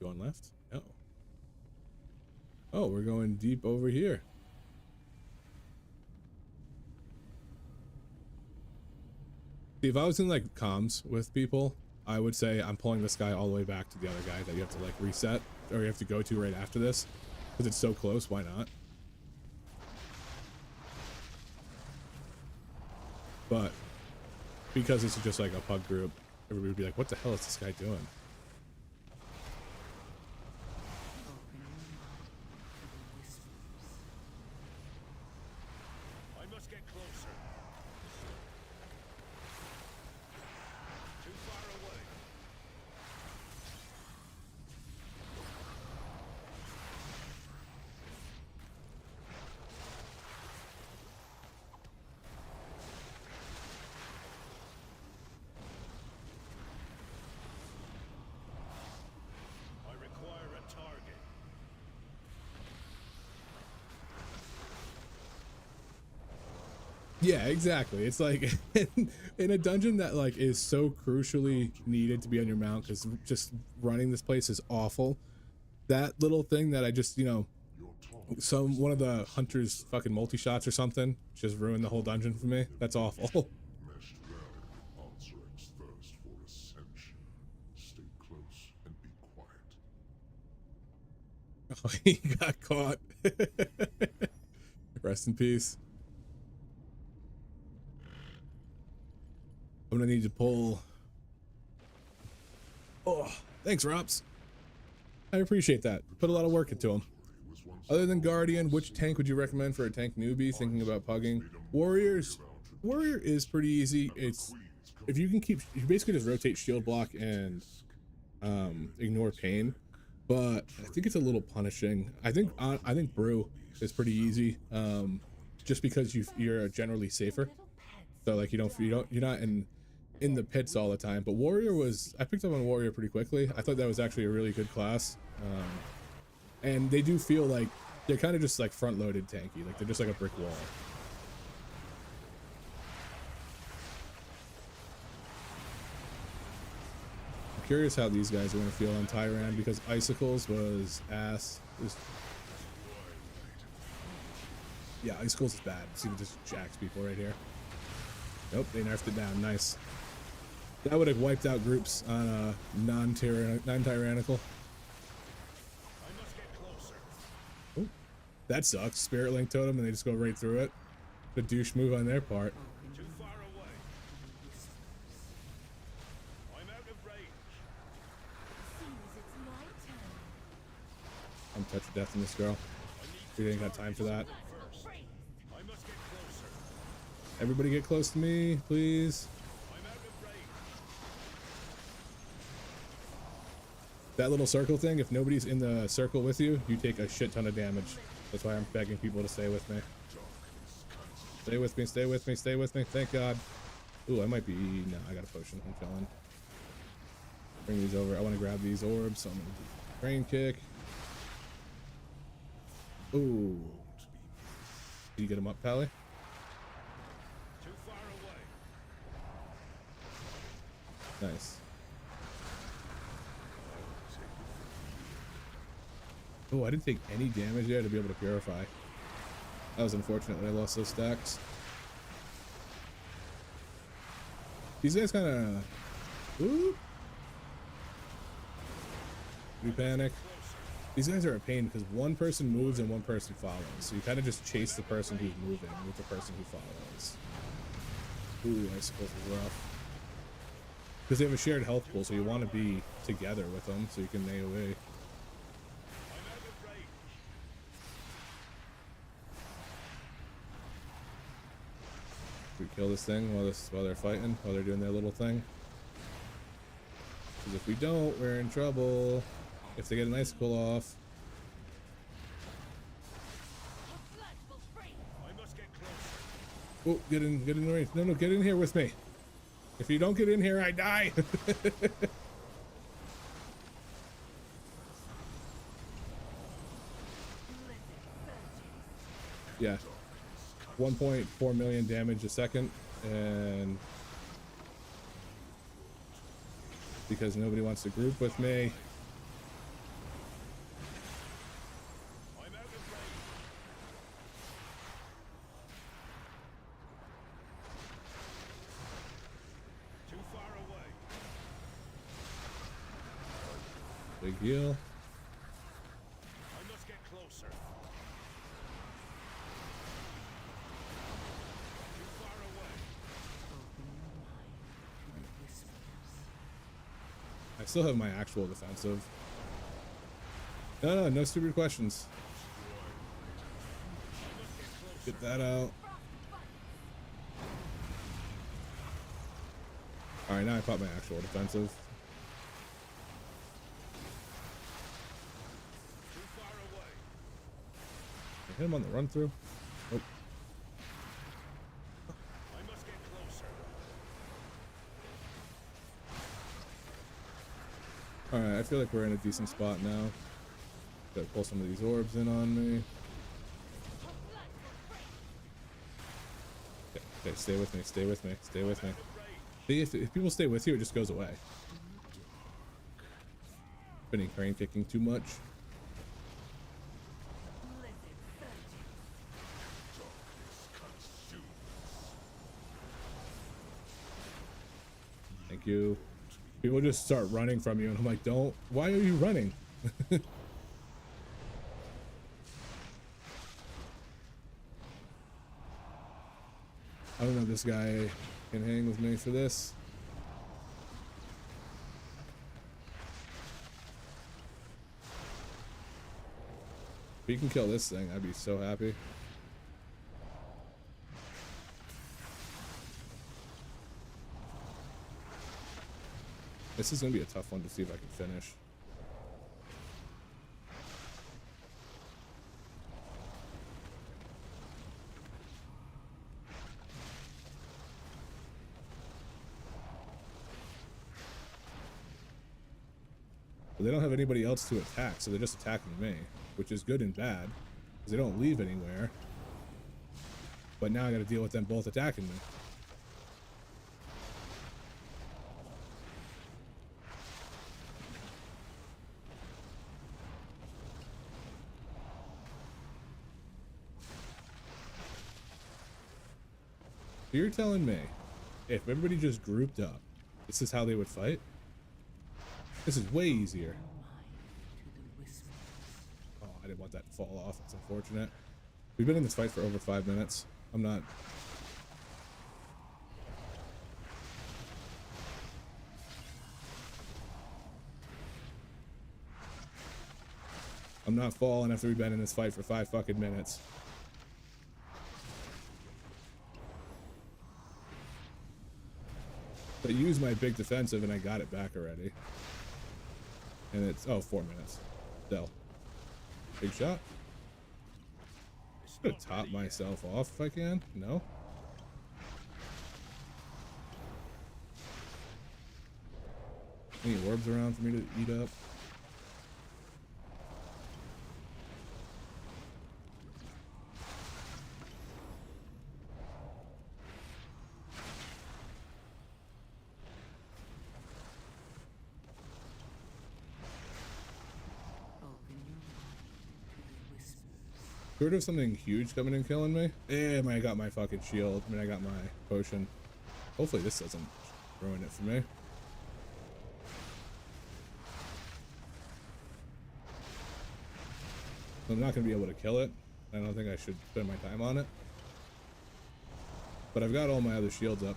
Going left? No. Oh, we're going deep over here. See, if I was in like comms with people, I would say I'm pulling this guy all the way back to the other guy that you have to like reset, or you have to go to right after this, because it's so close. Why not? But because it's just like a pug group, everybody would be like, what the hell is this guy doing? I must get closer. Too far away. I require a target. Yeah, exactly. It's like in a dungeon that like is so crucially needed to be on your mount, because just running this place is awful. That little thing that I just, you know, one of the hunters fucking multi-shots or something just ruined the whole dungeon for me. That's awful. Meshed well. Answer X thirst for ascension. Stay close and be quiet. Oh, he got caught. Rest in peace. I'm gonna need to pull. Oh, thanks, Rops. I appreciate that. Put a lot of work into him. Other than Guardian, which tank would you recommend for a tank newbie thinking about pugging? Warrior is pretty easy. It's if you can keep, you basically just rotate shield block and ignore pain. But I think it's a little punishing. I think Brew is pretty easy. Just because you're generally safer. So like you're not in the pits all the time. But Warrior I picked up on Warrior pretty quickly. I thought that was actually a really good class. And they do feel like they're kind of just like front loaded tanky, like they're just like a brick wall. I'm curious how these guys are going to feel on Tyran, because Icicles was ass. Yeah, Icicles is bad. See, it just jacks people right here. Nope, they nerfed it down. Nice. That would have wiped out groups on non-tyrannical. Oh, that sucks. Spirit Link Totem and they just go right through it. The douche move on their part. Too far away. I'm out of range. Seems it's my turn. I'm touch of death in this girl. We ain't got time for that. First, I must get closer. Everybody get close to me, please. I'm out of range. That little circle thing, if nobody's in the circle with you, you take a shit ton of damage. That's why I'm begging people to stay with me. Stay with me, stay with me, stay with me. Thank God. Ooh, I might be... No, I got a potion. I'm chilling. Bring these over. I want to grab these orbs, so I'm going to do Crane Kick. Ooh. Did you get him up, Pally? Too far away. Nice. Oh, I didn't take any damage there to be able to purify. That was unfortunate that I lost those stacks. These guys kind of... Ooh. We panic. These guys are a pain because one person moves and one person follows. So you kind of just chase the person who's moving with the person who follows. Ooh, Icicles is rough. Because they have a shared health pool, so you want to be together with them so you can AoE. We kill this thing while they're fighting, while they're doing their little thing. Because if we don't, we're in trouble. If they get an icicle off. I must get closer. Oh, get in the range. No, get in here with me. If you don't get in here, I die. Yeah. 1.4 million damage a second, and because nobody wants to group with me. I'm out Big heal. I must get closer. Too far away. Open your mind to the whispers. I still have my actual defensive. No stupid questions. Get that out. Alright, now I pop my actual defensive. Too far away. I hit him on the run through. Oh, I must get closer. alright, I feel like we're in a decent spot now. Gotta pull some of these orbs in on me. Okay, stay with me, stay with me, stay with me. See, if people stay with you, it just goes away. Spinning crane kicking too much. Thank you. People just start running from you, and I'm like, don't. Why are you running? I don't know if this guy can hang with me for this. If he can kill this thing, I'd be so happy. This is gonna be a tough one to see if I can finish. But they don't have anybody else to attack, so they're just attacking me, which is good and bad, because they don't leave anywhere. But now I gotta deal with them both attacking me. So you're telling me, if everybody just grouped up, this is how they would fight? This is way easier. Oh, I didn't want that to fall off. That's unfortunate. We've been in this fight for over 5 minutes. I'm not falling after we've been in this fight for 5 fucking minutes. I used my big defensive and I got it back already. And it's, oh, 4 minutes. Still. Big shot. I'm gonna top myself off if I can. No? Any orbs around for me to eat up? Sort of something huge coming and killing me. Damn, I got my fucking shield. I mean, I got my potion. Hopefully this doesn't ruin it for me. I'm not going to be able to kill it. I don't think I should spend my time on it. But I've got all my other shields up.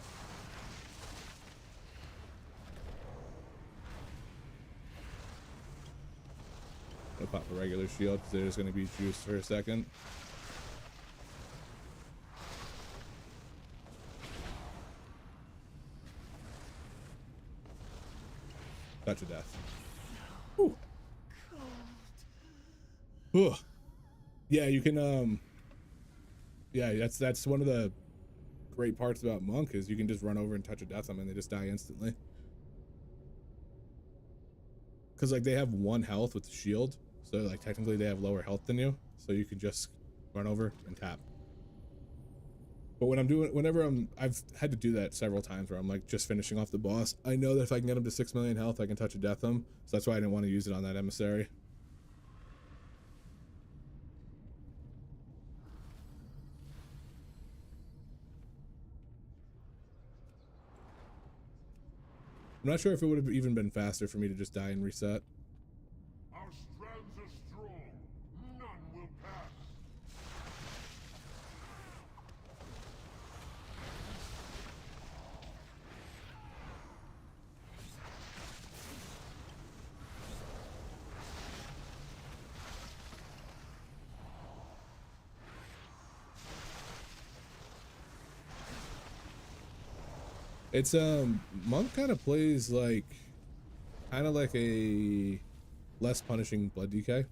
I'll pop a regular shield because they're just going to be juiced for a second. Touch of death. Whew. Ooh. Yeah, you can yeah, that's one of the great parts about Monk is you can just run over and touch a death them and they just die instantly. Because like they have 1 health with the shield, so like technically they have lower health than you, so you can just run over and tap. But when I'm doing, I've had to do that several times where I'm like just finishing off the boss. I know that if I can get him to 6 million health, I can touch a death him. So that's why I didn't want to use it on that emissary. I'm not sure if it would have even been faster for me to just die and reset. It's Monk kind of plays like a less punishing blood DK.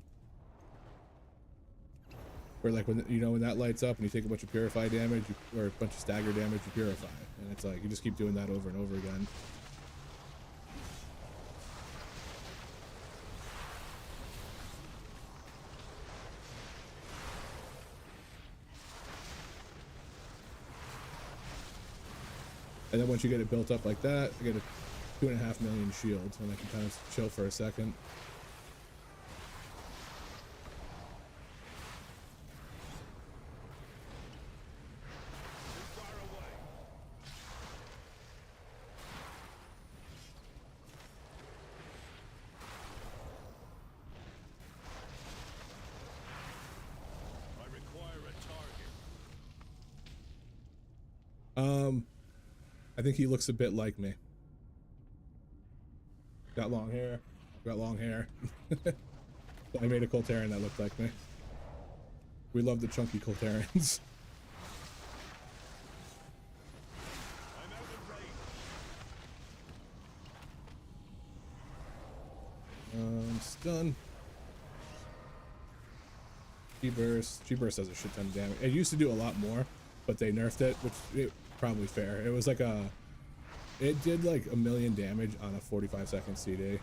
Where like when when that lights up and you take a bunch of purify damage or a bunch of stagger damage, you purify, and it's like you just keep doing that over and over again. And then once you get it built up like that, I get a 2.5 million shields, and I can kind of chill for a second. I think he looks a bit like me. Got long hair. Got long hair. I made a Coltarian that looked like me. We love the chunky Coltarians. Stun. G-Burst. G-Burst does a shit ton of damage. It used to do a lot more, but they nerfed it, which is probably fair. It was like it did like 1 million damage on a 45-second CD. Open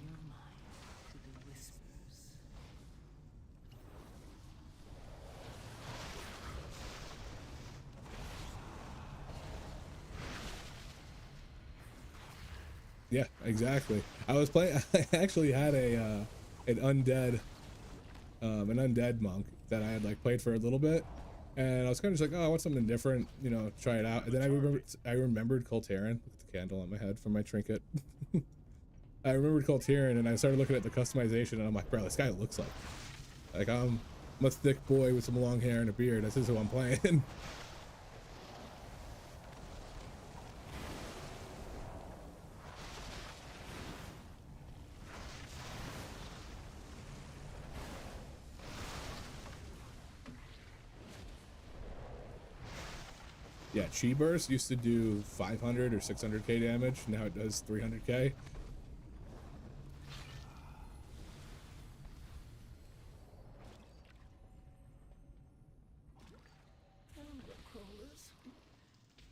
your mind to the whispers. Yeah, exactly. I was playing. I actually had an undead monk that I had like played for a little bit, and I was kind of just like, oh, I want something different, try it out. And then I remembered Coltarian. Look at the candle on my head from my trinket. I remembered Coltarian, and I started looking at the customization, and I'm like, bro, this guy looks like I'm a thick boy with some long hair and a beard. This is who I'm playing. Yeah, Chi Burst used to do 500 or 600k damage. Now it does 300k. Crawlers.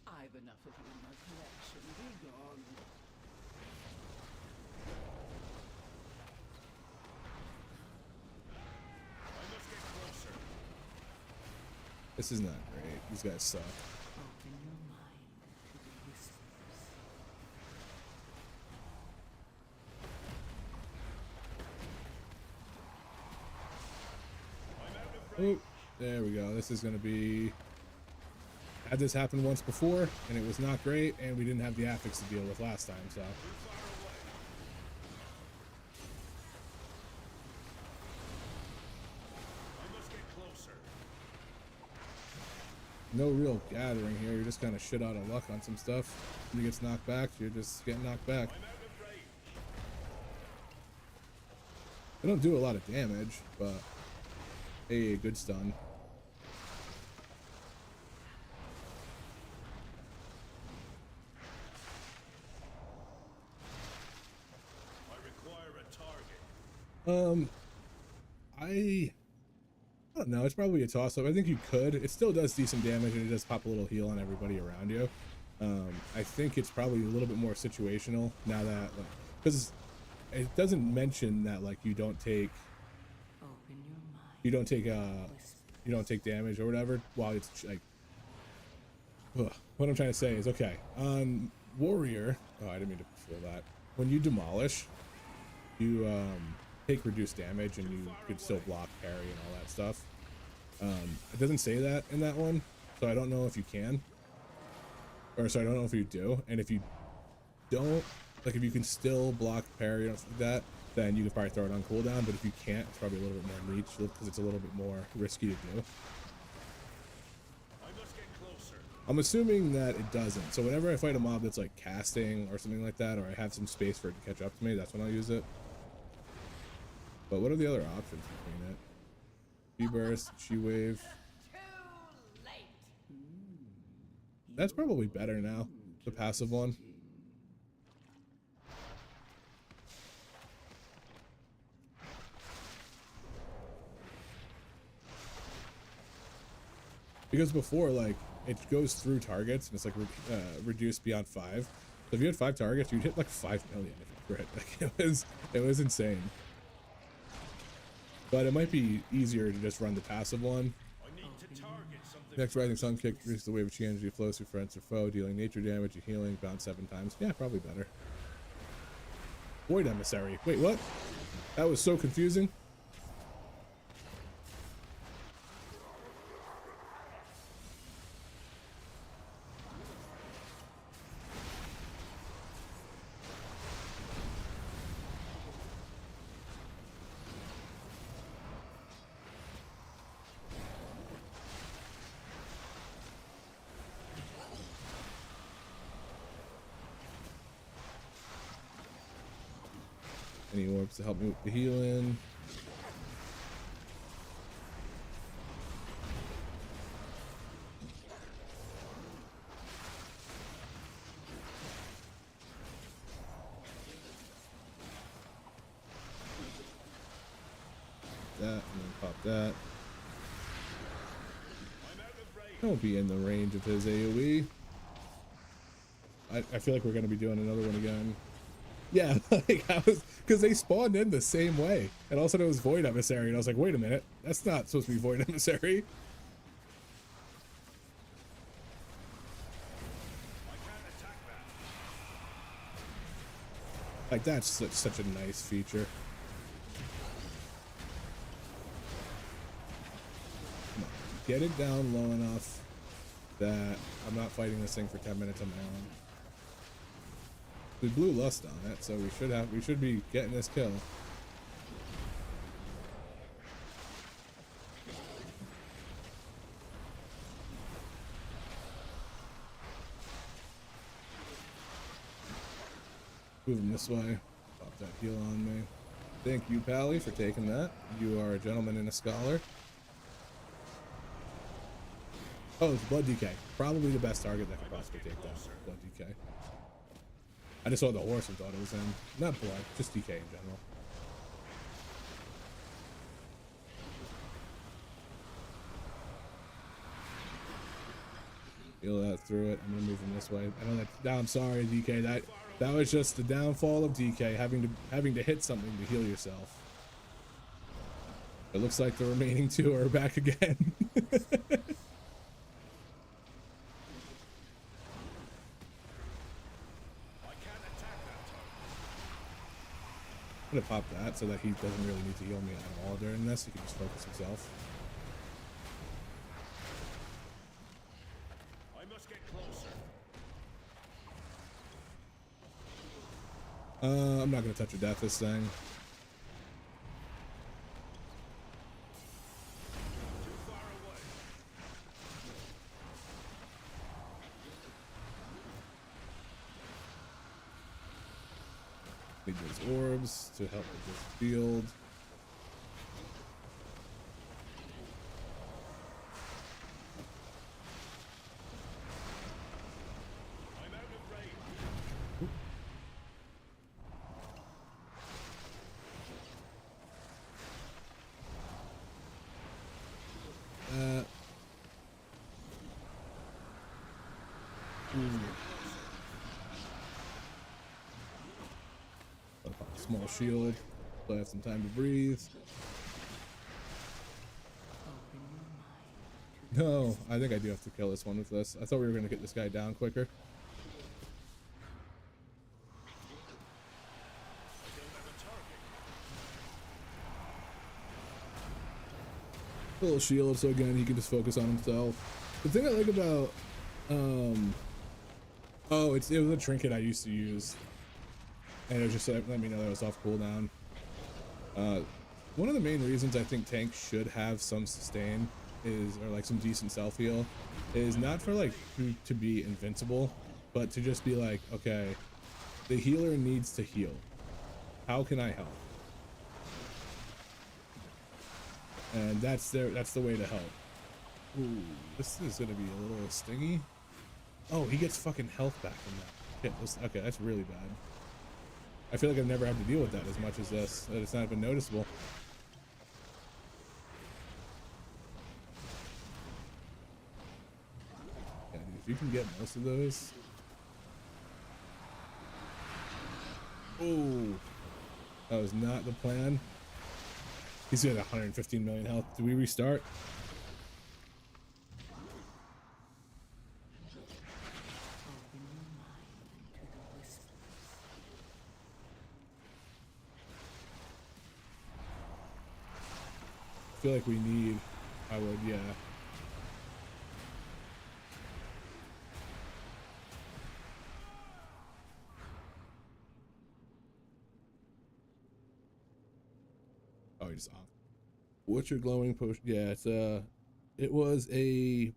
I've enough of you in my collection. Be gone. I must get closer. This is not great. These guys suck. Open your mind to the whispers. Oh, there we go. This is going to be... Had this happen once before, and it was not great, and we didn't have the affix to deal with last time, so... I must get closer. No real gathering here. You're just kind of shit out of luck on some stuff. When he gets knocked back, you're just getting knocked back. I'm out of range. They don't do a lot of damage, but... Hey, good stun. I require a target. I don't know. It's probably a toss-up. I think you could. It still does decent damage, and it does pop a little heal on everybody around you. I think it's probably a little bit more situational now that, because it doesn't mention that like you don't take damage or whatever while it's like. What I'm trying to say is, okay, on warrior. Oh, I didn't mean to feel that. When you demolish, you take reduced damage, and you could still block, parry, and all that stuff. It doesn't say that in that one, so I don't know if you can, or sorry, I don't know if you do. And if you don't, like if you can still block, parry, and stuff like that, then you can probably throw it on cooldown. But if you can't, it's probably a little bit more leech because it's a little bit more risky to do. I must get closer. I'm assuming that it doesn't. So whenever I fight a mob that's like casting or something like that, or I have some space for it to catch up to me, that's when I'll use it. But what are the other options between it? G-Burst, G-Wave. Too late. That's probably better now, the passive one. Because before, like, it goes through targets and it's like reduced beyond 5. So if you had 5 targets, you'd hit like 5 million if you crit. Like, it was insane. But it might be easier to just run the passive one. I need to target something. Next Rising Sun kick increases the wave of chi energy flows through friends or foe, dealing nature damage and healing bound 7 times. Yeah, probably better. Void Emissary. Wait, what? That was so confusing. Any orbs to help me with the healing? That, and then pop that. Don't be in the range of his AoE. I feel like we're going to be doing another one again. Yeah, like I was, because they spawned in the same way, and all of a sudden it was Void Emissary, and I was like, wait a minute, that's not supposed to be Void Emissary. Like, that's such a nice feature. Come on, get it down low enough that I'm not fighting this thing for 10 minutes on my own. We blew Lust on it, so we should be getting this kill. Move him this way. Pop that heal on me. Thank you, Pally, for taking that. You are a gentleman and a scholar. Oh, it's Blood DK. Probably the best target that could possibly take that. Blood DK. I just saw the horse and thought it was him. Not blood, just DK in general. Feel that through it. I'm gonna move him this way. I know that. No, I'm sorry, DK. That was just the downfall of DK, having to hit something to heal yourself. It looks like the remaining 2 are back again. I'm gonna pop that so that he doesn't really need to heal me at all during this. He can just focus himself. I must get closer. I'm not gonna touch a death this thing. Too far away. Need those orbs to help with this field. I'm out of range. Small shield, so I have some time to breathe. No, I think I do have to kill this one with this. I thought we were going to get this guy down quicker. Little shield, so again, he can just focus on himself. The thing I like about, oh, it was a trinket I used to use. And it was just let me know that it was off cooldown. One of the main reasons I think tanks should have some sustain or like some decent self heal is not for like to be invincible, but to just be like, okay, the healer needs to heal. How can I help? And that's the way to help. Ooh, this is gonna be a little stingy. Oh, he gets fucking health back from that. Okay, that's really bad. I feel like I've never had to deal with that as much as this. That it's not been noticeable. Yeah, dude, if you can get most of those. Oh, that was not the plan. He's got 115 million health. Do we restart? I feel like we need, I would, yeah. Oh, he just on. What's your glowing potion? Yeah, it was a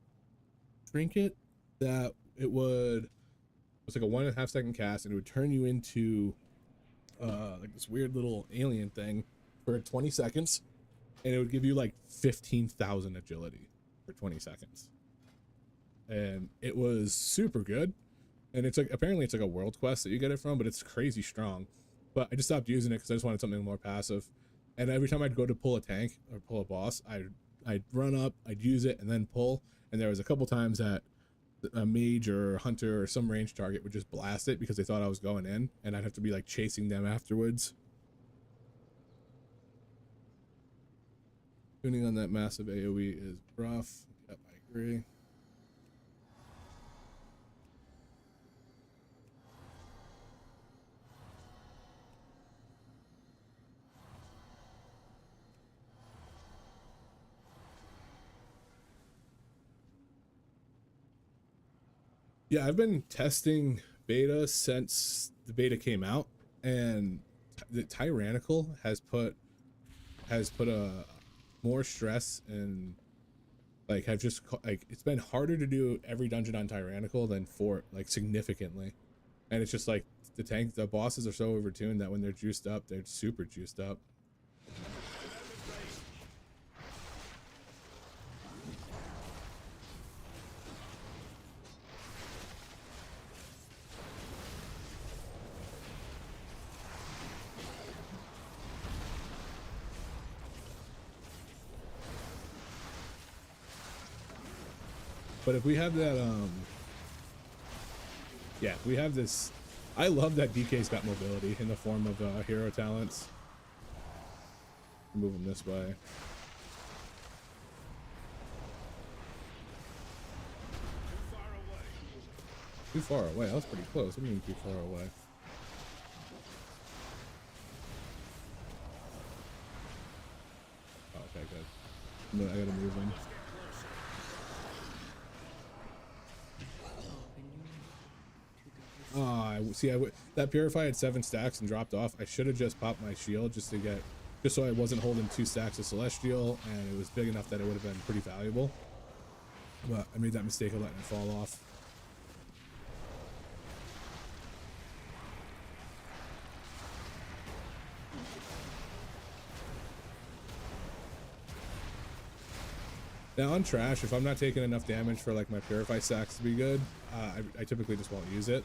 trinket that it's like a 1.5 second cast, and it would turn you into like this weird little alien thing for 20 seconds, and it would give you like 15,000 agility for 20 seconds, and it was super good. And it's like, apparently it's like a world quest that you get it from, but it's crazy strong. But I just stopped using it because I just wanted something more passive. And every time I'd go to pull a tank or pull a boss, I'd run up, I'd use it, and then pull. And there was a couple times that a mage or hunter or some range target would just blast it because they thought I was going in, and I'd have to be like chasing them afterwards. Tuning on that massive AoE is rough. Yep, I agree. Yeah, I've been testing beta since the beta came out, and the tyrannical has put a more stress, and like have just like it's been harder to do every dungeon on tyrannical than fort, like significantly. And it's just like the bosses are so overtuned that when they're juiced up, they're super juiced up. But if we have that, yeah, if we have this, I love that DK's got mobility in the form of hero talents. Move him this way. Too far away? That was pretty close. What do you mean too far away? Oh, okay, good. I gotta move him. Oh, that Purify had 7 stacks and dropped off. I should have just popped my shield just so I wasn't holding 2 stacks of Celestial, and it was big enough that it would have been pretty valuable. But I made that mistake of letting it fall off. Now on trash, if I'm not taking enough damage for like my Purify stacks to be good, I typically just won't use it.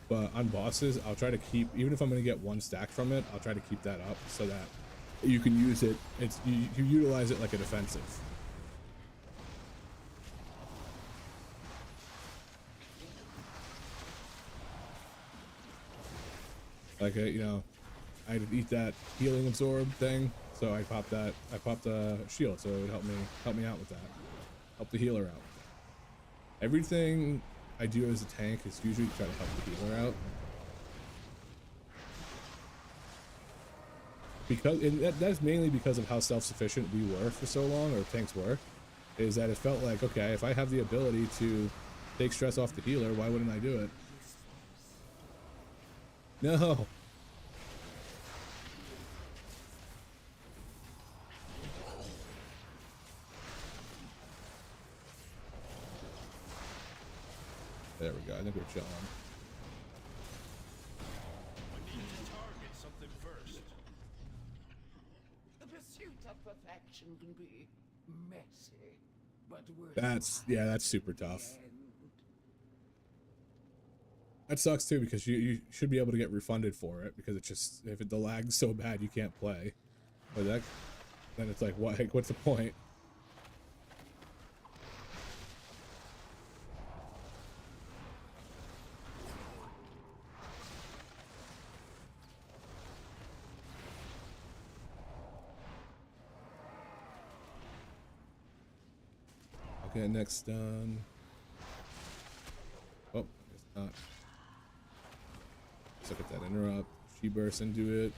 But on bosses, I'll try to keep, even if I'm going to get 1 stack from it, I'll try to keep that up so that you can use it. You utilize it like a defensive. Like I'd eat that healing absorb thing, so I popped the shield, so it would help me out with that. Help the healer out. Everything I do as a tank is usually try to help the healer out. Because that's mainly because of how self-sufficient we were for so long, or tanks were, is that it felt like, okay, if I have the ability to take stress off the healer, why wouldn't I do it? No. There we go. I think we're chilling. We need to target something first. The pursuit of perfection can be messy, but worth That's super tough. That sucks too, because you should be able to get refunded for it, because it's just, if the lag's so bad you can't play. But that, then it's like, what? What's the point? Okay, next done. Oh, it's not. Let's look at that interrupt. She bursts into it.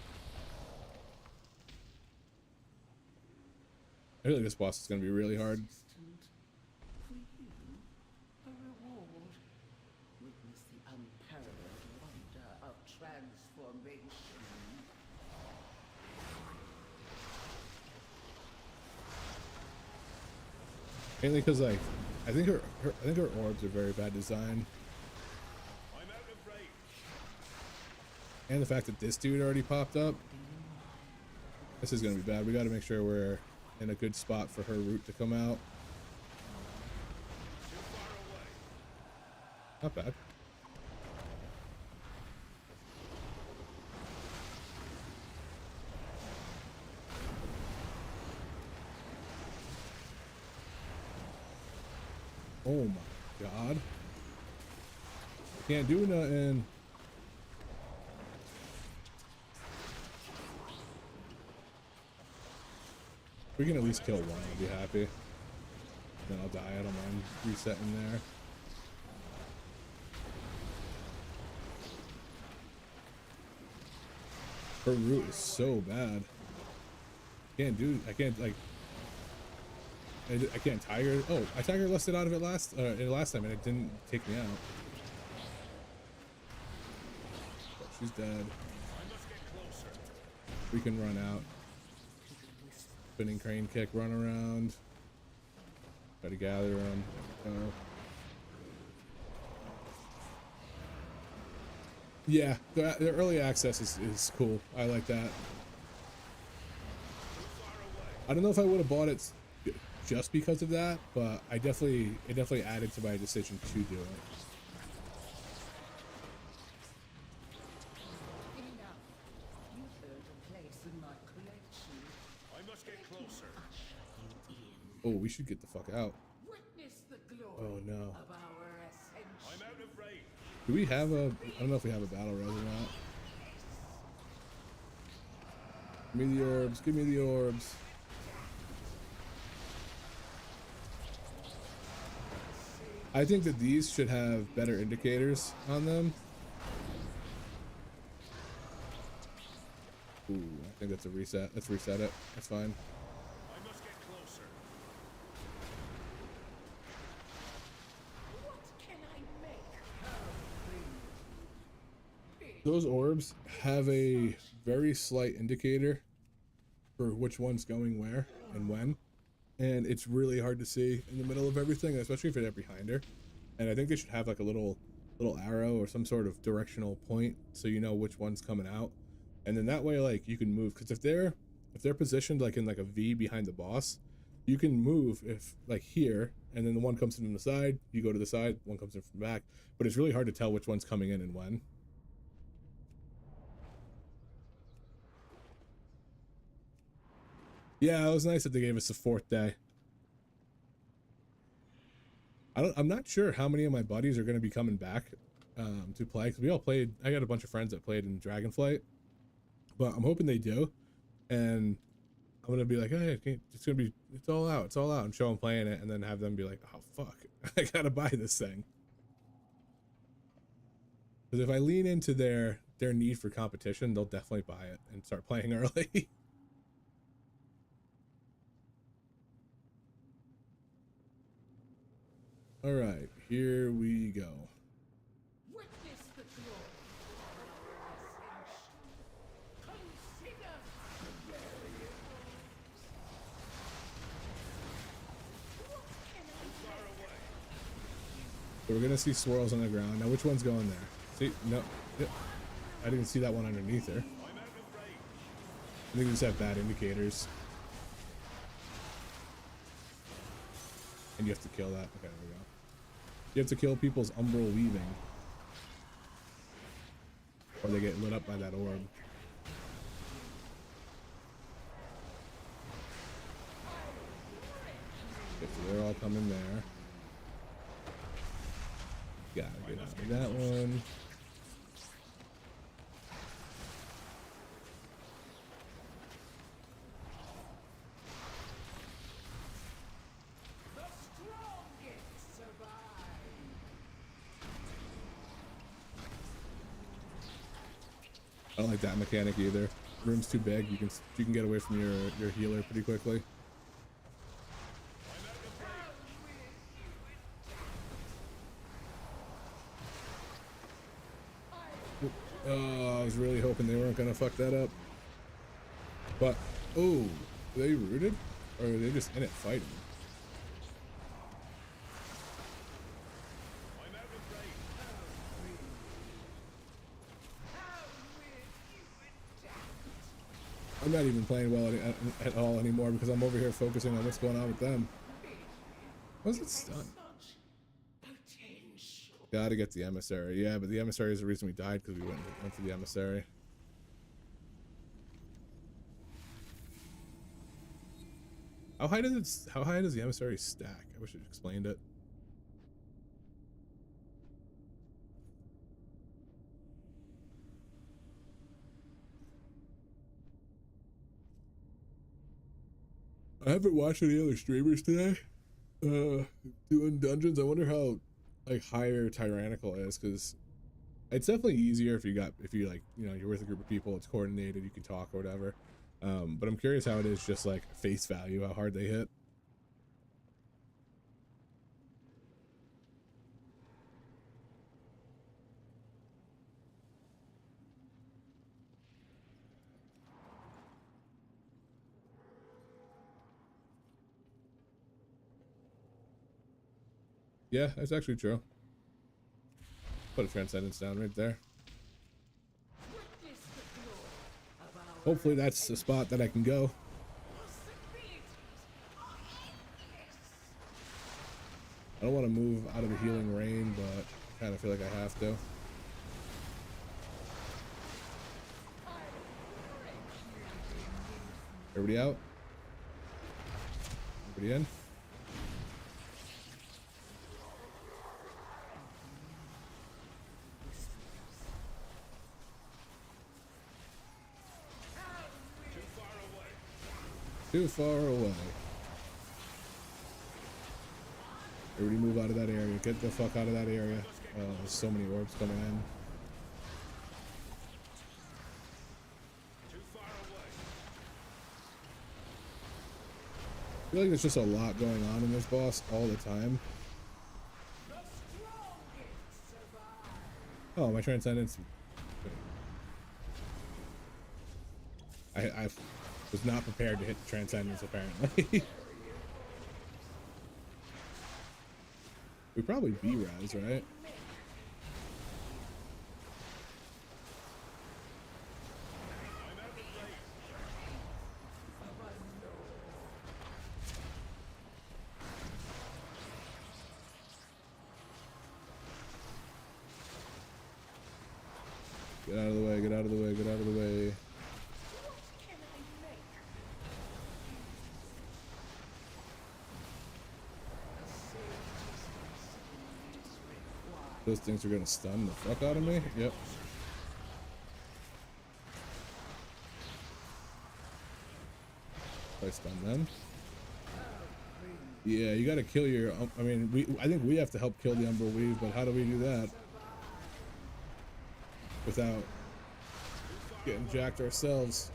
I feel like this boss is going to be really hard. For you, a reward. Witness the unparalleled wonder of transformation. Mainly because, like, I think her orbs are very bad design. I'm out of range. And the fact that this dude already popped up. This is going to be bad. We got to make sure we're in a good spot for her root to come out. Too far away. Not bad. Oh my god. Can't do nothing. We can at least kill one, I'll be happy. Then I'll die, I don't mind resetting there. Her root is so bad. I can't like, I can't tiger. Oh, I tiger lusted out of it last time and it didn't take me out. But she's dead. I must get closer. We can run out. Spinning crane kick, run around. Try to gather them. Yeah, the early access is cool. I like that. I don't know if I would have bought it just because of that, but it definitely added to my decision to do it. Enough. You've earned a place in my collection. I must get closer. Oh, we should get the fuck out. Witness the glory Oh no. of our ascension. I'm out of range. Do we have a? I don't know if we have a battle res or not. Give me the orbs. Give me the orbs. I think that these should have better indicators on them. Ooh, I think that's a reset. Let's reset it. That's fine. I must get closer. What can I make? Those orbs have a very slight indicator for which one's going where and when. And it's really hard to see in the middle of everything, especially if they're behind her. And I think they should have like a little arrow or some sort of directional point so you know which one's coming out. And then that way, like, you can move, because if they're positioned like in like a V behind the boss, you can move if like here, and then the one comes in from the side, you go to the side, one comes in from the back. But it's really hard to tell which one's coming in and when. Yeah, it was nice that they gave us a 4th day. I'm not sure how many of my buddies are going to be coming back to play, because we all played. I got a bunch of friends that played in Dragonflight, but I'm hoping they do. And I'm going to be like, hey, it's all out, and show them playing it, and then have them be like, oh fuck, I gotta buy this thing. Because if I lean into their need for competition, they'll definitely buy it and start playing early. All right, here we go. Witness the glory of our ascension. Consider the barrier. What can I Far away. So we're gonna see swirls on the ground. Now, which one's going there? See, no, yep. I didn't see that one underneath her. I'm out of range. I think we just have bad indicators. And you have to kill that. Okay, there we go. You have to kill people's umbral weaving. or they get lit up by that orb. Okay, so they're all coming there. Gotta get out of that one. I don't like that mechanic either. Room's too big. You can get away from your healer pretty quickly. Oh, I was really hoping they weren't gonna fuck that up. But oh, are they rooted? Or are they just in it fighting? I'm not even playing well at all anymore because I'm over here focusing on what's going on with them. Was it stunned? Gotta get the emissary. Yeah, but the emissary is the reason we died, because we went for the emissary. How high does the emissary stack? I wish it explained it. I haven't watched any other streamers today doing dungeons. I wonder how like higher tyrannical is, because it's definitely easier if you like, you know, you're with a group of people, it's coordinated, you can talk or whatever. But I'm curious how it is just like face value, how hard they hit. Yeah, that's actually true. Put a transcendence down right there. Hopefully that's the spot that I can go. I don't want to move out of the healing rain, but I kind of feel like I have to. Everybody out? Everybody in? Too far away. Everybody move out of that area. Get the fuck out of that area. There's so many orbs coming in. I feel like there's just a lot going on in this boss all the time. Oh, my transcendence. I was not prepared to hit the transcendence, apparently. We probably B-res, right? Get out of the way, get out of the way, get out of the way. Those things are gonna stun the fuck out of me. Yep. I stun them. Yeah, you gotta kill your. I mean, I think we have to help kill the Umbral Weave, but how do we do that without getting jacked ourselves?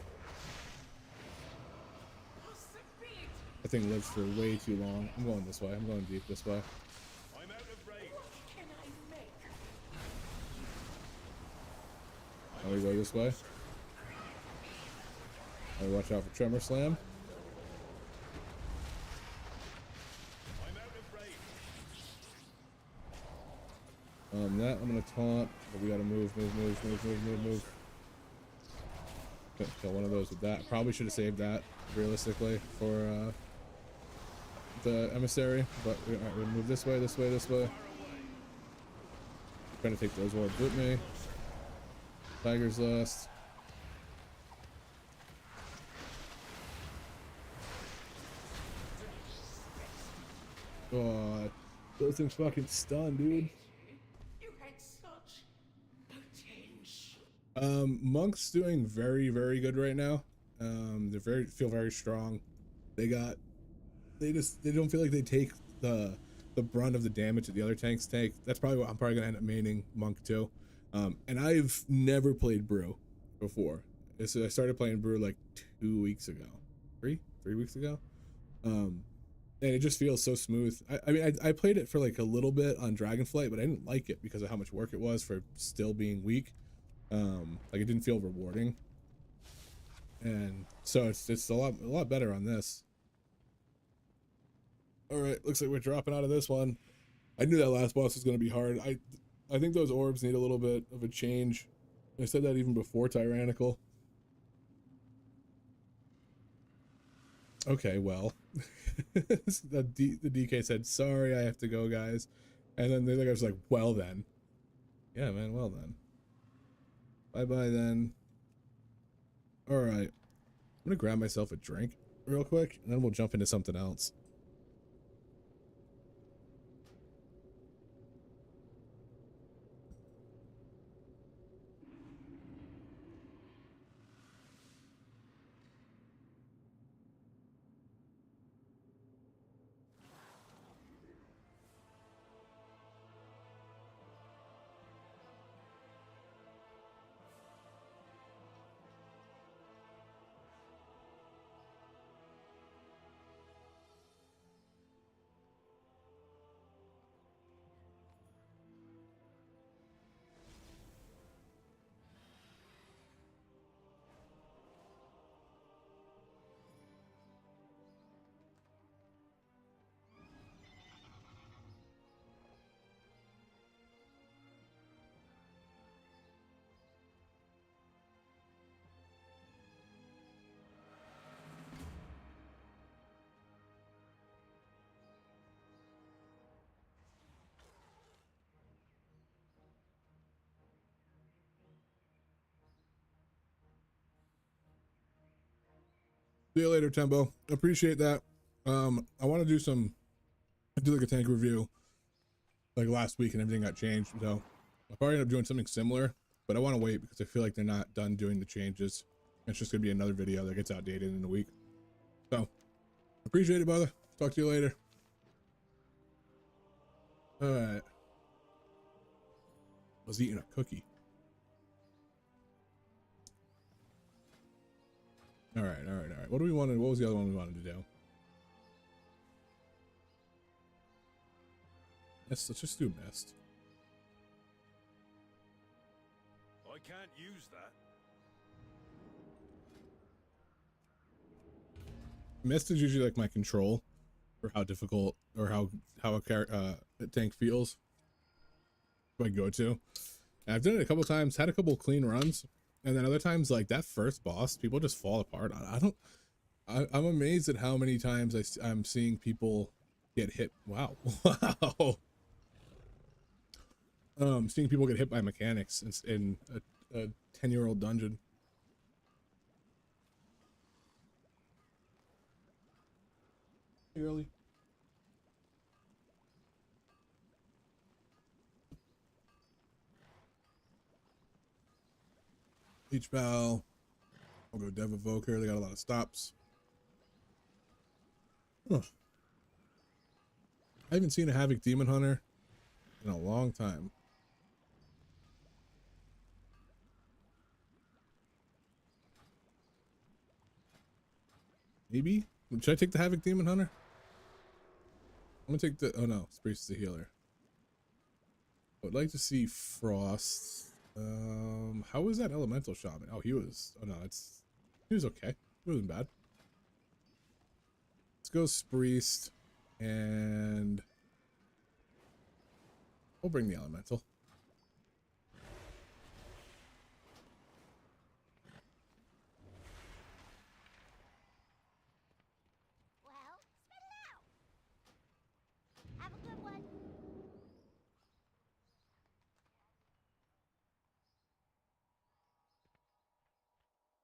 That thing lives for way too long. I'm going this way. I'm going deep this way. We go this way. Watch out for Tremor Slam. That I'm gonna taunt, but we gotta move. Okay, kill one of those with that. Probably should have saved that realistically for the emissary, but we're gonna move this way. Trying to take those orbs with me. Tiger's Lust. God, those things fucking stun, dude. You had such potential. Monk's doing very, very good right now. They're feel very strong. They don't feel like they take the brunt of the damage that the other tanks take. That's probably what I'm probably gonna end up maining Monk too. And I've never played Brew before. So I started playing Brew like 2 weeks ago, three weeks ago. And it just feels so smooth. I mean, I played it for like a little bit on Dragonflight, but I didn't like it because of how much work it was for still being weak. Like it didn't feel rewarding. And so it's a lot better on this. All right, looks like we're dropping out of this one. I knew that last boss was going to be hard. I think those orbs need a little bit of a change. I said that even before Tyrannical. Okay, well, the DK said, sorry, I have to go, guys. And then the other guy was like, well then. Yeah, man, well then. Bye-bye then. All right. I'm going to grab myself a drink real quick, and then we'll jump into something else. See you later, Tembo. Appreciate that. I want to do like a tank review like last week and everything got changed. So I'll probably end up doing something similar, but I want to wait because I feel like they're not done doing the changes. It's just going to be another video that gets outdated in a week. So appreciate it, brother. Talk to you later. All right. I was eating a cookie. All right. What do we want to, what was the other one we wanted to do? Let's just do Mist. I can't use that. Mist is usually like my control for how difficult or how a tank feels. I go to. And I've done it a couple times, had a couple clean runs, and then other times like that first boss, people just fall apart. I'm amazed at how many times I'm seeing people get hit. Wow, wow. Seeing people get hit by mechanics in a 10-year-old dungeon. Early. Leech Bow. I'll go Dev Evoker. They got a lot of stops. Huh. I haven't seen a Havoc Demon Hunter in a long time. Maybe? Should I take the Havoc Demon Hunter? I'm gonna take the, oh no, Priest is the healer. I would like to see Frost. How was that Elemental Shaman? Oh, he was, oh no, he was okay. He wasn't bad. Let's go Spriest, and we'll bring the Elemental. Well, spit it out. Have a good one.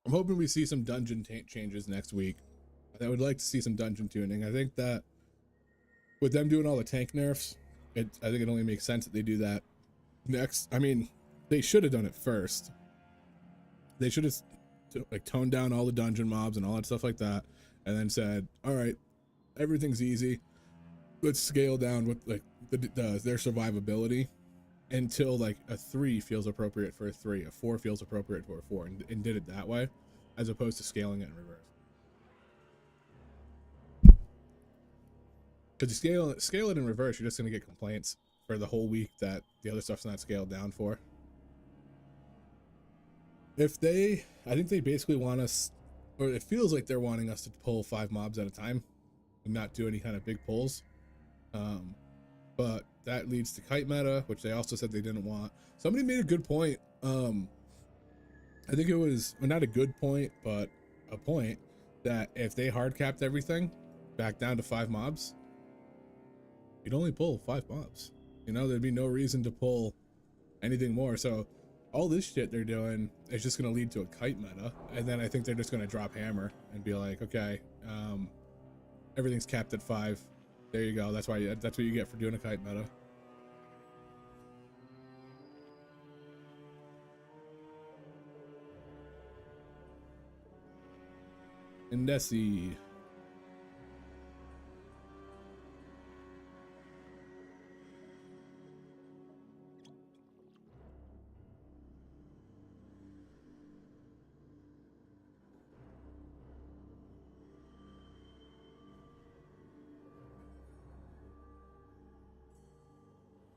I'm hoping we see some dungeon changes next week. I would like to see some dungeon tuning. I think that with them doing all the tank nerfs, I think it only makes sense that they do that next. I mean, they should have done it first. They should have like toned down all the dungeon mobs and all that stuff like that, and then said, all right, everything's easy. Let's scale down with like their survivability until like a 3 feels appropriate for a 3, a 4 feels appropriate for a 4, and did it that way, as opposed to scaling it in reverse. Because you scale it in reverse, you're just going to get complaints for the whole week that the other stuff's not scaled down for. I think they basically want us, or it feels like they're wanting us to pull 5 mobs at a time and not do any kind of big pulls. But that leads to kite meta, which they also said they didn't want. Somebody made a good point. I think it was, well, not a good point, but a point that if they hard capped everything back down to 5 mobs, you'd only pull 5 mobs. You know, there'd be no reason to pull anything more. So all this shit they're doing is just going to lead to a kite meta. And then I think they're just going to drop hammer and be like, okay, everything's capped at 5. There you go. That's what you get for doing a kite meta. Indesi.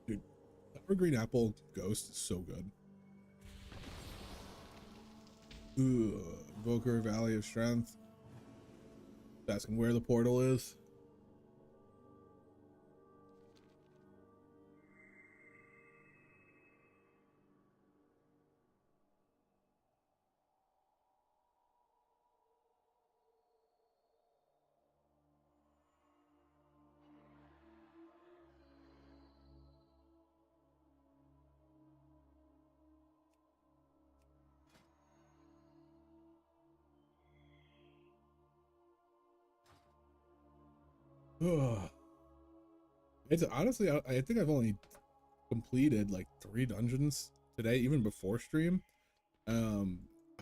Dude, Evergreen Apple Ghost is so good. Ooh, Invoker, Valley of Strength. Asking where the portal is. It's honestly, I think I've only completed like 3 dungeons today, even before stream. I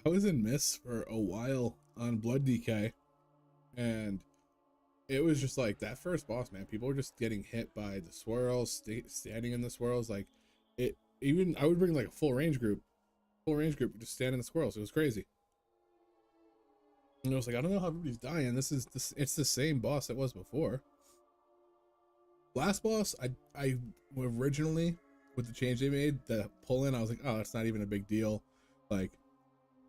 was in Miss for a while on Blood DK, and it was just like that first boss, man. People were just getting hit by the swirls, standing in the swirls. Like it, even I would bring like a full range group, just stand in the swirls. It was crazy. And I was like, I don't know how everybody's dying. It's the same boss it was before. Last boss, I originally, with the change they made, the pull in, I was like, oh, that's not even a big deal. Like,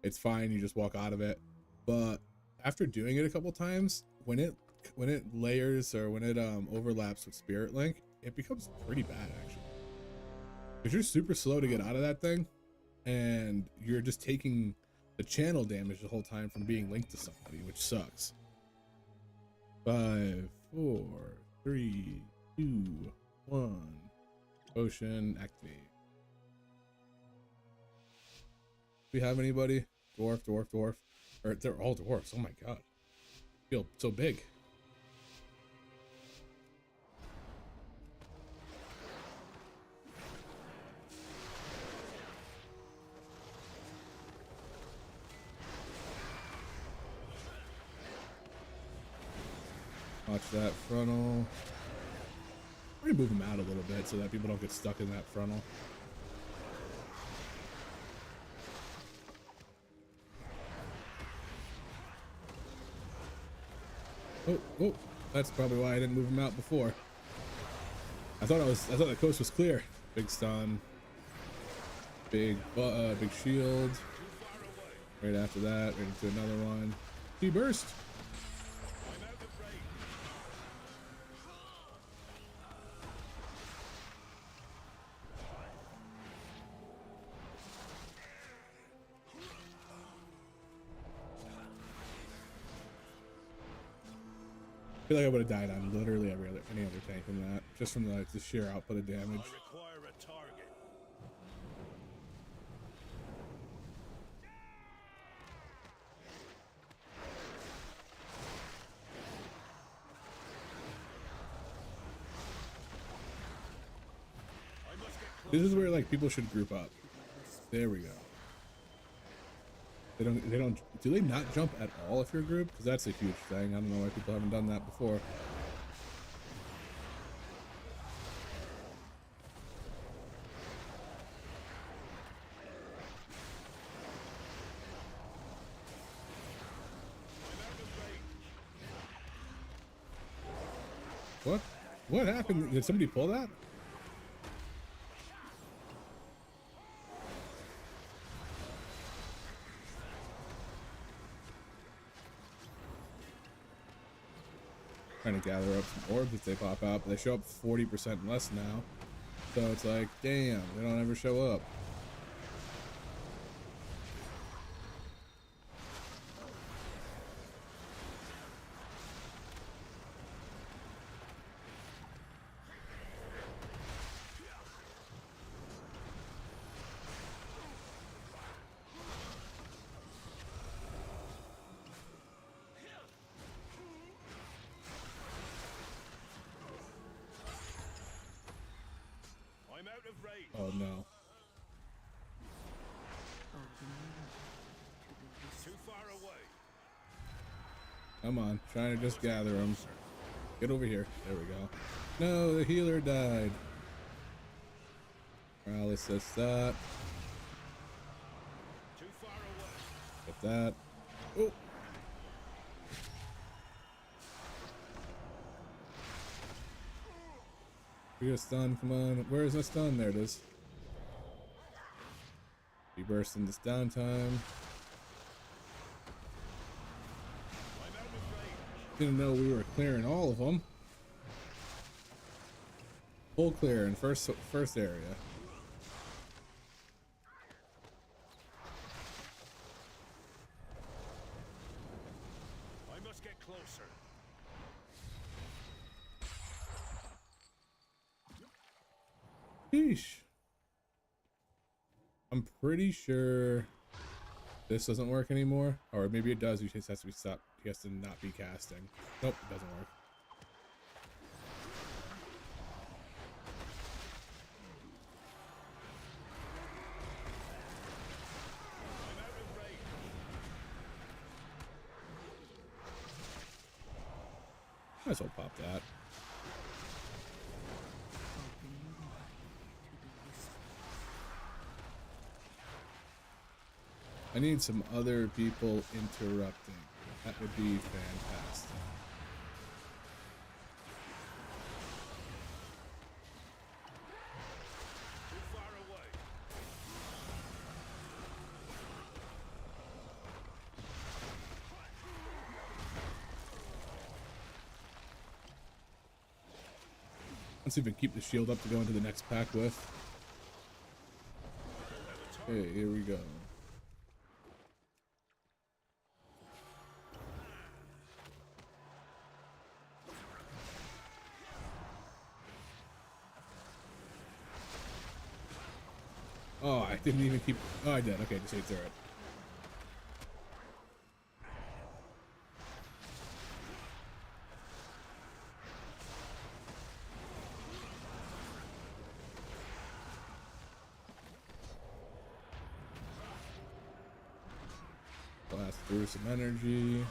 it's fine. You just walk out of it. But after doing it a couple times, when it layers or when it overlaps with Spirit Link, it becomes pretty bad actually. Because you're super slow to get out of that thing, and you're just taking the channel damage the whole time from being linked to somebody, which sucks. 5, 4, 3, 2, 1. Potion activate. Do we have anybody? Dwarf. Or they're all dwarfs. Oh my god. I feel so big. Watch that frontal. We're gonna move them out a little bit so that people don't get stuck in that frontal. Oh, that's probably why I didn't move them out before. I thought the coast was clear. Big stun. Big shield. Right after that, right into another one. Burst. I feel like I would have died on literally any other tank than that, just from the sheer output of damage. I require a target. This is where like people should group up. There we go. They don't, do they not jump at all if you're a group? Because that's a huge thing. I don't know why people haven't done that before. What? What happened? Did somebody pull that? Trying to gather up some orbs if they pop out, but they show up 40% less now. So it's like, damn, they don't ever show up. I'm out of range. Oh no. Too far away. Come on, trying to just gather them. Get over here. There we go. No, the healer died. Boralus says that. Too far away. Get that. Oh. We got a stun. Come on. Where is that stun? There it is. Be bursting this downtime. I'm out of range. Didn't know we were clearing all of them. Full clear in first area. I must get closer. Sheesh. I'm pretty sure this doesn't work anymore, or maybe it does. He just has to be stopped. He has to not be casting. Nope, it doesn't work. I'm out of range. Might as well pop that. I need some other people interrupting. That would be fantastic. Too far away. Let's even keep the shield up to go into the next pack with. Okay, here we go. Oh, I didn't even keep. Oh, I did. Okay, just ate through it. Blast through some energy.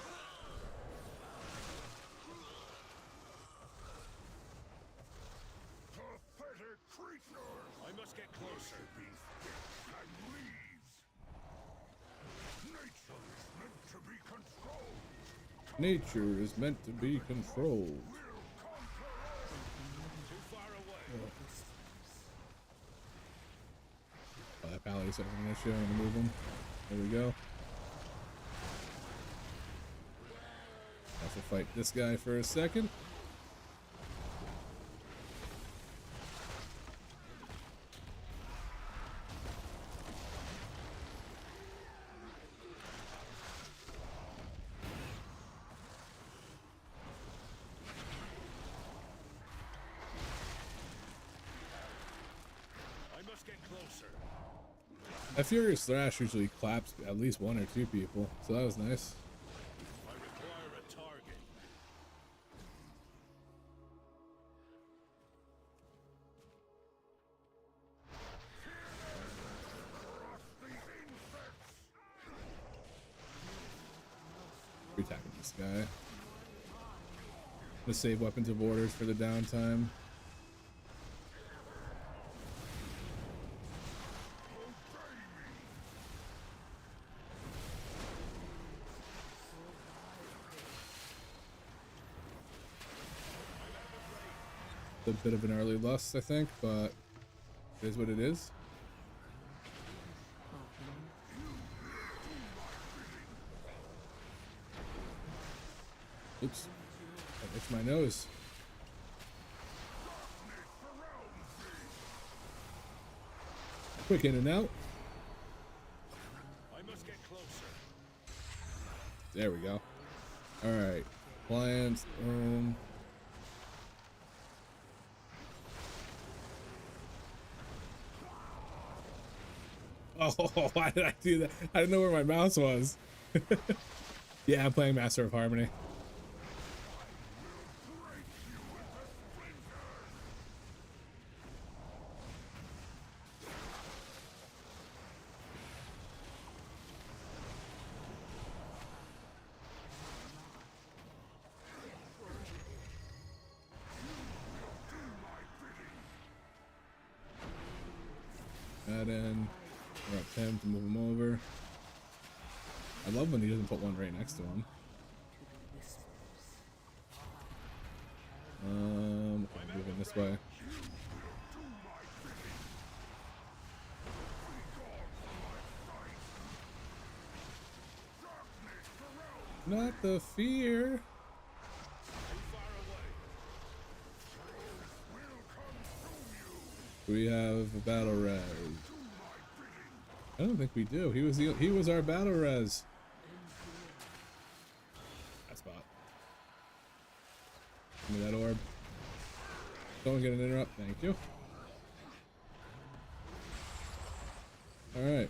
Pathetic creatures! I must get closer. Be fixed and leaves! Nature is meant to be controlled. Nature is meant to be controlled. Too far away. Oh, that Paladin's having an issue. I'm gonna move him. There we go. Also fight this guy for a second. I must get closer. That Furious Thrash usually claps at least one or two people, so that was nice. I require a target. We're attacking this guy. Let's save weapons of orders for the downtime. A bit of an early lust, I think, but it is what it is. Oops. That itched my nose. Quick in and out. I must get closer. There we go. Alright. Plants. Oh, why did I do that? I didn't know where my mouse was. Yeah, I'm playing Master of Harmony. That in. We're up 10 to move him over. I love when he doesn't put one right next to him. Okay, moving this way. Not the fear. We have a battle res. I don't think we do. He was our battle res. That spot. Give me that orb. Don't get an interrupt. Thank you. All right.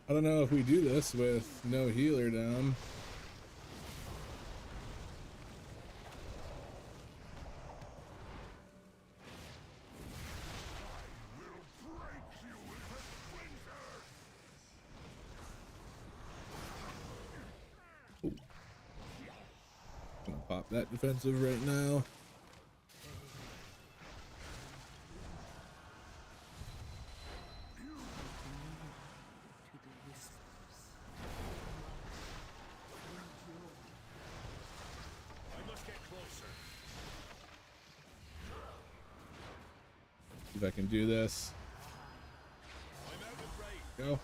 I don't know if we do this with no healer down. Ooh. Gonna pop that defensive right now. If I can do this. Go.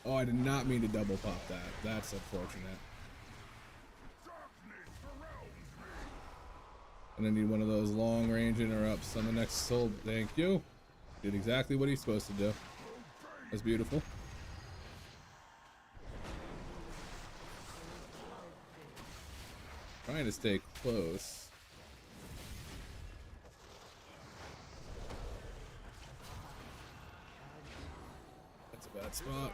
Oh, I did not mean to double pop that. That's unfortunate. And I need one of those long range interrupts on the next soul. Thank you. Did exactly what he's supposed to do. That's beautiful. Trying to stay close. That's a bad spot.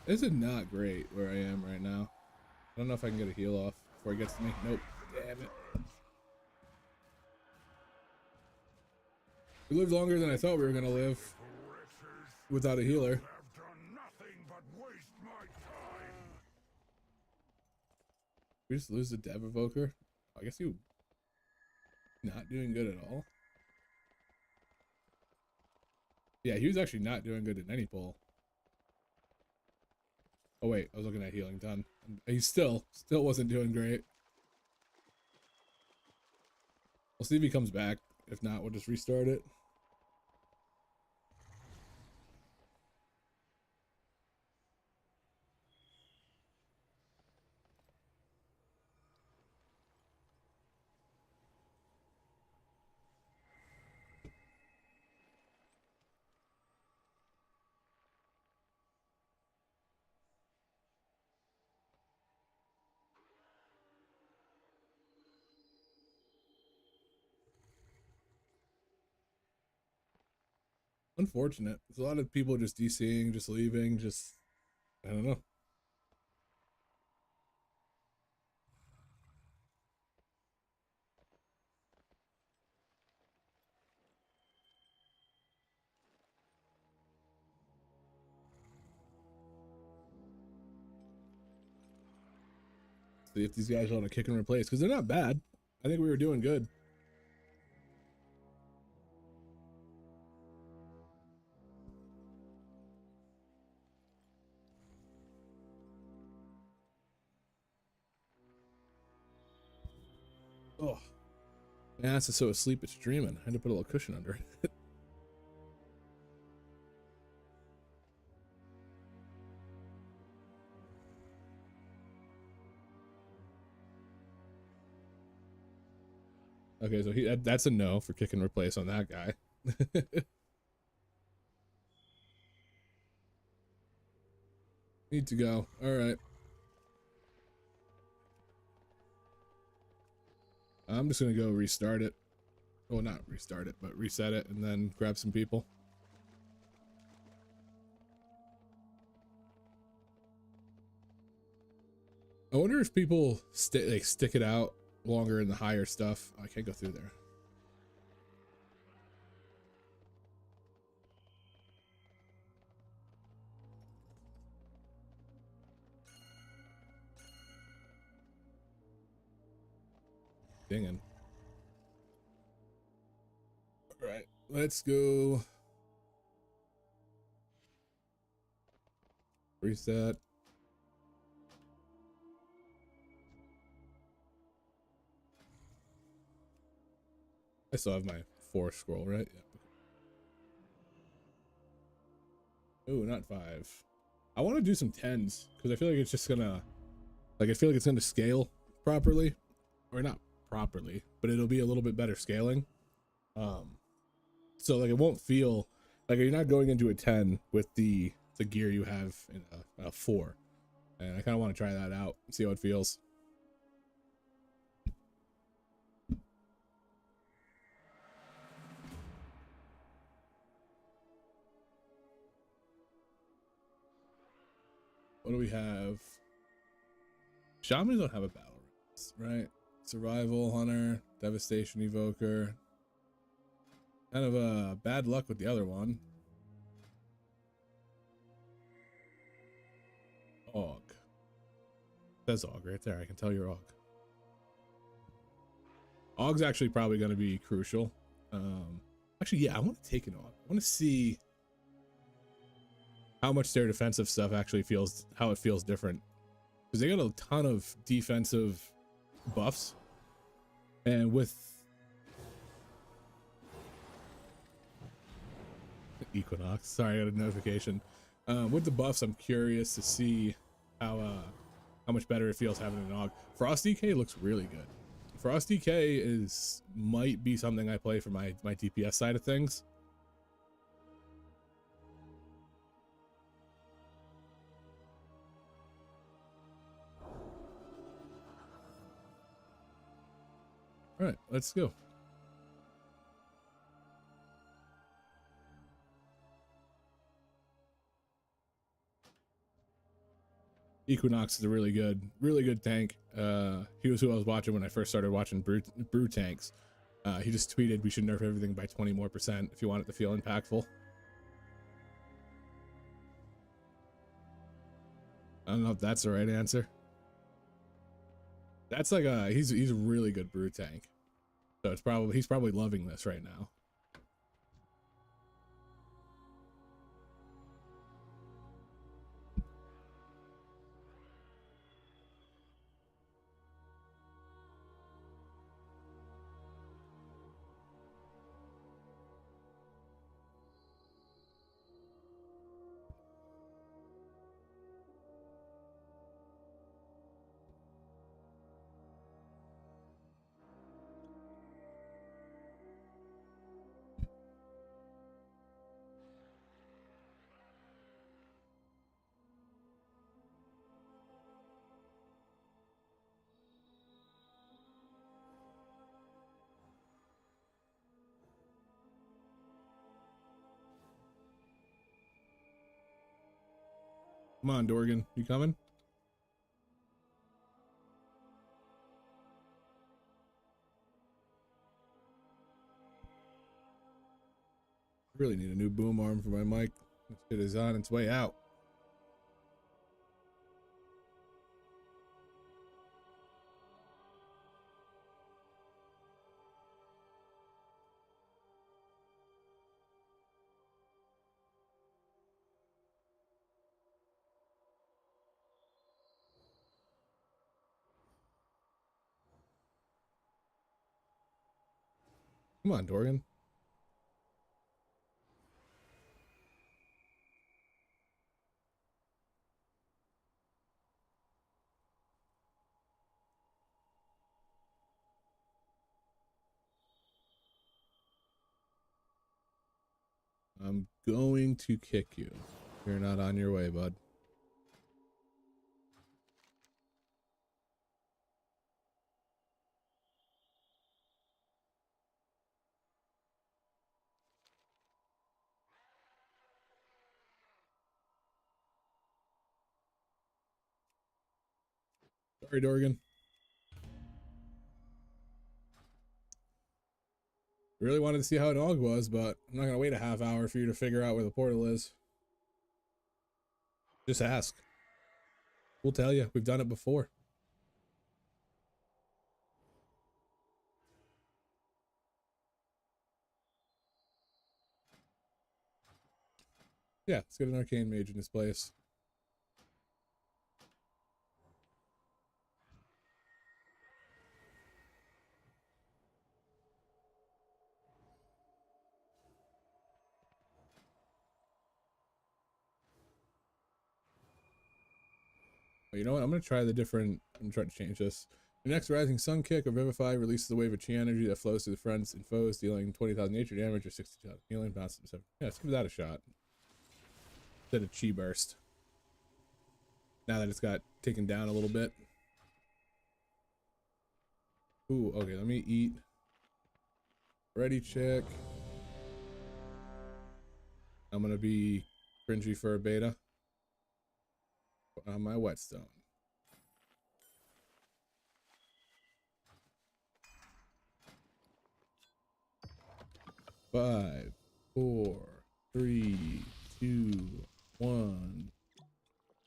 This is not great where I am right now. I don't know if I can get a heal off before he gets to me. Nope. Damn it. We lived longer than I thought we were gonna live without a healer. We just lose the Dev Evoker. I guess he not doing good at all. Yeah, he was actually not doing good in any pull. Oh wait, I was looking at healing done. He still wasn't doing great. We'll see if he comes back. If not, we'll just restart it. Unfortunate. There's a lot of people just DCing, just leaving, just I don't know. See if these guys want to kick and replace, because they're not bad. I think we were doing good. Oh, my ass is so asleep it's dreaming. I had to put a little cushion under it. Okay, so that's a no for kick and replace on that guy. Need to go. All right. I'm just gonna go restart it. Well, not restart it, but reset it and then grab some people. I wonder if people stick it out longer in the higher stuff. Oh, I can't go through there. Dinging. All right, let's go. Reset. I still have my 4 scroll, right? Yeah. Oh, not 5. I want to do some 10s because I feel like it's just gonna, like, I feel like it's gonna scale properly, or not properly, but it'll be a little bit better scaling. So like it won't feel like you're not going into a 10 with the gear you have in a 4, and I kind of want to try that out and see how it feels. What do we have? Shamans don't have a battle race, right? Survival, Hunter, Devastation, Evoker. Kind of bad luck with the other one. Og. Says Og right there. I can tell you're Og. Og's actually probably going to be crucial. Actually, yeah, I want to take an Og. I want to see how much their defensive stuff actually feels, how it feels different. Because they got a ton of defensive buffs. And with Equinox, sorry, I got a notification. With the buffs, I'm curious to see how much better it feels having an Og. Frost DK looks really good. Frost DK might be something I play for my DPS side of things. All right, let's go. Equinox is a really good tank. He was who I was watching when I first started watching brew tanks. He just tweeted we should nerf everything by 20% more if you want it to feel impactful. I don't know if that's the right answer. That's like he's a really good brew tank. So he's probably loving this right now. Come on, Dorgan. You coming? Really need a new boom arm for my mic. This shit is on its way out. Come on, Dorgan. I'm going to kick you. You're not on your way, bud. Sorry, Dorgan. Really wanted to see how an AUG was, but I'm not gonna wait a half hour for you to figure out where the portal is. Just ask. We'll tell you. We've done it before. Yeah, let's get an arcane mage in this place. You know what? I'm gonna try the different. I'm gonna try to change this. The next Rising Sun kick or Vivify releases a wave of chi energy that flows through the friends and foes, dealing 20,000 nature damage or 60,000 healing. Bounce to 7. Yeah, let's give that a shot. Instead of chi burst. Now that it's got taken down a little bit. Ooh, okay. Let me eat. Ready check. I'm gonna be cringy for a beta. On my whetstone. 5, 4, 3, 2, 1.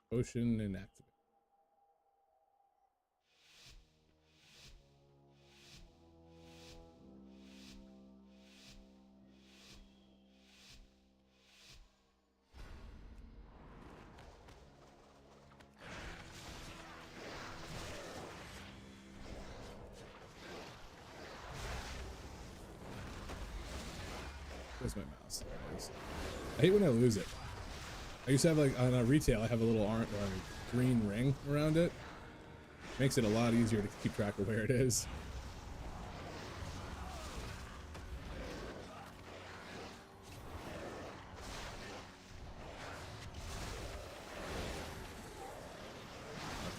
Potion and activate. Where's my mouse? There it is. I hate when I lose it. I used to have, like, on a retail, I have a little orange or a green ring around it. Makes it a lot easier to keep track of where it is.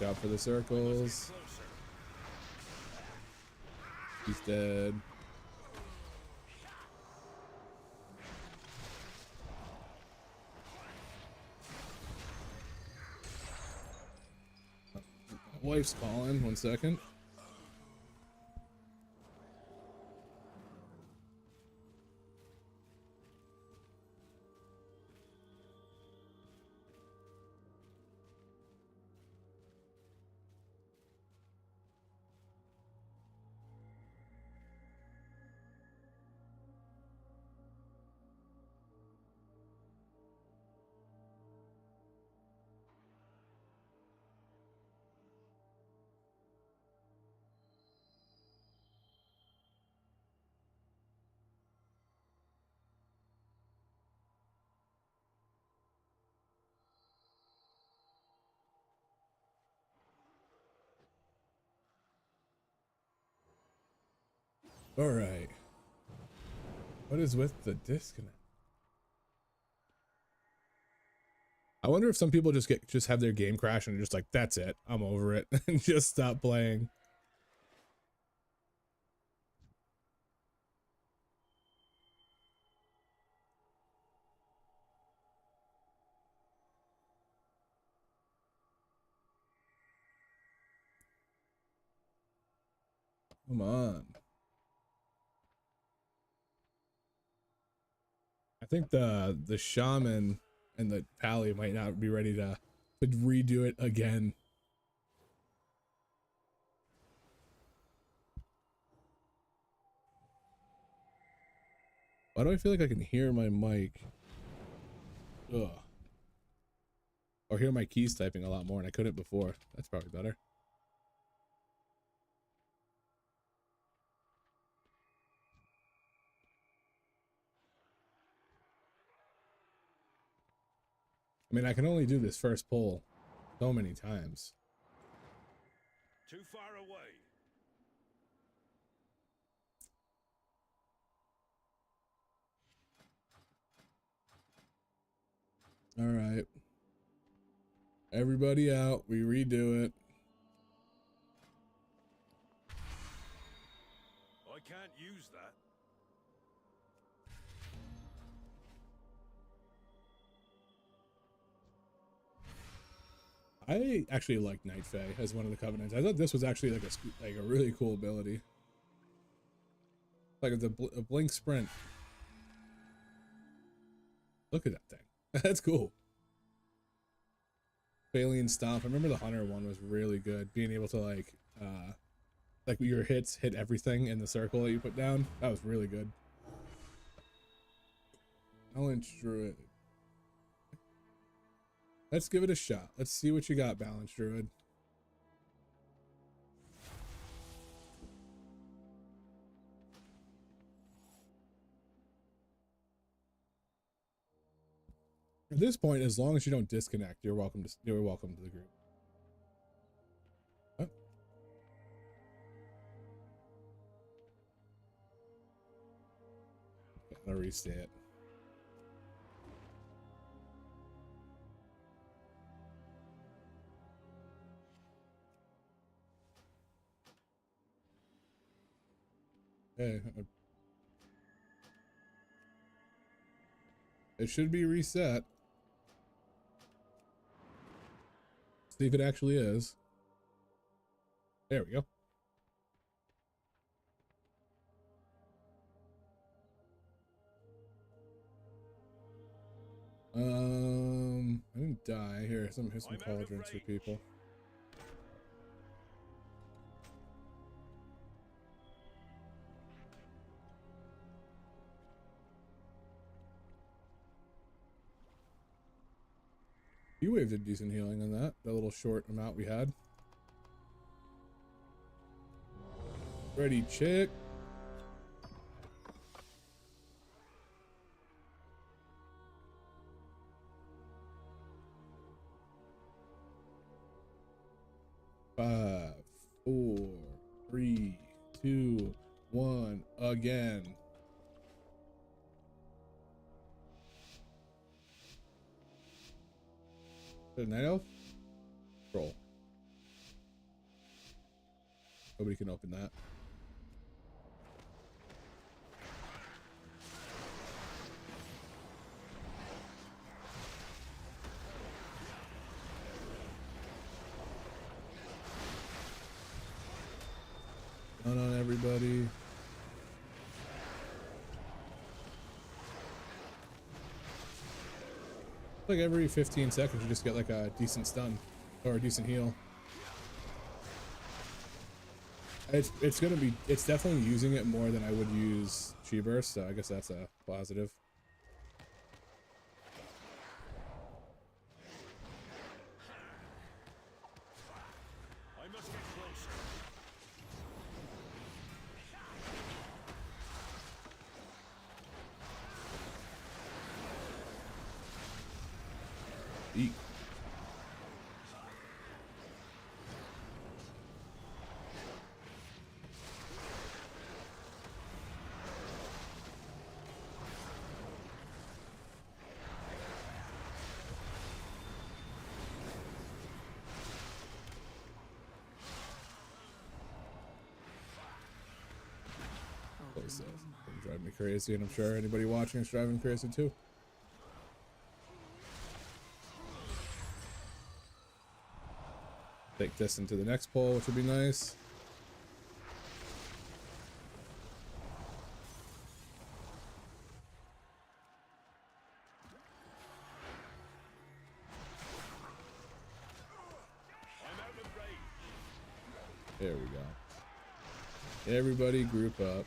Watch out for the circles. He's dead. Wife's calling. 1 second. All right. What is with the disconnect? I wonder if some people just have their game crash and are just like, that's it, I'm over it, and just stop playing. Come on. I think the shaman and the pally might not be ready to redo it again. Why do I feel like I can hear my mic? Ugh. Or hear my keys typing a lot more, and I couldn't before. That's probably better. I mean, I can only do this first pull so many times. Too far away. All right. Everybody out. We redo it. I can't use that. I actually like Night Fae as one of the covenants. I thought this was actually like a really cool ability. Like a blink sprint. Look at that thing. That's cool. Alien Stomp. I remember the Hunter one was really good. Being able to like your hits hit everything in the circle that you put down. That was really good. Balance Druid. Let's give it a shot. Let's see what you got, Balance Druid. At this point, as long as you don't disconnect, you're welcome to the group. What? I'll reset. Okay. It should be reset. See if it actually is. There we go. I didn't die. Here's some cauldrons for people. You wave did decent healing on that little short amount we had. Ready, chick. Five, 4, 3, 2, 1. Again. The night elf? Roll. Nobody can open that. Not on everybody. Like every 15 seconds you just get like a decent stun or a decent heal. It's definitely using it more than I would use Chi Burst, so I guess that's a positive. I must get closer. Eat. Drive me crazy, and I'm sure anybody watching is driving crazy too. Take this into the next poll, which would be nice. There we go. Everybody group up.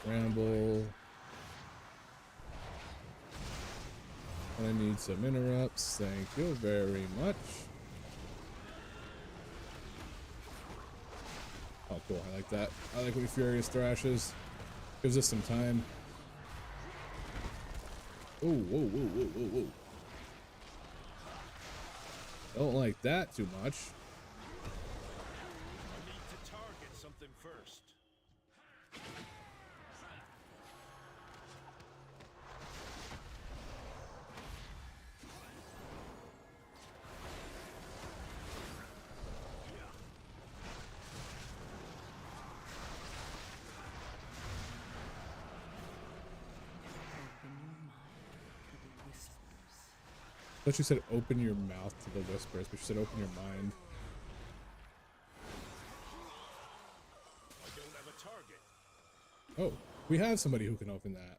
Ramble. I need some interrupts. Thank you very much. Oh, cool. I like that. I like when he Furious Thrashes. Gives us some time. Oh, whoa, whoa, whoa, whoa, whoa. Don't like that too much. I need to target something first. I thought you said open your mouth to the whispers, but you said open your mind. I don't have a target. Oh, we have somebody who can open that.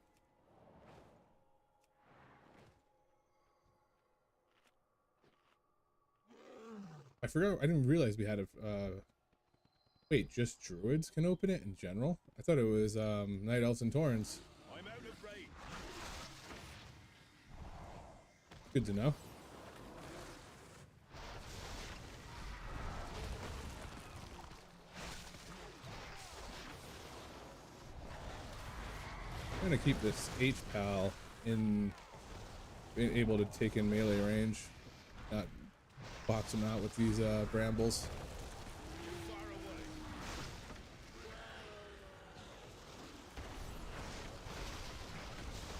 I forgot. I didn't realize we had a. Wait, just druids can open it in general? I thought it was night elves and taurens. I'm out of range. Good to know. I'm gonna keep this H-Pal in being able to take in melee range, not box him out with these brambles. Too far away.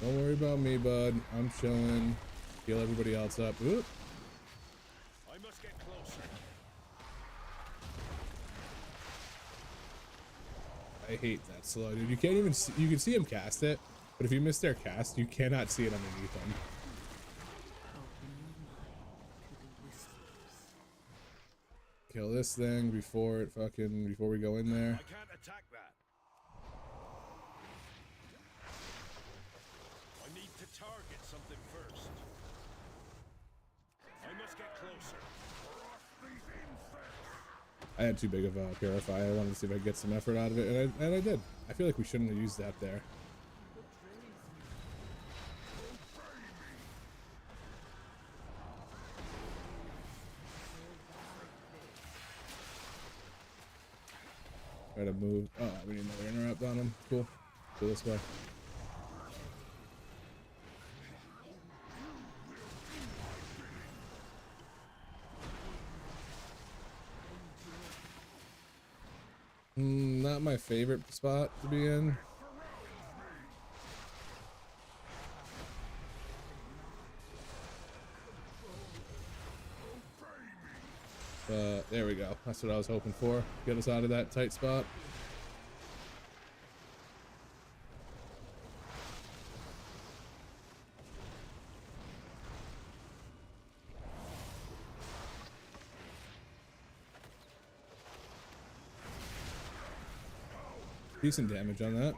Don't worry about me, bud. I'm chilling. Heal everybody else up. Oop. I must get closer. I hate that slow, dude. You can't even see, you can see him cast it, but if you miss their cast, you cannot see it underneath them. Kill this thing before we go in there. I can't attack that. I need to target something first. I must get closer. I had too big of a purify. I wanted to see if I could get some effort out of it, and I did. I feel like we shouldn't have used that there. Try to move. Oh, we need another interrupt on him. Cool. Go this way. Not my favorite spot to be in. There we go. That's what I was hoping for. Get us out of that tight spot. Decent damage on that.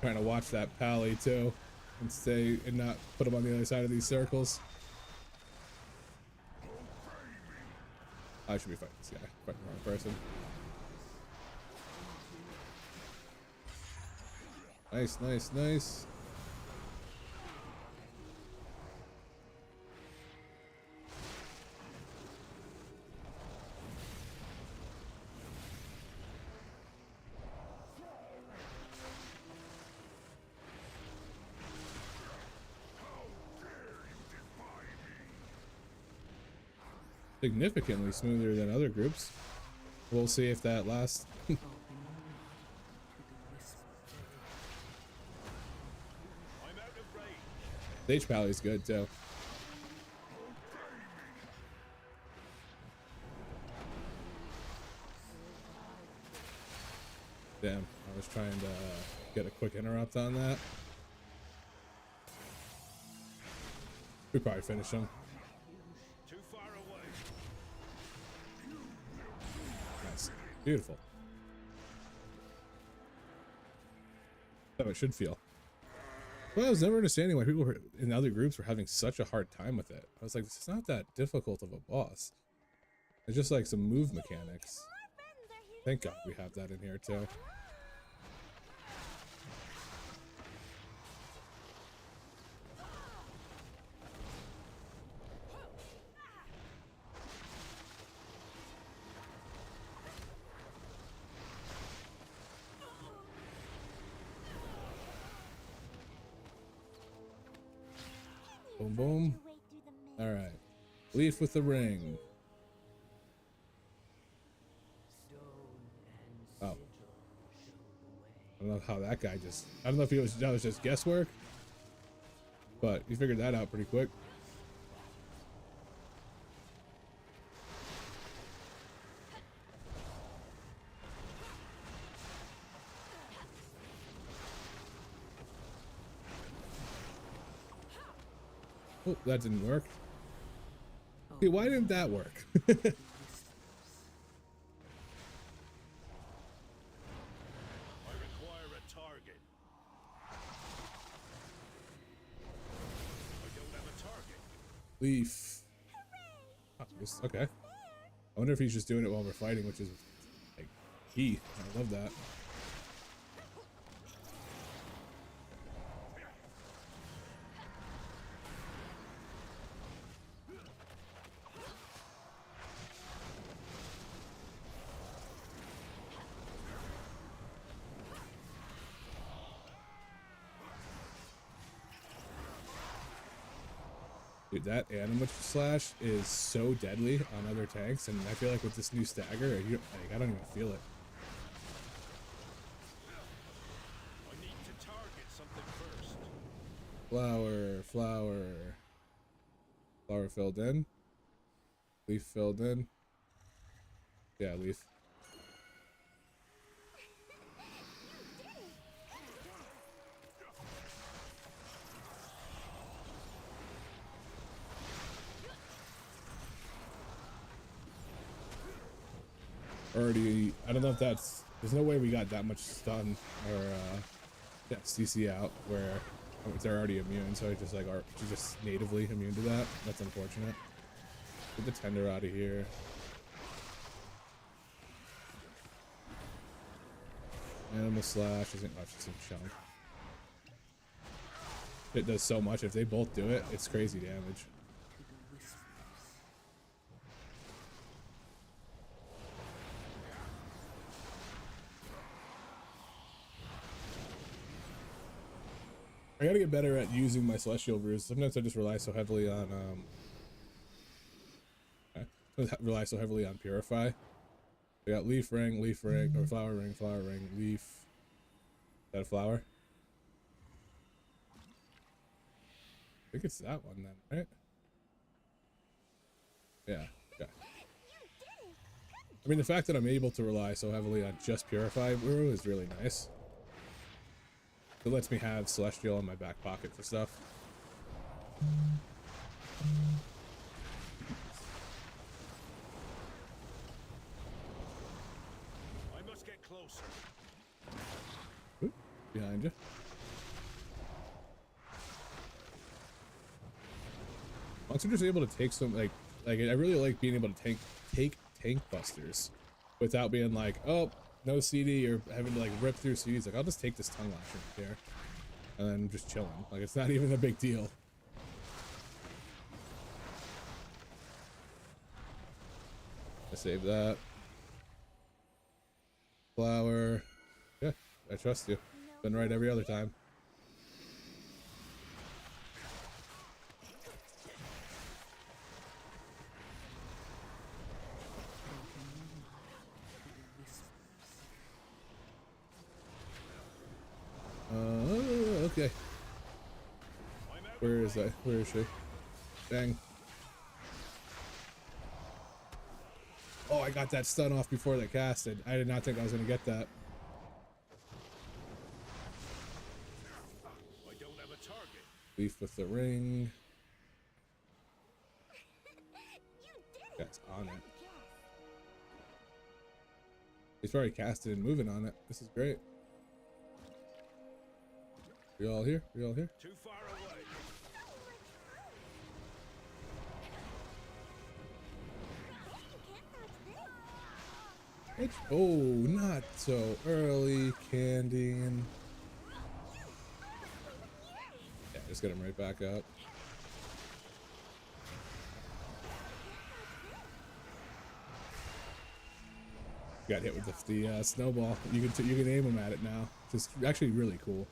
Trying to watch that pally too, and stay and not put him on the other side of these circles. I should be fighting this guy. Fighting the wrong person. Nice, nice, nice. Significantly smoother than other groups. We'll see if that lasts. I'm out of range. The H-Pally's good too. Damn, I was trying to get a quick interrupt on that. We probably finish him. Too far away. Nice. Beautiful. That's how it should feel. Well, I was never understanding why people in other groups were having such a hard time with it. I was like, this is not that difficult of a boss. It's just like some move mechanics. Thank God we have that in here too. Boom, boom. All right. Leaf with the ring. Oh. I don't know how that guy just... I don't know if that was just guesswork. But he figured that out pretty quick. Oh, that didn't work. See, why didn't that work? I require a target. I don't have a target. Leaf. Oh, okay. I wonder if he's just doing it while we're fighting, which is like key. I love that. Dude, that animal slash is so deadly on other tanks, and I feel like with this new stagger, I don't even feel it. I need to target something first. Flower filled in. Leaf filled in. Yeah, leaf. Already, I don't know if that's, there's no way we got that much stun or yeah, CC out where they're already immune, so I just like are just natively immune to that. That's unfortunate. Get the tender out of here. Animal slash isn't much, it's a chunk. It does so much. If they both do it, it's crazy damage. I gotta get better at using my celestial brews. Sometimes I just rely so heavily on purify. We got leaf ring, or flower ring, leaf. Is that a flower? I think it's that one then, right? Yeah. I mean, the fact that I'm able to rely so heavily on just purify brew is really nice. It lets me have celestial in my back pocket for stuff. I must get closer. Ooh, behind you. Monks are just able to take some like I really like being able to take tank busters without being like, oh, no CD or having to like rip through CDs. Like, I'll just take this tongue lasher right here and then just chilling. Like, it's not even a big deal. I saved that. Flower. Yeah, I trust you. Been right every other time. Okay. Where is that? Where is she? Dang. Oh, I got that stun off before that casted. I did not think I was going to get that. Leaf with the ring. That's on it. He's already casted and moving on it. This is great. We all here? We all here? Too far away. It's, oh, not so early, Candy. Yeah, just get him right back up. Got hit with the snowball. You can aim him at it now. It's actually really cool.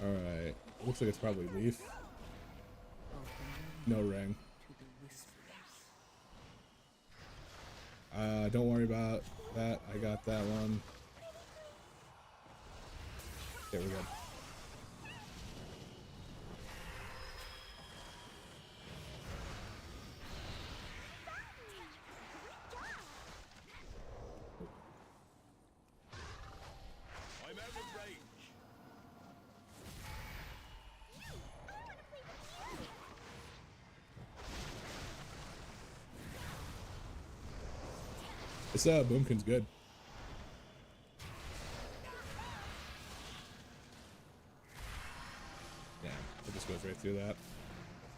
All right. Looks like it's probably Leaf. No ring. Don't worry about that. I got that one. There we go. I'm out of range. This Boomkin's good. Yeah, it just goes right through that.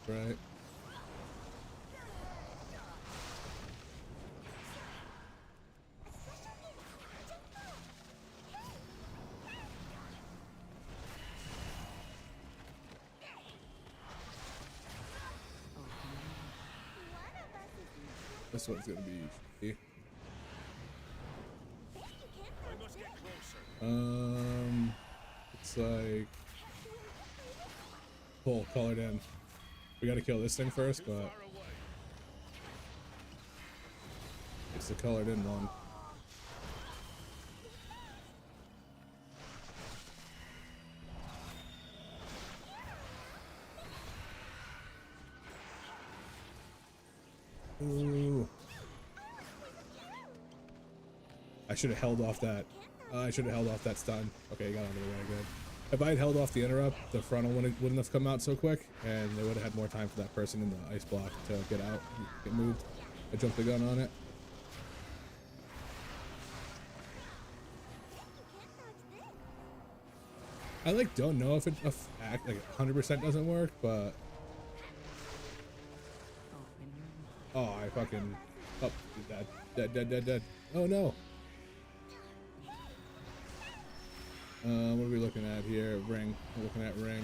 Right. This one's gonna be. I must get closer. It's like full colored in. We gotta kill this thing first, Too but far away. it's the colored in one. Ooh. I should have held off that. I should have held off that stun. Okay, got onto the way good. If I had held off the interrupt, the frontal wouldn't have come out so quick, and they would have had more time for that person in the ice block to get out, and get moved. I jumped the gun on it. I like don't know if it like 100% doesn't work, but oh, I fucking dead. Oh no. What are we looking at here? Ring. We're looking at ring.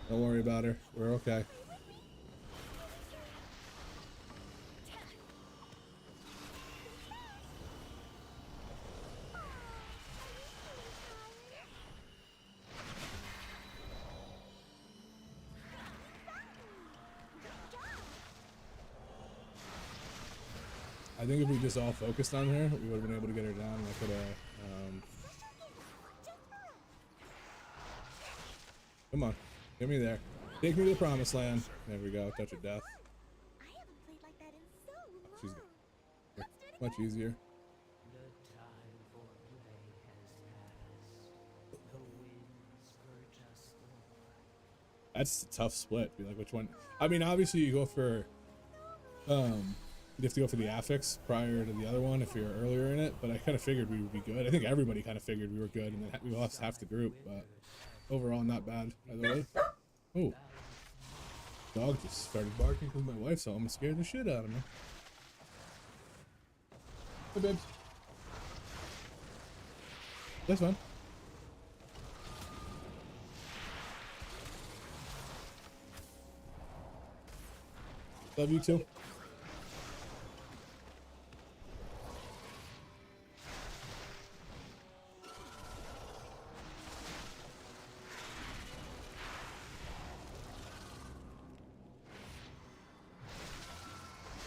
Don't worry about her. We're okay. I think if we just all focused on her, we would have been able to get her down. I could have. Come on, get me there. Take me to the promised land. There we go. Touch of death. I haven't played like that in so long. She's much easier. The time for play has passed. The winds urge us north. That's a tough split. Be like, which one? I mean, obviously you go for. You have to go for the affix prior to the other one if you're earlier in it, but I kind of figured we would be good. I think everybody kind of figured we were good, and then we lost half the group, but overall not bad. Either way. Oh, dog just started barking because my wife saw him, scared the shit out of me. Hey, babes. That's fine. Love you too.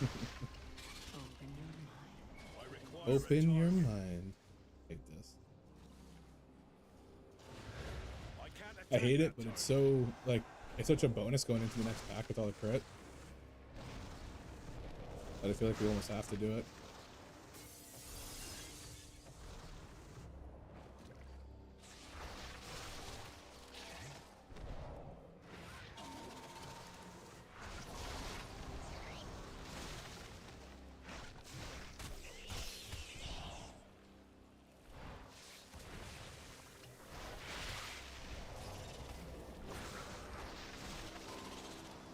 Open your mind. Open your mind. Take this. I can't I hate attack it, but that it's so, like, it's such a bonus going into the next pack with all the crit. But I feel like we almost have to do it.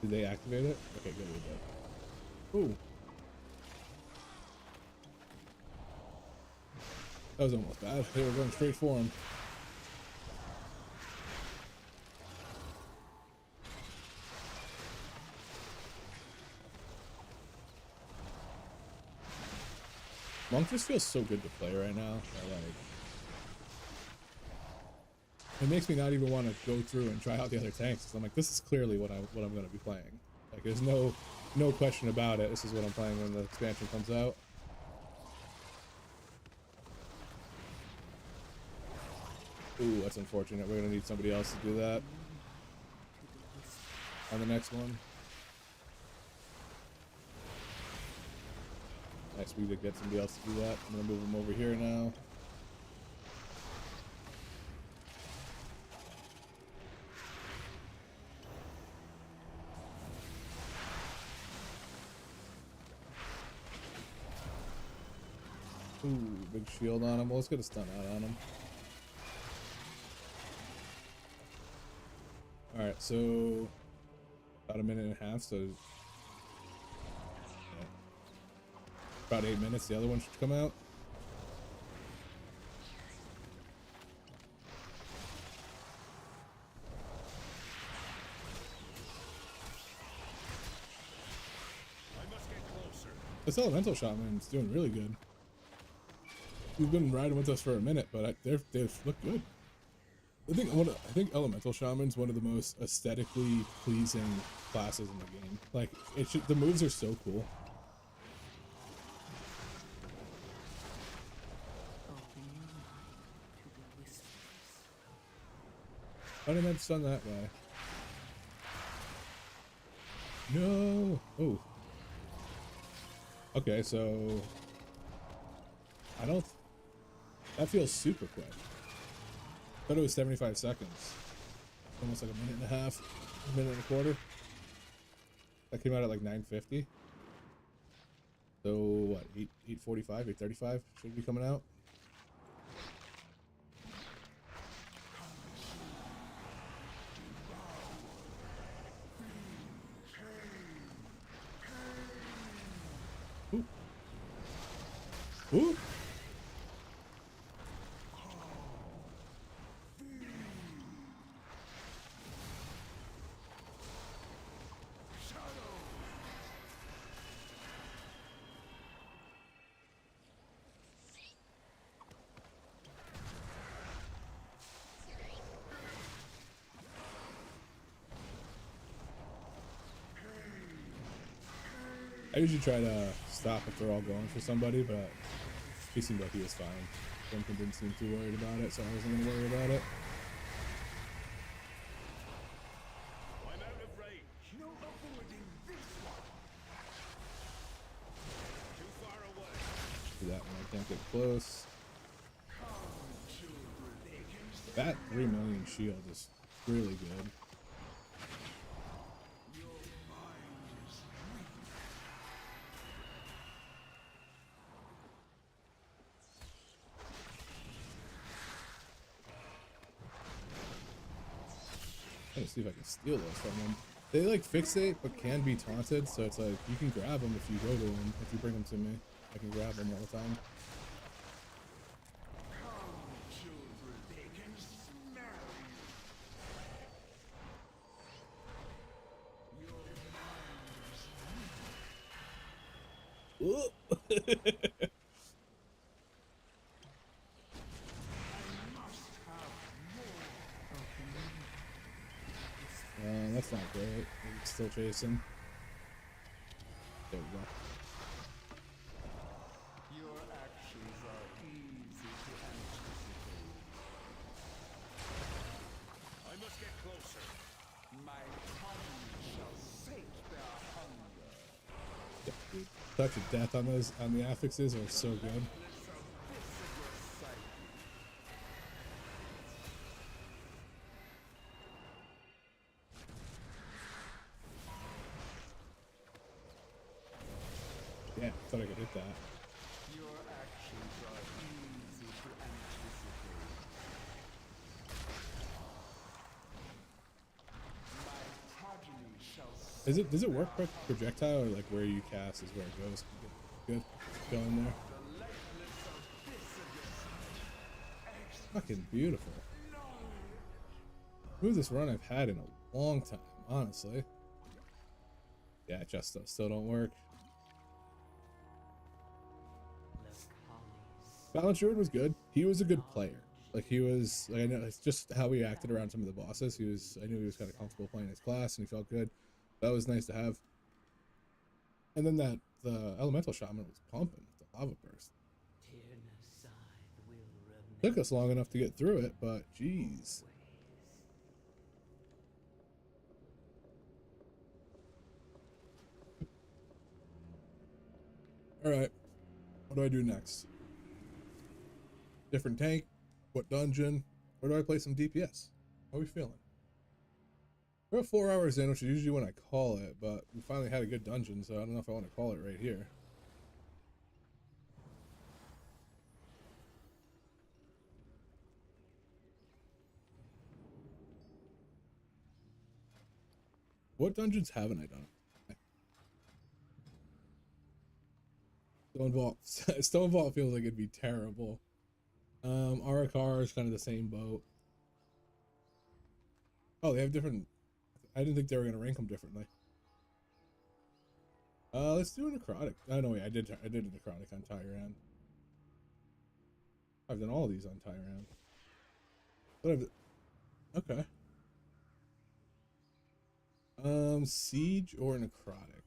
Did they activate it? Okay, good, we did. Ooh. That was almost bad. They were going straight for him. Monk just feels so good to play right now. I like. It makes me not even want to go through and try out the other tanks. 'Cause I'm like, this is clearly what I'm going to be playing. Like, there's no question about it. This is what I'm playing when the expansion comes out. Ooh, that's unfortunate. We're gonna need somebody else to do that on the next one. Nice, we did get somebody else to do that. I'm gonna move him over here now. Ooh, big shield on him. Well, let's get a stun out on him. Alright, so about a minute and a half, so yeah. About 8 minutes, the other one should come out. I must get closer. This elemental shaman's doing really good. He's been riding with us for a minute, but they look good. I think elemental shaman's one of the most aesthetically pleasing classes in the game. Like, the moves are so cool. I didn't have to stun that guy. No. Oh. Okay, so that feels super quick. I thought it was 75 seconds. Almost like a minute and a half, a minute and a quarter. That came out at like 9:50. So what, 8:45, 8:35 should be coming out. Ooh. Ooh. I usually try to stop if they're all going for somebody, but he seemed like he was fine. Duncan didn't seem too worried about it, so I wasn't gonna worry about it. I'm out of range. No avoiding this one. Too far away. Do that when I can't get close. That 3 million shield is really good. Let's see if I can steal those from them. They like fixate but can be taunted, so it's like you can grab them if you go to them. If you bring them to me, I can grab them all the time. That's not great. It's still chasing. There we go. Your actions touch of death on those, on the affixes are so good. Yeah, thought I could hit that. Your actions are easy to anticipate. My progeny shall Does it work with projectile, or like where you cast is where it goes? Good. Go in there. the likeness of this Fucking beautiful. Smoothest run I've had in a long time, honestly. Yeah, just those still don't work. Balance Druid was good. He was a good player. Like he was, like I know it's just how he acted around some of the bosses. I knew he was kind of comfortable playing his class and he felt good. That was nice to have. And then the elemental shaman was pumping with the lava burst. Took us long enough to get through it, but geez. All right, what do I do next? Different tank? What dungeon? Where do I play some DPS? How are we feeling? We're 4 hours in, which is usually when I call it, but we finally had a good dungeon, so I don't know if I want to call it right here. What dungeons haven't I done? Stone Vault. Stone Vault feels like it'd be terrible. Arakar is kind of the same boat. Oh, they have different. I didn't think they were gonna rank them differently. Let's do a necrotic. Oh no, wait, I did a necrotic on Tyran. I've done all of these on Tyran. But okay. Siege or necrotic.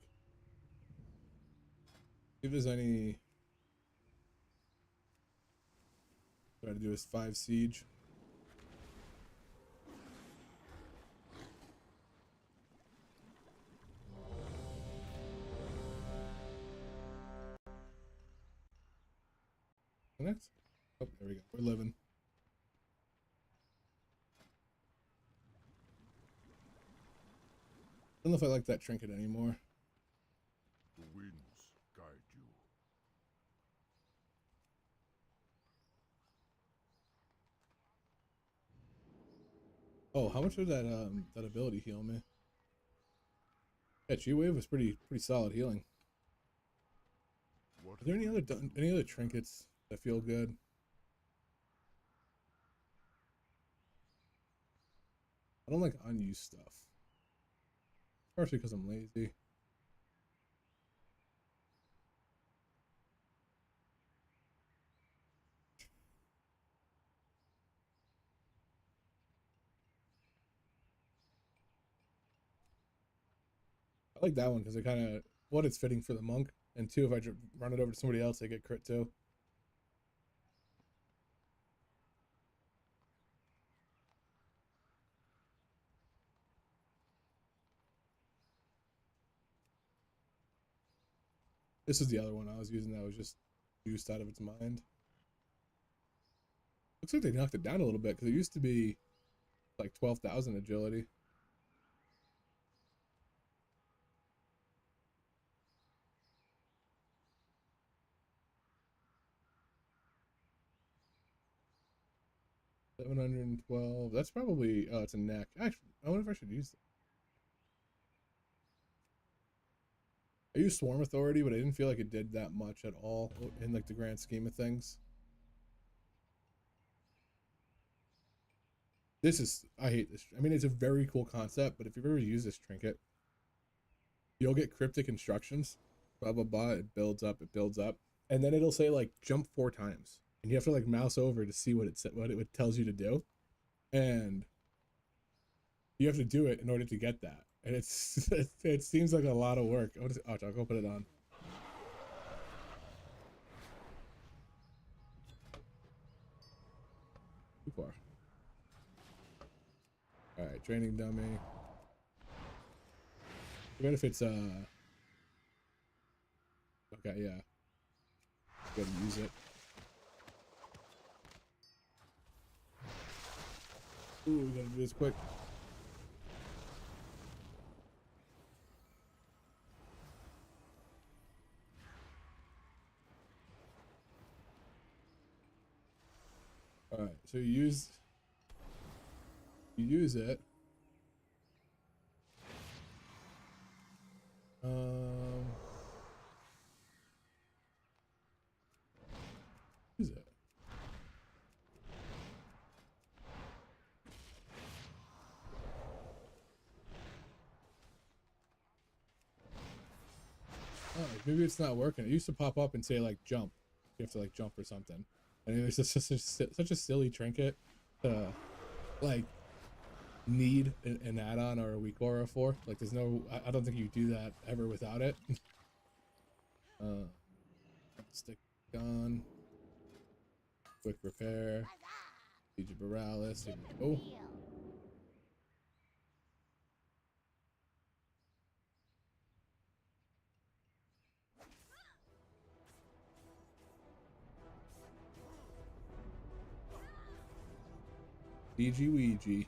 If there's any. Try to do is 5 siege. Connect. Oh, there we go. We're living. I don't know if I like that trinket anymore. The winds guide you. Oh, how much did that ability heal me? Yeah, G-Wave was pretty solid healing. What Are there any other trinkets that feel good? I don't like unused stuff. Partially because I'm lazy. I like that one because it kind of, one, it's fitting for the monk, and two, if I run it over to somebody else, they get crit too. This is the other one I was using that was just juiced out of its mind. Looks like they knocked it down a little bit because it used to be like 12,000 agility. $712. That's probably, oh, it's a neck. Actually, I wonder if I should use it. I used Swarm Authority, but I didn't feel like it did that much at all in like the grand scheme of things. This is, I hate this. I mean, it's a very cool concept, but if you've ever used this trinket, you'll get cryptic instructions, blah, blah, blah. It builds up, and then it'll say like jump 4 times, and you have to like mouse over to see what it tells you to do, and you have to do it in order to get that. And it's it seems like a lot of work. I'll go put it on. Too far. All right, training dummy. What if it's okay, Okay, yeah. Gotta use it. Ooh, we gotta do this quick. Alright, so you use it. Use it. Oh, maybe it's not working. It used to pop up and say like jump. You have to like jump or something. And it was just such a silly trinket to like need an add-on or a weak aura for. Like there's no, I don't think you do that ever without it. Stick on. Quick repair. Siege of Boralus. Here we go. DG Ouija.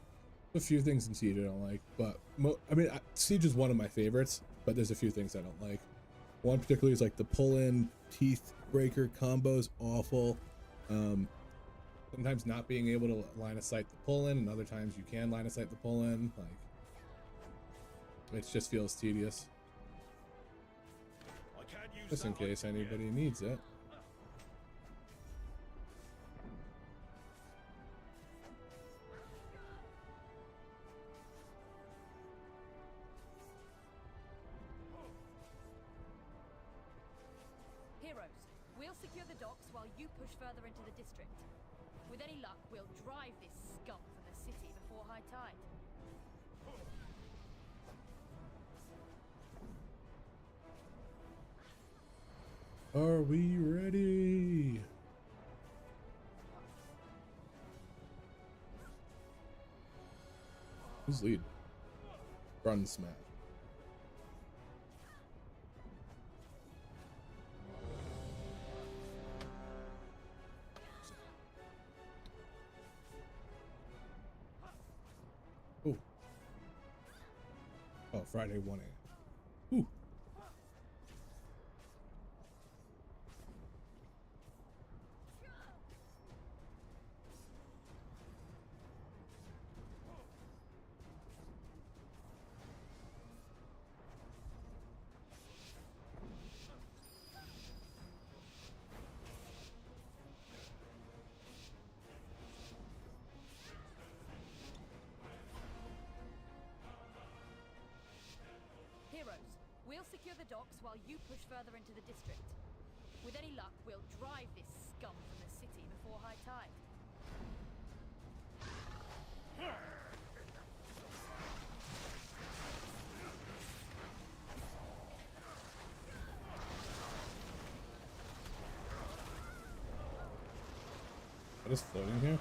A few things in Siege I don't like, but I mean, Siege is one of my favorites, but there's a few things I don't like. One particularly is like the pull-in teeth breaker combos, awful. Sometimes not being able to line of sight the pull-in, and other times you can line of sight the pull-in. Like, it just feels tedious. I can't use Just in that case item yet. anybody needs it. Heroes, we'll secure the docks while you push further into the district. With any luck, we'll drive this scum from the city before high tide. Are we ready? Who's lead? Run smash. Oh. Oh, Friday 1 a.m. Ooh. Heroes, we'll secure the docks while you push further into the district. With any luck, we'll drive this scum from the city before high tide. What is floating here?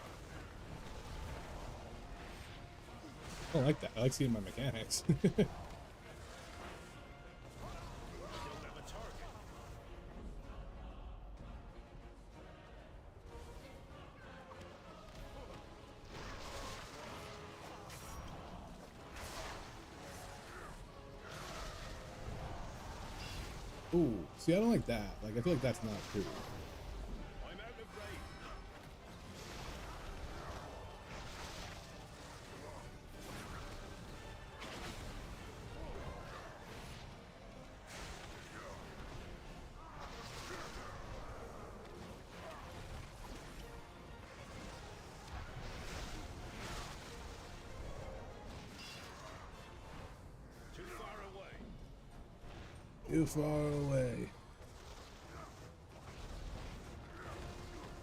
I don't like that. I like seeing my mechanics. Don't have a target. Ooh, see, I don't like that. Like, I feel like that's not cool. I'm out of range. Too far away. Too far away.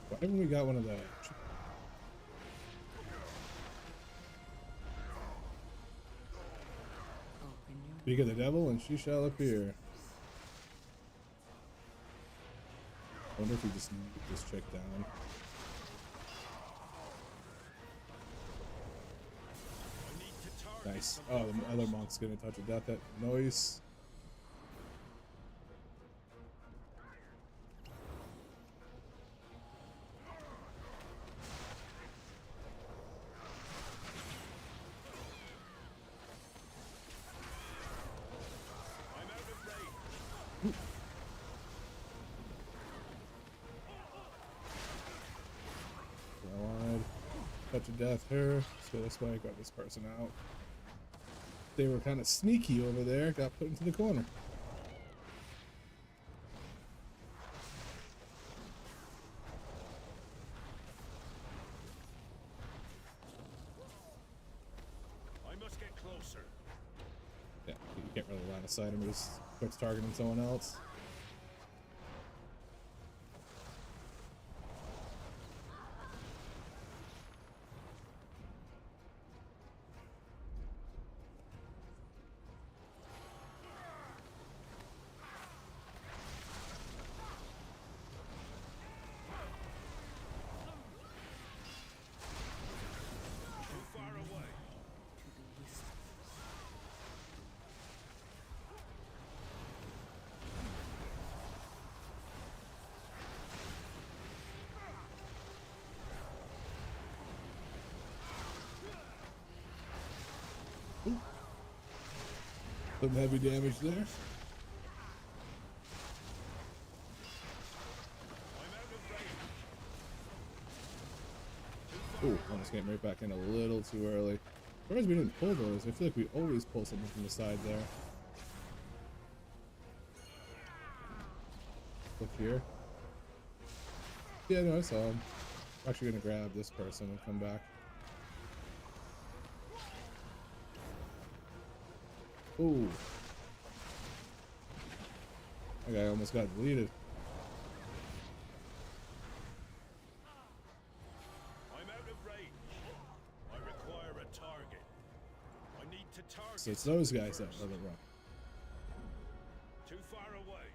Why haven't we got one of those? Speak of the devil, and she shall appear. I wonder if we just need to get this chick down. I need to target. Nice. Oh, the other monk's gonna touch a death at noise. Touch of death her. Let's go this way, got this person out. They were kind of sneaky over there, got put into the corner. I must get closer. Yeah, you can't really line of sight him, he just quits targeting someone else. Too far away. Some heavy damage there. I'm out of range. Ooh, almost getting right back in a little too early. Surprised we didn't pull those. I feel like we always pull something from the side there. Look here. Yeah, no, I saw him. I'm actually gonna grab this person and come back. Ooh. That guy almost got deleted. I'm out of range. I require a target. I need to target. So it's those guys that let it run. Too far away.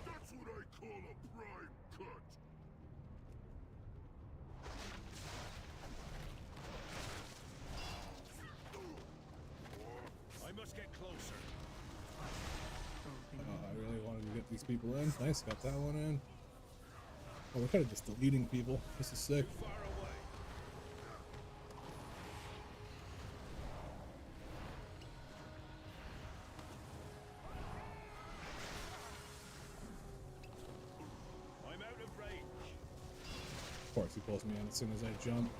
That's what I call a prime cut. I must get closer. I really wanted to get these people in. Nice, got that one in. Oh, we're kind of just deleting people. This is sick. Far away. I'm out of range. Of course, he pulls me in as soon as I jump.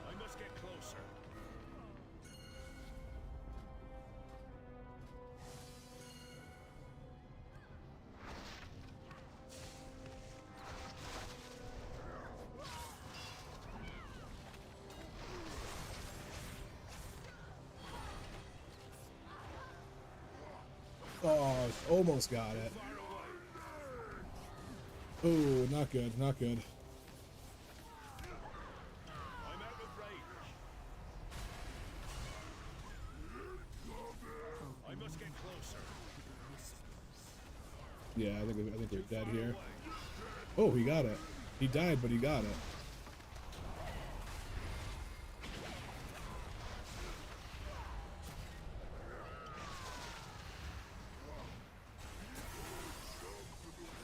I must get closer. Oh, almost got it. Far away. Oh, not good, not good. I'm out of range. I must get closer. Yeah, I think we're dead here. Oh, he got it. He died, but he got it.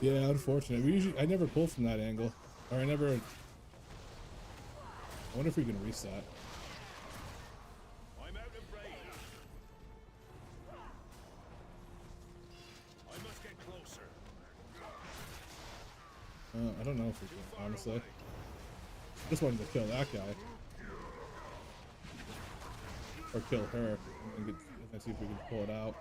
Yeah, unfortunate. I never pull from that angle. Or I wonder if we can reset. I'm out of range. I must get closer. I don't know if we can, honestly. Just wanted to kill that guy. Or kill her. And then see if we can pull it out.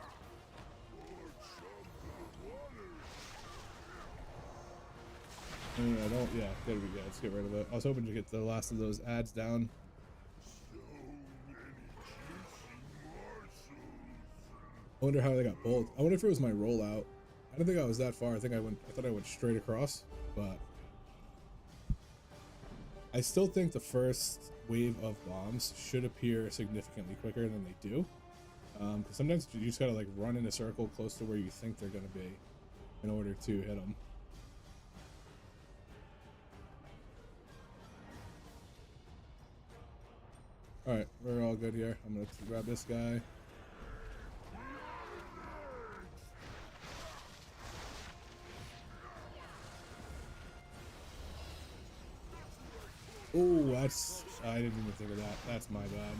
I don't, yeah, there we go. Let's get rid of it. I was hoping to get the last of those ads down. I wonder how they got pulled. I wonder if it was my rollout. I don't think I was that far. I thought I went straight across, but I still think the first wave of bombs should appear significantly quicker than they do. Because sometimes you just gotta like run in a circle close to where you think they're gonna be in order to hit them. Alright, we're all good here. I'm gonna grab this guy. Oh, that's, I didn't even think of that. That's my bad.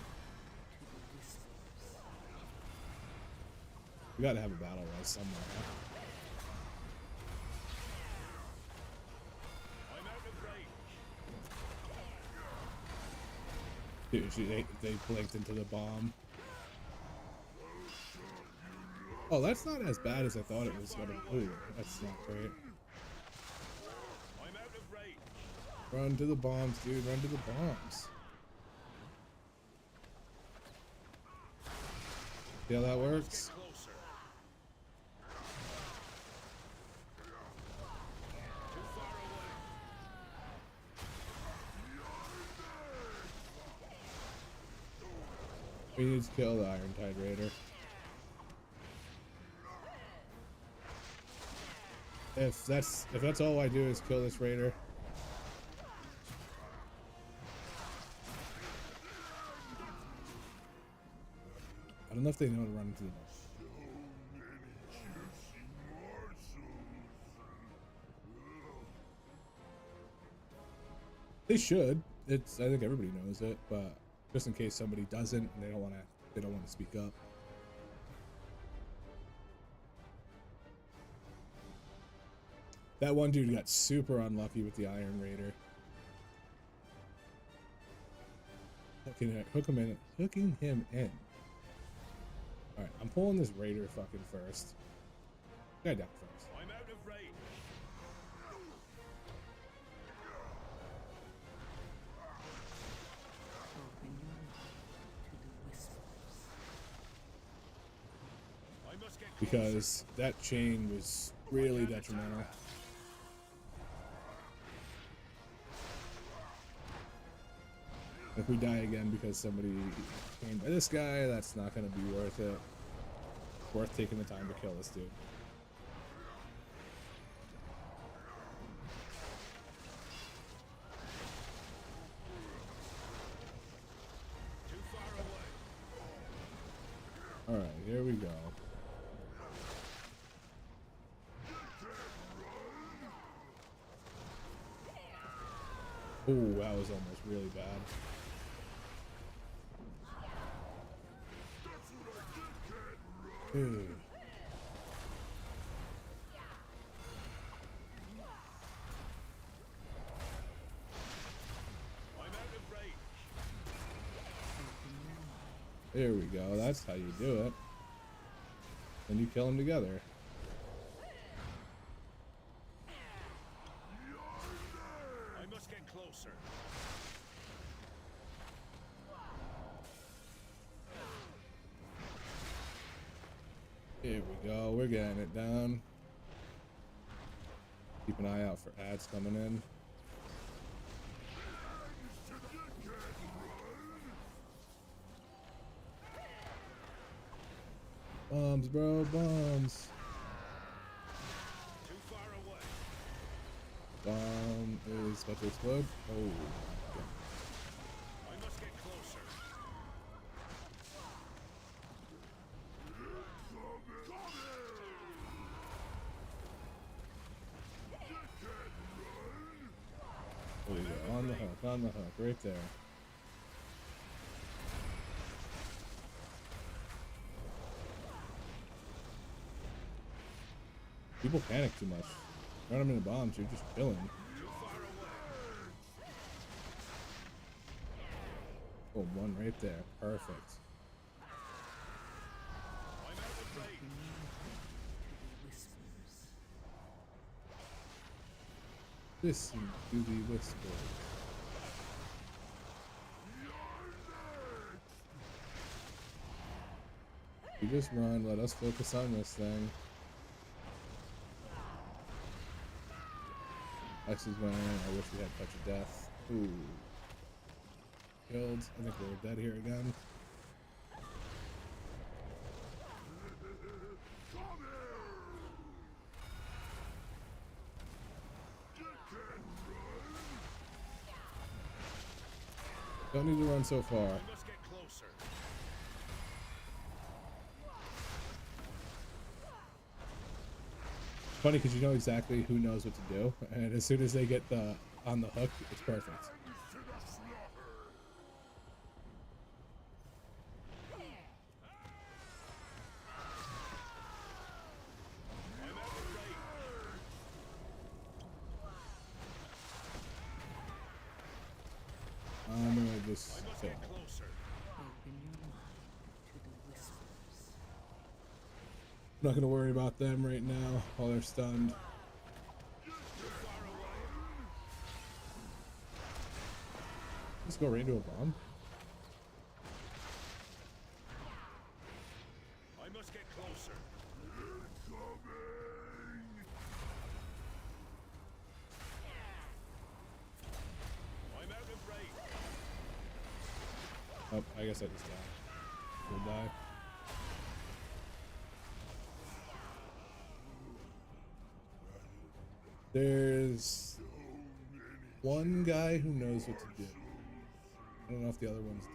We gotta have a battle res somewhere, huh? I'm out of range. Dude, they blinked into the bomb. Oh, that's not as bad as I thought it was gonna be. Ooh, that's not great. I'm out of range. Run to the bombs, dude. Run to the bombs. See how that works? Closer. Too far away. We need to kill the Iron Tide Raider. If that's all I do is kill this raider. I don't know if they know to run into the boss. They should. It's, I think everybody knows it, but just in case somebody doesn't and they don't want to speak up. That one dude got super unlucky with the Iron Raider. Hooking him in. Alright, I'm pulling this Raider fucking first. Guy down first. I'm out of range. Open your mind to the whispers. I must get Because that chain was really detrimental. If we die again because somebody came by this guy, that's not going to be worth it. Worth taking the time to kill this dude. too far away. Alright, here we go. Ooh, that was almost really bad. Ooh. I'm out of range. There we go. That's how you do it. And you kill them together. I must get closer. Here we go. We're getting it done. Keep an eye out for ads coming in. Bombs, bro. Bombs. Too far away. Bomb is about to explode. Oh. Okay. I must get closer. There we go. On the hook. On the hook. Right there. People panic too much. Run them into bombs, you're just killing. Too far away. Oh, one right there. Perfect. I'm out of range. Whispers. Listen to the whispers. You just run, let us focus on this thing. X's went in, I wish we had Touch of Death. Ooh. Killed. I think we're dead here again. Don't need to run so far. I must get closer. Funny because you know exactly who knows what to do, and as soon as they get on the hook, it's perfect. not gonna worry about them right now while they're stunned. Let's go right into a bomb. I must get closer. I'm out of range. Oh, I guess I just died. We'll die. There's one guy who knows what to do. I don't know if the other ones do.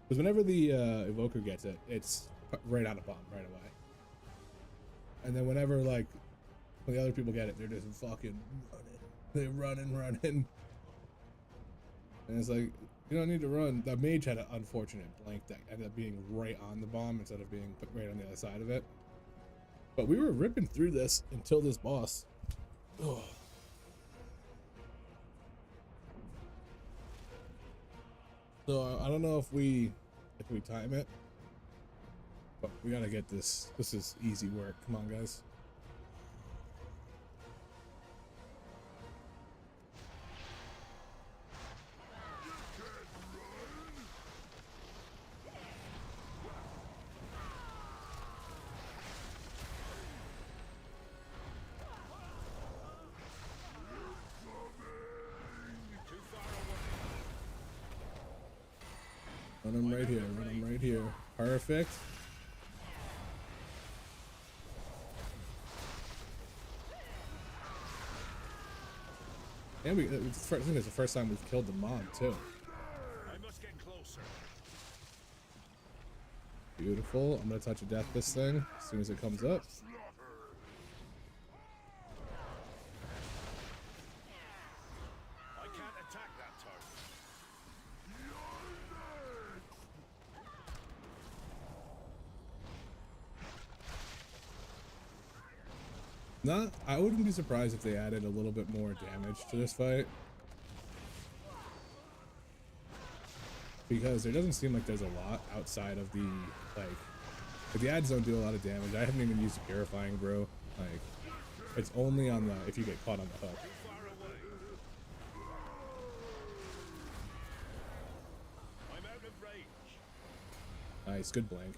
Because whenever the evoker gets it, it's right out of bomb right away. And then whenever like when the other people get it, they're just fucking running. They're running. And it's like, you don't need to run. The mage had an unfortunate blank that ended up being right on the bomb instead of being put right on the other side of it. But we were ripping through this until this boss. Ugh. So I don't know if we time it, but we gotta get this. This is easy work. Come on, guys. Run him right here. Run him right here. Perfect. And I think it's the first time we've killed the mob too. I must get closer. Beautiful. I'm gonna touch a death this thing as soon as it comes up. I can't attack that target. I wouldn't be surprised if they added a little bit more damage to this fight. Because there doesn't seem like there's a lot outside of the, like the ads don't do a lot of damage. I haven't even used the purifying brew. Like, it's only on the, if you get caught on the hook. Far away. I'm out of range. Nice, good blank.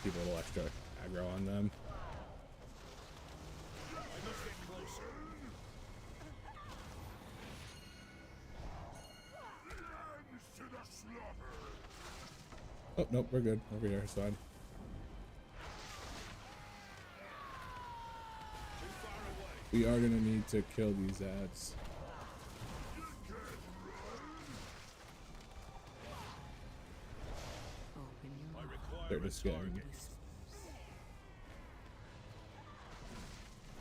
Keep a little extra aggro on them. I must get closer. Oh, nope, we're good. Over here, it's fine. Too far away. We are gonna need to kill these ads. I require They're a just getting. target.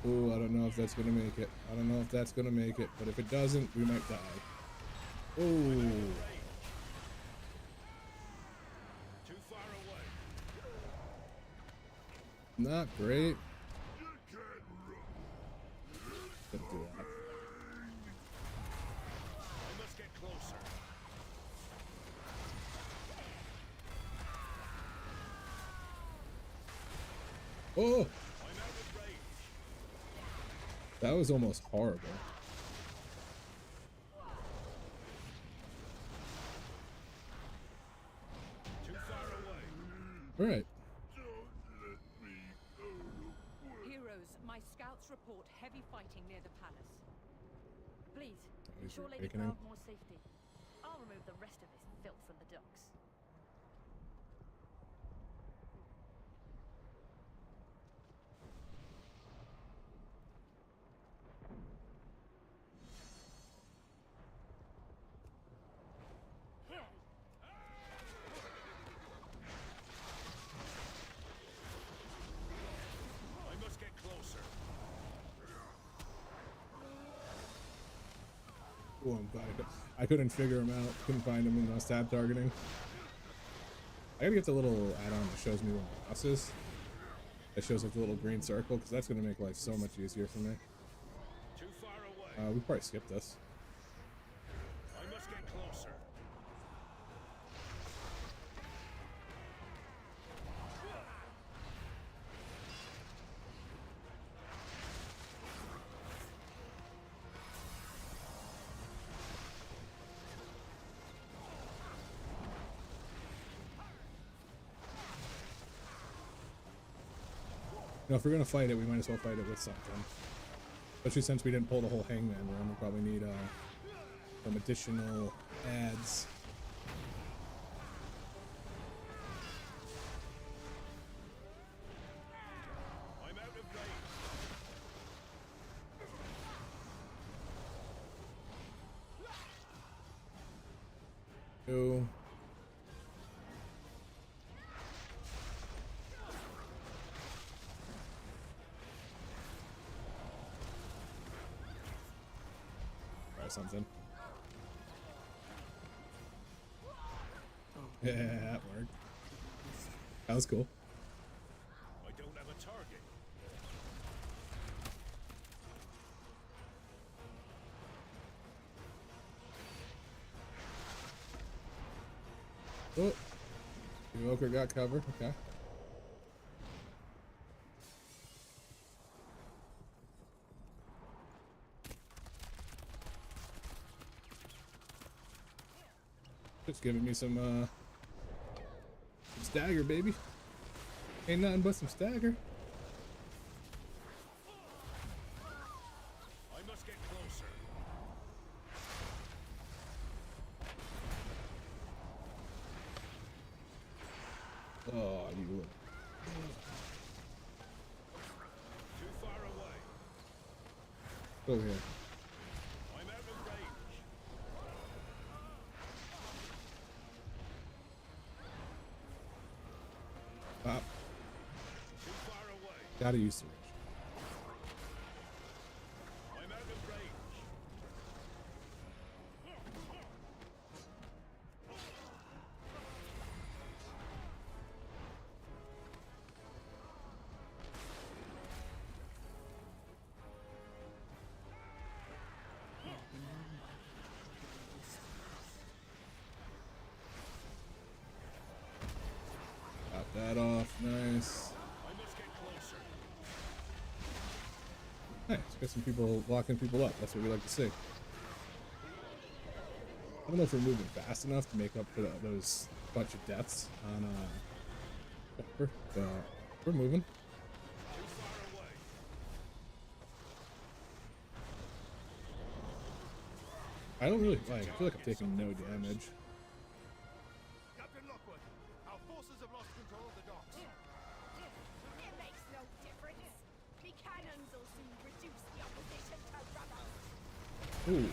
Ooh, I don't know if that's gonna make it. I don't know if that's gonna make it, but if it doesn't, we might die. Ooh. Too far away. Not great. Don't do that. I must get closer. Oh, I'm out of range. that was almost horrible. Too far away. All right. Heroes, my scouts report heavy fighting near the palace. Please, He's ensure Lady awakening. Proudmore's safety. I'll remove the rest of this filth from the docks. I must get closer. Oh, I'm glad I couldn't figure him out. Couldn't find him when I was tab targeting. I gotta get the little add-on that shows me where my boss is. That shows like the little green circle, because that's gonna make life so much easier for me. Too far away. We probably skipped this. I must get closer. No, if we're gonna fight it, we might as well fight it with something. Especially since we didn't pull the whole hangman run, we'll probably need some additional ads. I'm out of range. Go. Try something. Yeah, that worked. That was cool. I don't have a target. Oh, the Evoker got covered. Okay. Just giving me some stagger, baby. Ain't nothing but some stagger. I must get closer. Oh, you look. Too far away. Over here. I'm out of range. Pop. Too far away. Gotta use the reach. I'm out of range. Got that off. Nice. I must get closer. Nice. Got some people locking people up. That's what we like to see. I don't know if we're moving fast enough to make up for those bunch of deaths on Pepper, but we're moving. Too far away. I don't really like. I feel like I'm taking no damage. Captain Lockwood, our forces have lost control of the docks. It makes no difference. The cannons will soon reduce the opposition to rubble. Ooh.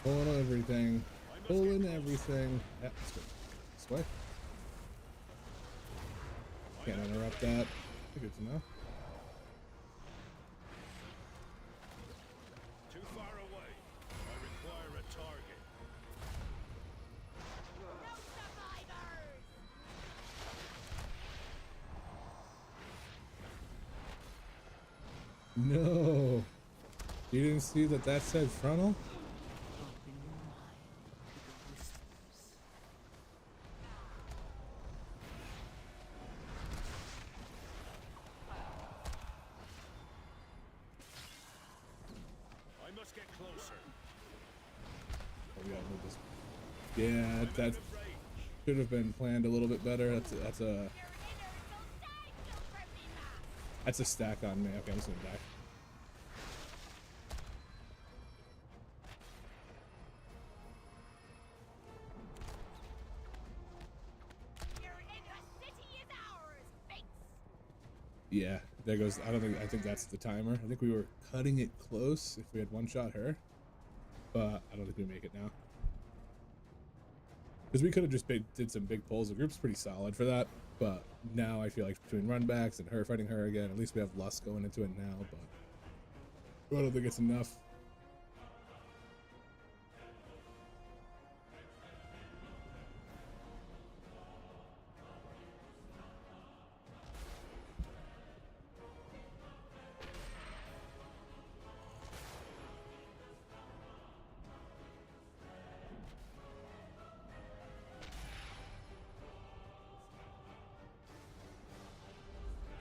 Pulling everything. Pulling everything. Yeah, let's go this way. Can't interrupt that. Good to know. Too far away. I require a target. No survivors! No. You didn't see that said frontal? Open your mind to the whispers. I must get closer. Oh, we gotta move this. Yeah, that Out of range. should have been planned a little bit better. That's a Your innards will die, filthy mass! that's a stack on me. Okay, I'm just gonna die. Your inner city is ours, Fates! Yeah, there goes. I think that's the timer. I think we were cutting it close if we had one shot her, but I don't think we make it now. Because we could have just did some big pulls. The group's pretty solid for that, but now I feel like between runbacks and her fighting her again, at least we have lust going into it now, but I don't think it's enough.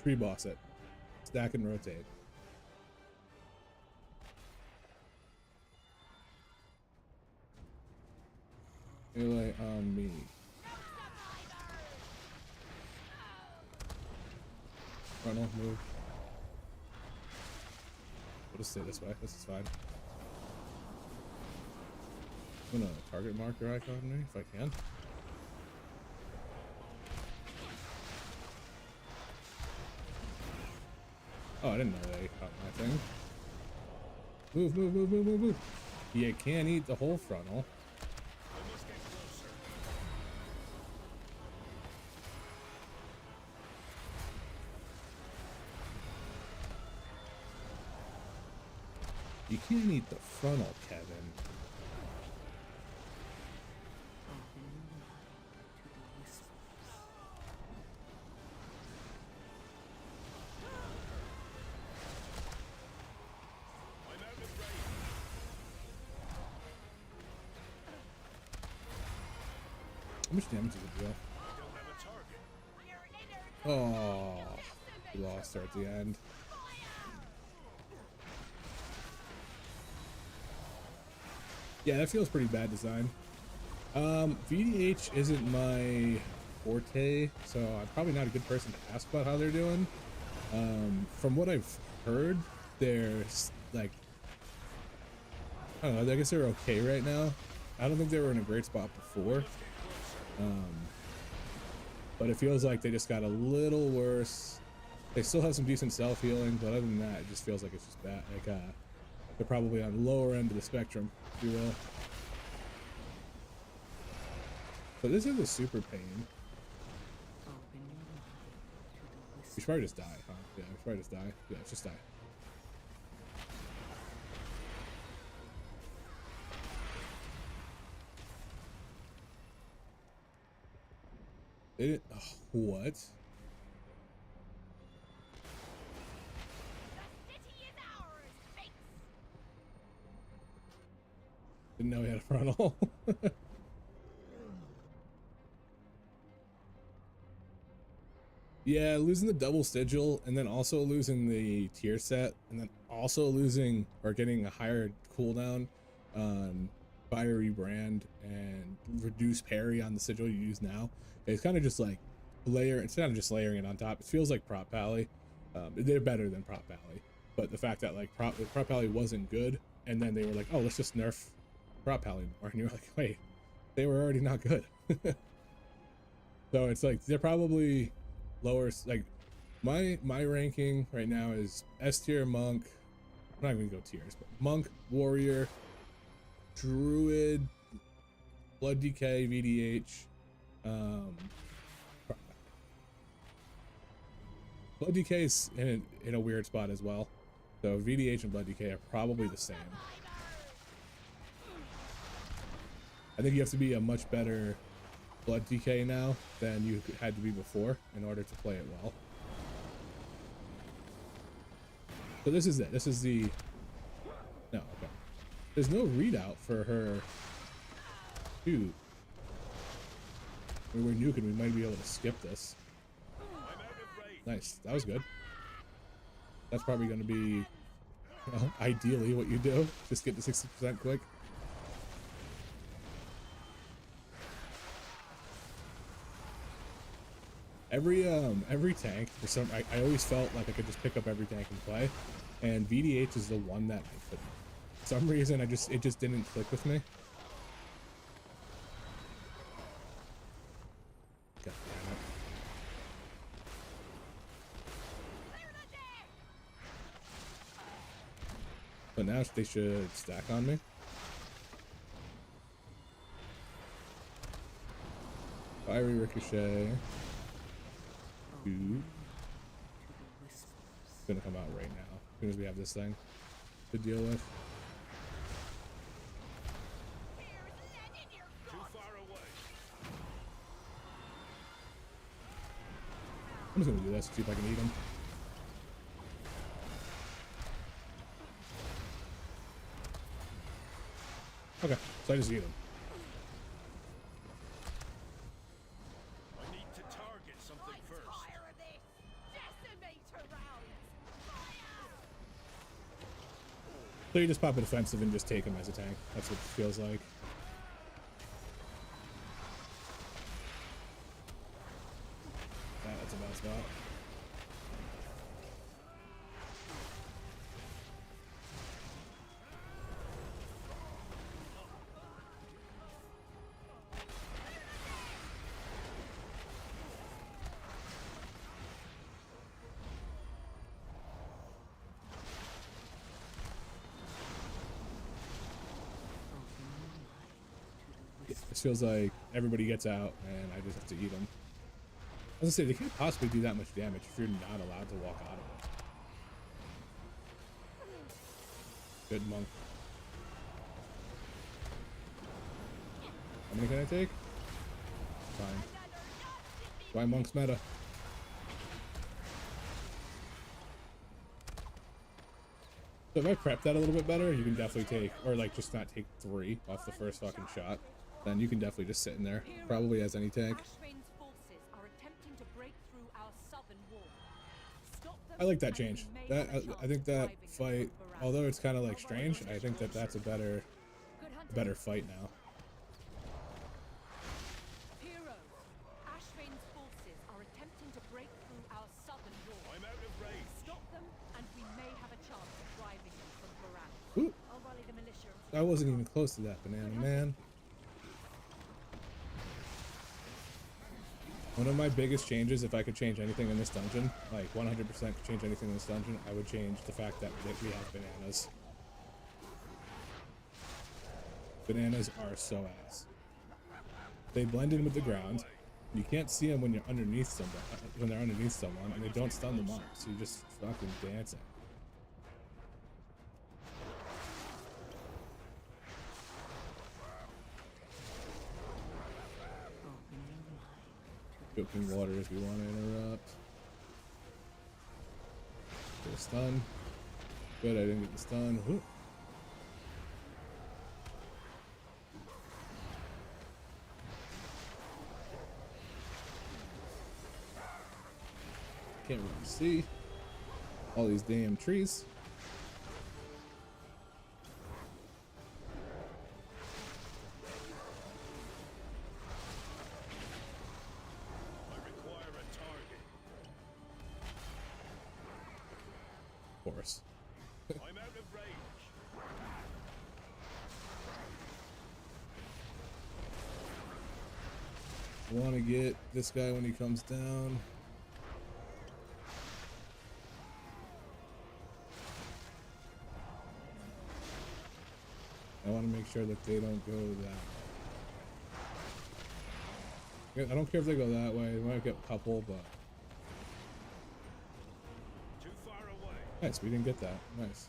Tree boss it. Stack and rotate. on me. Frontal, move. We'll just stay this way. This is fine. I'm gonna target marker icon me if I can. Oh, I didn't know they caught my thing. Move, move, move, move, move, move. You can't eat the whole frontal. I must get closer. You can't eat the frontal, Kevin. I'm out of range. How much damage does it deal? I don't have a target. Oh, we lost her at the end. Yeah, that feels pretty bad design. VDH isn't my forte, so I'm probably not a good person to ask about how they're doing. From what I've heard, they're like, I don't know, I guess they're okay right now. I don't think they were in a great spot before. But it feels like they just got a little worse. They still have some decent self-healing, but other than that, it just feels like it's just bad. Like, they're probably on the lower end of the spectrum, if you will. But this is a super pain. We should probably just die, huh? Yeah, we should probably just die. Yeah, let's just die. They didn't. Oh, what? The city is ours, mates. Didn't know he had a frontal. Yeah, losing the double sigil and then also losing the tier set and then also losing or getting a higher cooldown on fiery brand and reduce parry on the sigil you use now. It's kind of just like it's kind of just layering it on top. It feels like Prop Pally. They're better than Prop Pally, but the fact that like Prop Pally wasn't good and then they were like, oh, let's just nerf Prop Pally more, and you're like, wait, they were already not good. So it's like they're probably lower. Like my ranking right now is S tier Monk. I'm not even gonna go tiers, but Monk, Warrior, Druid, Blood DK, VDH. Blood DK is in a weird spot as well. So VDH and Blood DK are probably the same. I think you have to be a much better Blood DK now than you had to be before in order to play it well. So this is it. This is the... No, okay. There's no readout for her. Shoot. We're nuking. We might be able to skip this. Nice. That was good. That's probably going to be, well, ideally what you do. Just get to 60% quick. Every tank, for some, I always felt like I could just pick up every tank and play, and VDH is the one that I couldn't. For some reason, it just didn't click with me. God damn it. But now they should stack on me. Fiery Ricochet. Dude. It's gonna come out right now, as soon as we have this thing to deal with. Too far away. I'm just gonna do this, see if I can eat him. Okay, so I just eat him. I need to target something first. Fire this decimator round. Fire! So you just pop a defensive and just take him as a tank. That's what it feels like. that spot. This feels like everybody gets out and I just have to eat them. I was gonna say, they can't possibly do that much damage if you're not allowed to walk out of it. Good monk. How many can I take? Fine. Why monk's meta? So if I prep that a little bit better, you can definitely take, or like just not take 3 off the first fucking shot. Then you can definitely just sit in there, probably as any tank. Ashvane's forces are attempting to break through our southern wall. Stop them I like that and change. we may That have a chance I think of that driving them fight, from Boralus. although it's kind of like strange, I think that that's a better Good hunting. fight now. Heroes, Ashvane's forces are attempting to break through our southern wall. I'm out of range. Stop them, and we may have a chance of driving them from Boralus. Ooh, I'll rally the militia. and I wasn't even close to that banana, man. One of my biggest changes, if I could change anything in this dungeon, like 100% could change anything in this dungeon, I would change the fact that we have bananas. Bananas are so ass. They blend in with the ground. You can't see them when you're underneath someone, when they're underneath someone, and they don't stun them up, so you're just fucking dancing. Choking water if you want to interrupt. Get a stun. Good, I didn't get the stun. Whoop. Can't really see all these damn trees. I require a target. Of course. I'm out of range. I want to get this guy when he comes down. I want to make sure that they don't go that way. I don't care if they go that way. They might get a couple, but Too far away. nice. We didn't get that. Nice.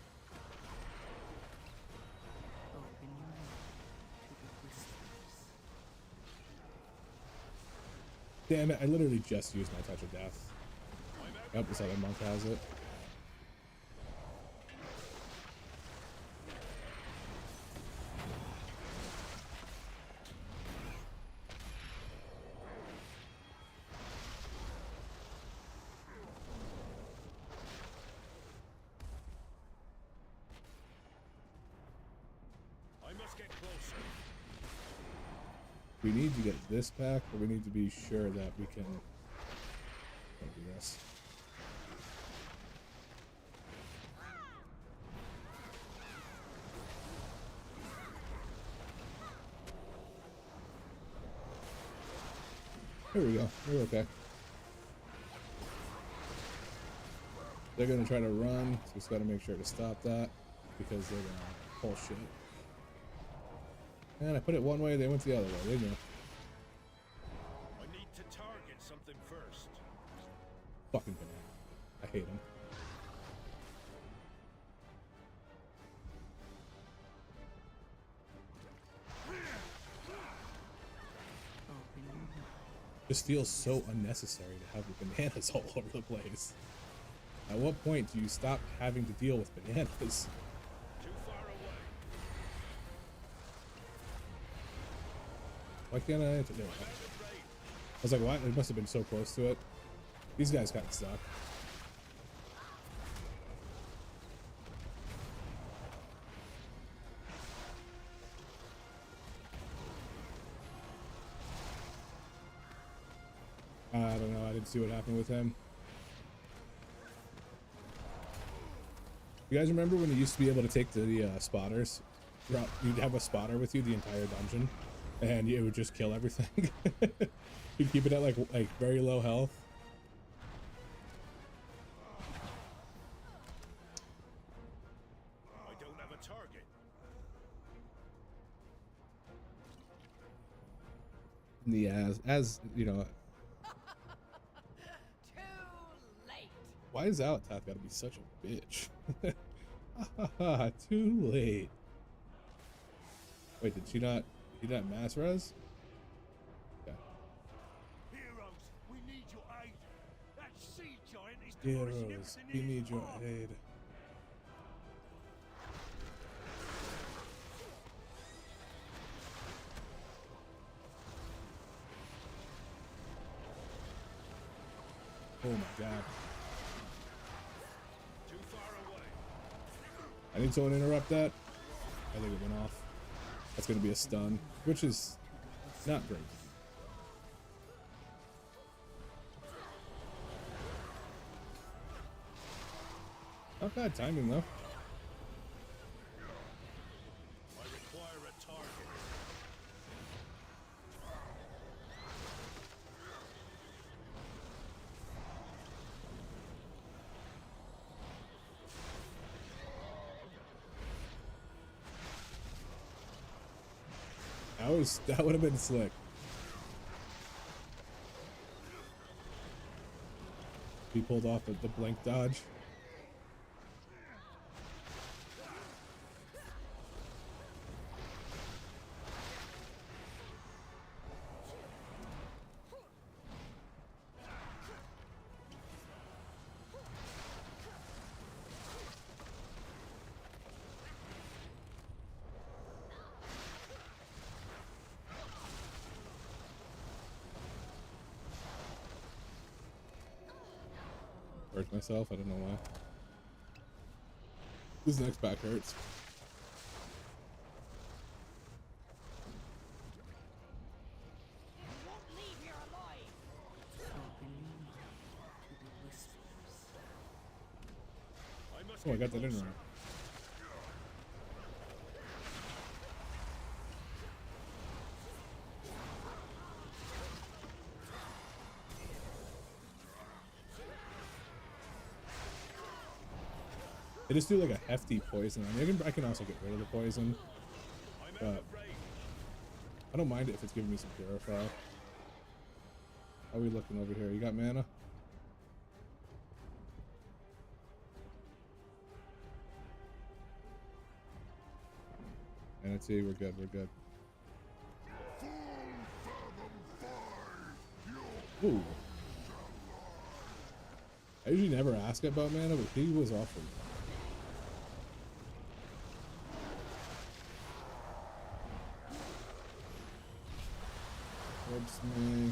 Damn it! I literally just used my touch of death. Yep, this other monk has it. I must get closer. We need to get this back, but we need to be sure that we can do this. Here we go. We're okay. They're gonna try to run, so we just gotta make sure to stop that because they're gonna pull shit. And I put it one way, they went the other way. They knew. I need to target something first. Fucking banana. I hate them. Just feels so unnecessary to have the bananas all over the place. At what point do you stop having to deal with bananas? Too far away. Why can't I? No. Out of range. I was like, what? It must have been so close to it. These guys got stuck. I don't know. I didn't see what happened with him. You guys remember when you used to be able to take the spotters? You'd have a spotter with you the entire dungeon, and it would just kill everything. You'd keep it at like very low health. I don't have a target. Yeah, as you know, Too late. why is Alatath gotta be such a bitch? Too late. Wait, did she not mass res? Yeah. Heroes, we need your aid. That sea giant is demolishing Heroes, everything we in need its your path. aid. Oh my god. Too far away. I need someone to interrupt that. I think it went off. That's gonna be a stun, which is not great. Not bad timing though. I require a target. That would have been slick. He pulled off the blink dodge. Hurt myself, I don't know why. This next back hurts. You won't leave here alive. Open your mind to the whispers. I must Oh, I get got that in closer. right. They just do like a hefty poison. I mean, I can also get rid of the poison, I'm but out of range. I don't mind it if it's giving me some purify. How are we looking over here? You got mana? And it's we're good, we're good. Ooh. I usually never ask about mana, but he was awful. Webs me.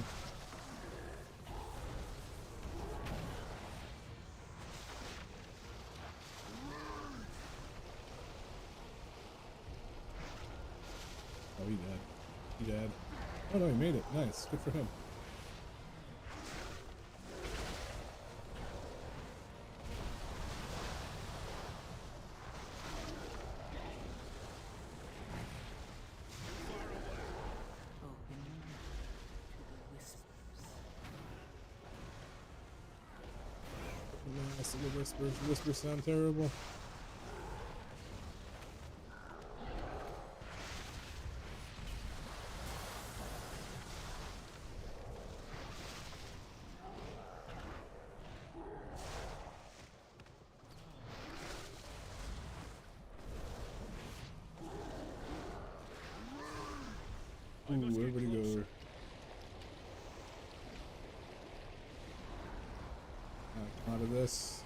Oh, he dead. He dead. Oh no, he made it. Nice. Good for him. Open your mind to the whispers. Listen to the whispers. The whispers sound terrible. Ooh, everybody go. Out of this.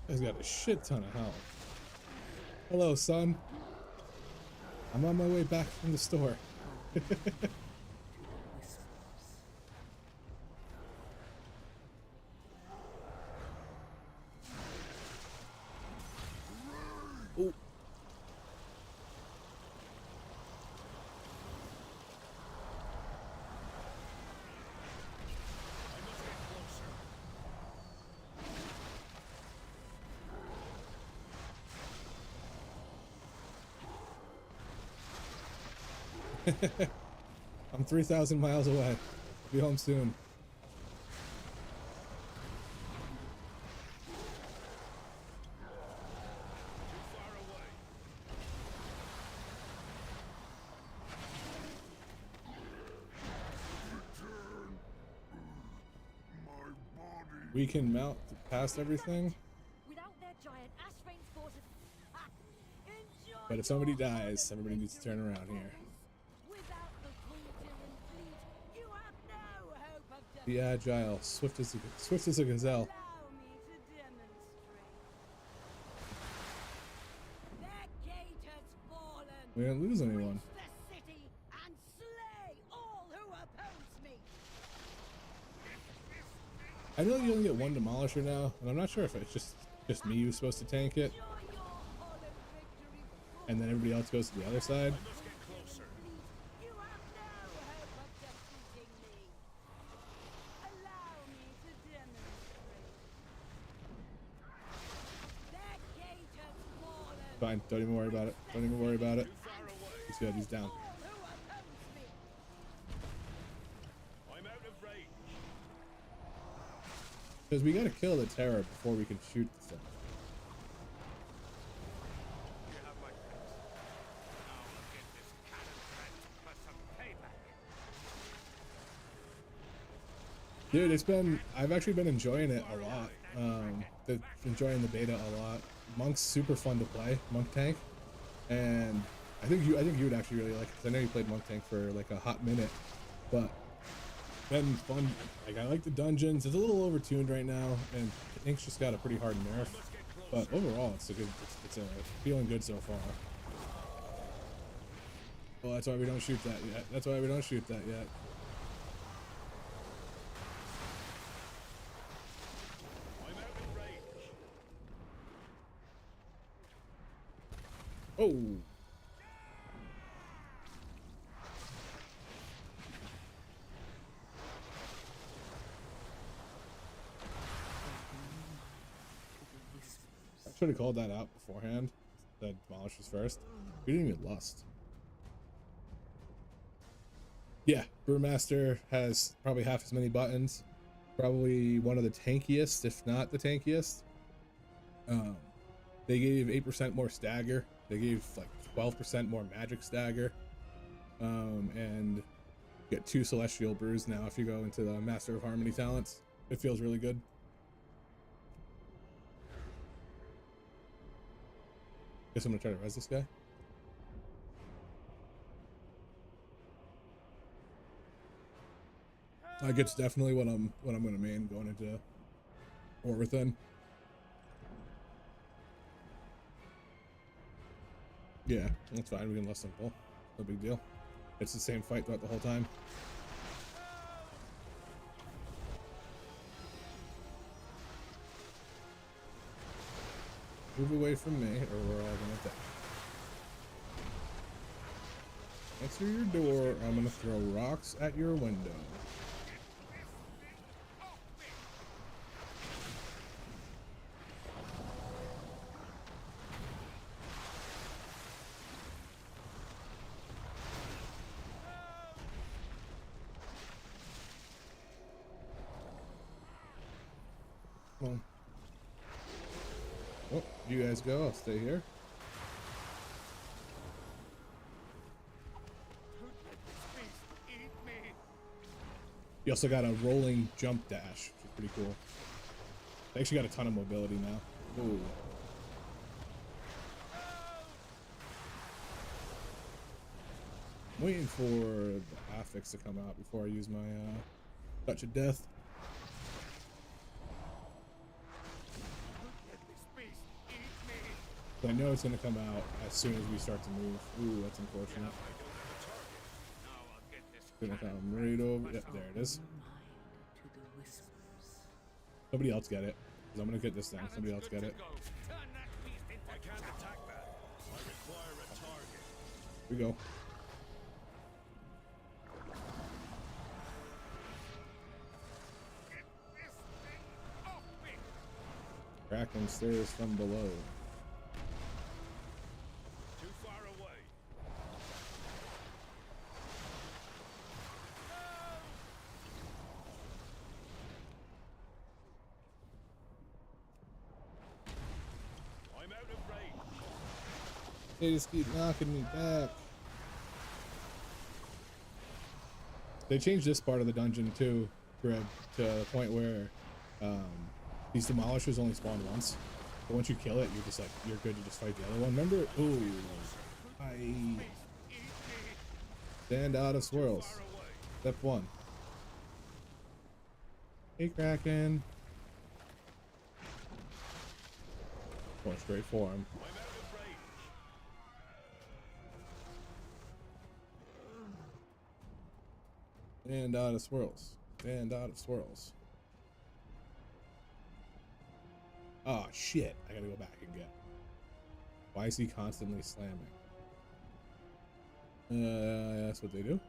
He's got a shit ton of health. Hello, son. I'm on my way back from the store. Oh. I'm 3,000 miles away. Be home soon. We can mount past everything, Without their giant ash rain forces. Enjoy but if somebody your dies, holiday everybody needs to turn around here. Without the Vulturean fleet, you have no hope of Be agile, swift as a gazelle. Allow me to demonstrate. Their gate has fallen. We didn't lose anyone. Reach the city and slay all who oppose me. I know you only get one demolisher now, and I'm not sure if it's just me who's supposed to tank it, Enjoy your hollow victory. and then everybody else goes to the other side. You have no hope of defeating me. Allow me to demonstrate. Their gate has fallen. Fine, don't even worry about it. Don't even worry about it. He's good, he's down. All who oppose me. I'm out of range. Because we gotta kill the terror before we can shoot the thing. You have my thanks. Now I'll get this cannon threat for some payback. Dude, I've actually been enjoying it a lot. Enjoying the beta a lot. Monk's super fun to play, Monk Tank. And I think you would actually really like it, because I know you played Monk Tank for like a hot minute, but been fun. Like, I like the dungeons. It's a little overtuned right now, and Tank's just got a pretty hard nerf. But overall, it's feeling good so far. Well, that's why we don't shoot that yet. That's why we don't shoot that yet. I'm out of range. Oh. I should have called that out beforehand. The demolishes first. We didn't even lust. Yeah, Brewmaster has probably half as many buttons. Probably one of the tankiest, if not the tankiest. They gave 8% more stagger. They gave like 12% more magic stagger. And you get 2 celestial brews now if you go into the Master of Harmony talents. It feels really good. Guess I'm gonna try to res this guy. Like, it's definitely what I'm gonna main going into Orwithin. Yeah, that's fine. We can less simple. No big deal. It's the same fight throughout the whole time. Move away from me, or we're all gonna die. Answer your door, or I'm gonna throw rocks at your window. Come on. Oh, you guys go, I'll stay here. You also got a rolling jump dash, which is pretty cool. They actually got a ton of mobility now. Ooh. I'm waiting for the affix to come out before I use my touch of death. But I know it's gonna come out as soon as we start to move. Ooh, that's unfortunate. Gonna come right over. Yep, there it is. Somebody else get it. 'Cause I'm gonna get this thing. Somebody else get it. I can't attack that. I require a target. Here we go. Kraken stares from below. Too far away. I'm out of range. They just keep knocking me back. They changed this part of the dungeon too, Greg, to the point where these demolishers only spawn once. But once you kill it, you're just like, you're good to just fight the other one. Remember? Ooh. I stand out of swirls. Step 1. Hey, Kraken. Going straight for him. I'm out of range. Stand out of swirls. Stand out of swirls. Oh shit, I gotta go back and get. Why is he constantly slamming? That's what they do.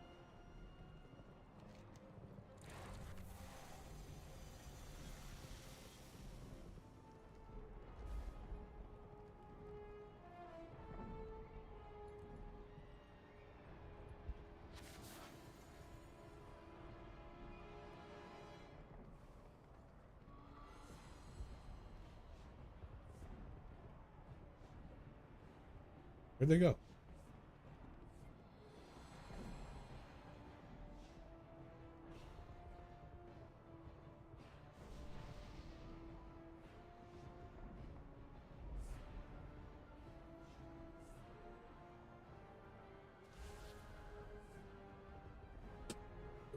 Where'd they go?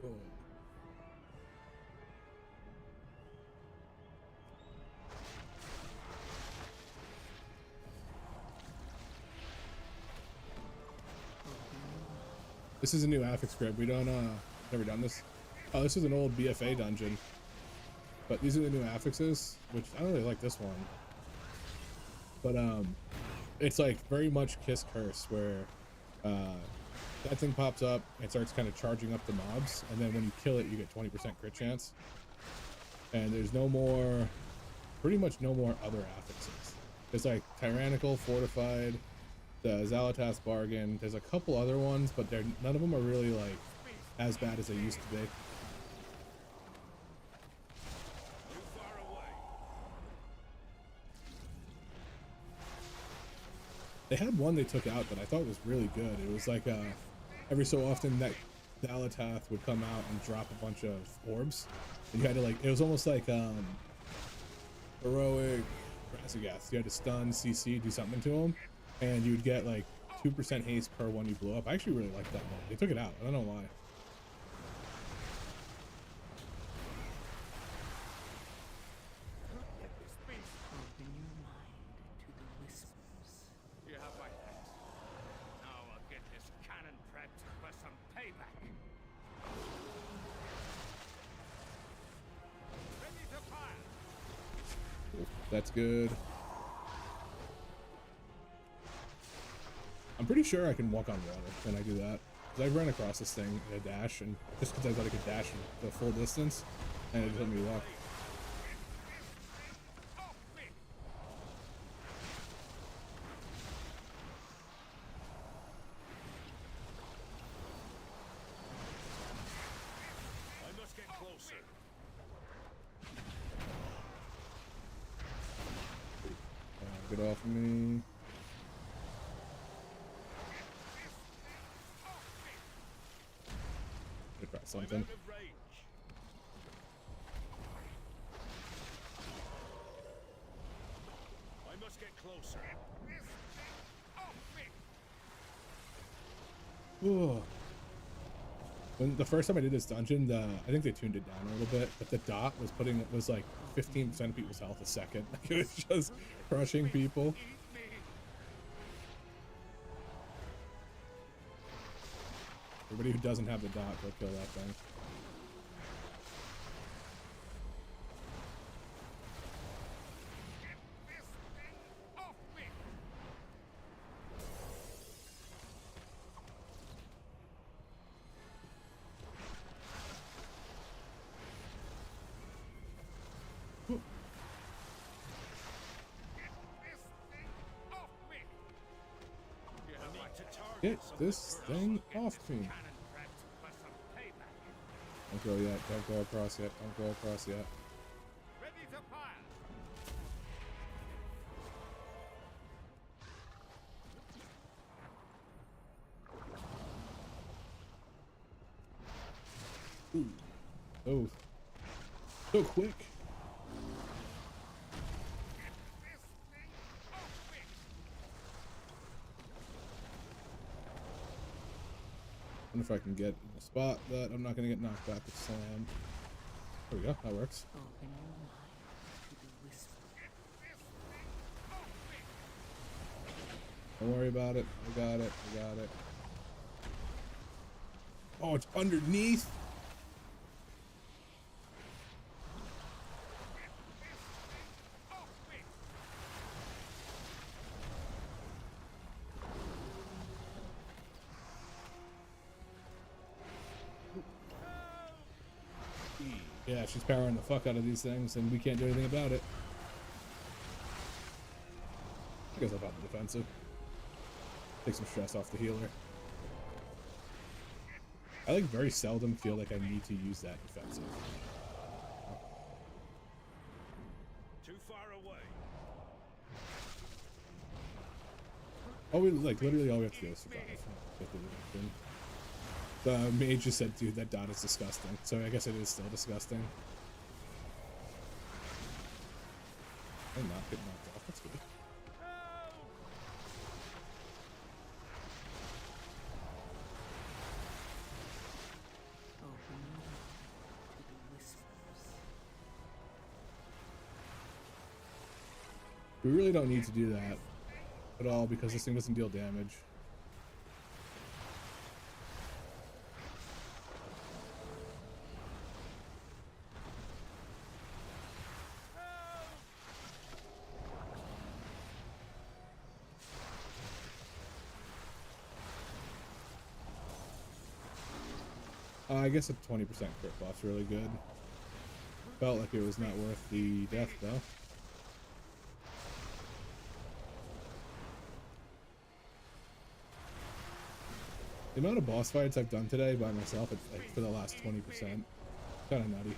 Boom. This is a new affix script. We don't never done this. Oh, this is an old BFA dungeon. But these are the new affixes, which I don't really like this one. But it's like very much Kiss Curse, where that thing pops up and starts kind of charging up the mobs, and then when you kill it, you get 20% crit chance. And there's no more, pretty much no more other affixes. There's like Tyrannical, Fortified, the Zalatath's Bargain. There's a couple other ones, but none of them are really like as bad as they used to be. Too far away. They had one they took out that I thought was really good. It was like every so often that Zalatath would come out and drop a bunch of orbs, and you had to like, it was almost like heroic Brassigath. You had to stun, CC, do something to him, and you would get like 2% haste per one you blew up. I actually really liked that one. They took it out. I don't know why. Open your mind to the whispers. You have my thanks. Now I'll get this cannon prepped for some payback. Ready to fire! That's good. I'm pretty sure I can walk on water when I do that. Because I've run across this thing in a dash, and just because I thought I could dash the full distance, and it just let me walk. I must get closer. Get off me. Try I'm something. out of range. I must get closer. Whoa. When the first time I did this dungeon, I think they tuned it down a little bit, but the dot was like 15% of people's health a second. Like, it was just crushing people. Everybody who doesn't have the dot, go kill that thing. This thing off me! This thing off me! You have Need my to target Get some this thing off me. cannon prepped for some payback. Don't go yet. Don't go across yet. Don't go across yet. Ready to fire! Oh, so quick. This thing off me! I wonder if I can get in a spot that I'm not going to get knocked back with slam. There we go. That works. Open your mind to the whispers. This thing off me! Don't worry about it. I got it. I got it. Oh, it's underneath. Off me! Yeah, she's powering the fuck out of these things, and we can't do anything about it. I guess I'll pop the defensive. Take some stress off the healer. I like very seldom feel like I need to use that defensive. Too far away. All we like literally all we have to do is survive. Get the reaction. The mage just said, dude, that dot is disgusting. So I guess it is still disgusting. I'm not getting knocked off. That's good. Open your mind to the whispers. We really don't need to do that at all because this thing doesn't deal damage. I guess a 20% crit buff's really good. Felt like it was not worth the death though. The amount of boss fights I've done today by myself, it's like for the last 20%. Kind of nutty.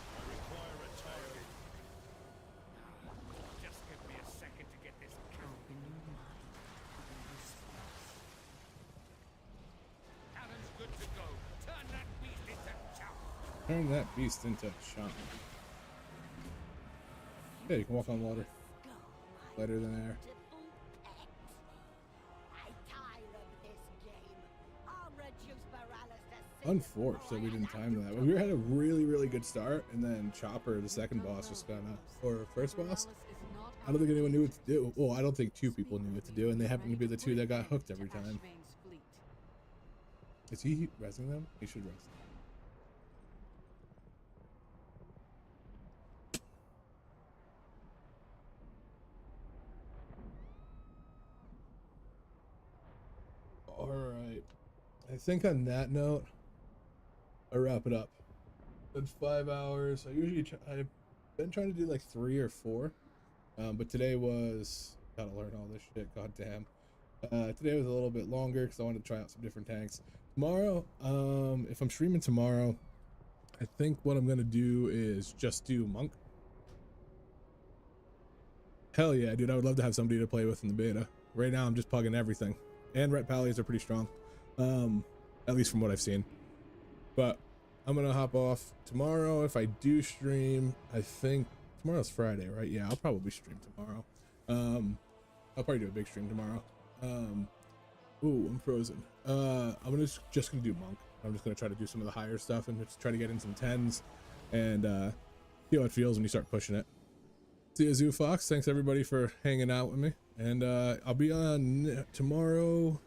I require a target. Just give me a second to get this cannon. Open your mind to the whispers. Cannon's good to go. Turn that beast into chow. Turn that beast into chomp. Yeah, you can walk on water. Go, my Lighter than air. beautiful pet. I tire of this game. I'll reduce Boralus to Unfortunate that we didn't time that. We had a really good start, and then Chopper, the second boss, just kind of, or first boss. I don't think anyone knew what to do. Well, I don't think two people knew what to do, and they happened to be the two that got hooked every time. Is he resing them? He should res them. All right. I think on that note, I wrap it up. Been 5 hours. I've been trying to do like 3 or 4, but today was gotta learn all this shit. God damn. Today was a little bit longer because I wanted to try out some different tanks. Tomorrow, if I'm streaming tomorrow, I think what I'm gonna do is just do Monk. Hell yeah, dude! I would love to have somebody to play with in the beta. Right now, I'm just pugging everything, and ret pallies are pretty strong, at least from what I've seen. But I'm gonna hop off tomorrow. If I do stream, I think tomorrow's Friday, right? Yeah, I'll probably stream tomorrow. I'll probably do a big stream tomorrow. Ooh, I'm frozen. I'm just gonna do monk. I'm just gonna try to do some of the higher stuff and just try to get in some 10s and see how it feels when you start pushing it. See you, Zoo Fox. Thanks everybody for hanging out with me, and I'll be on tomorrow.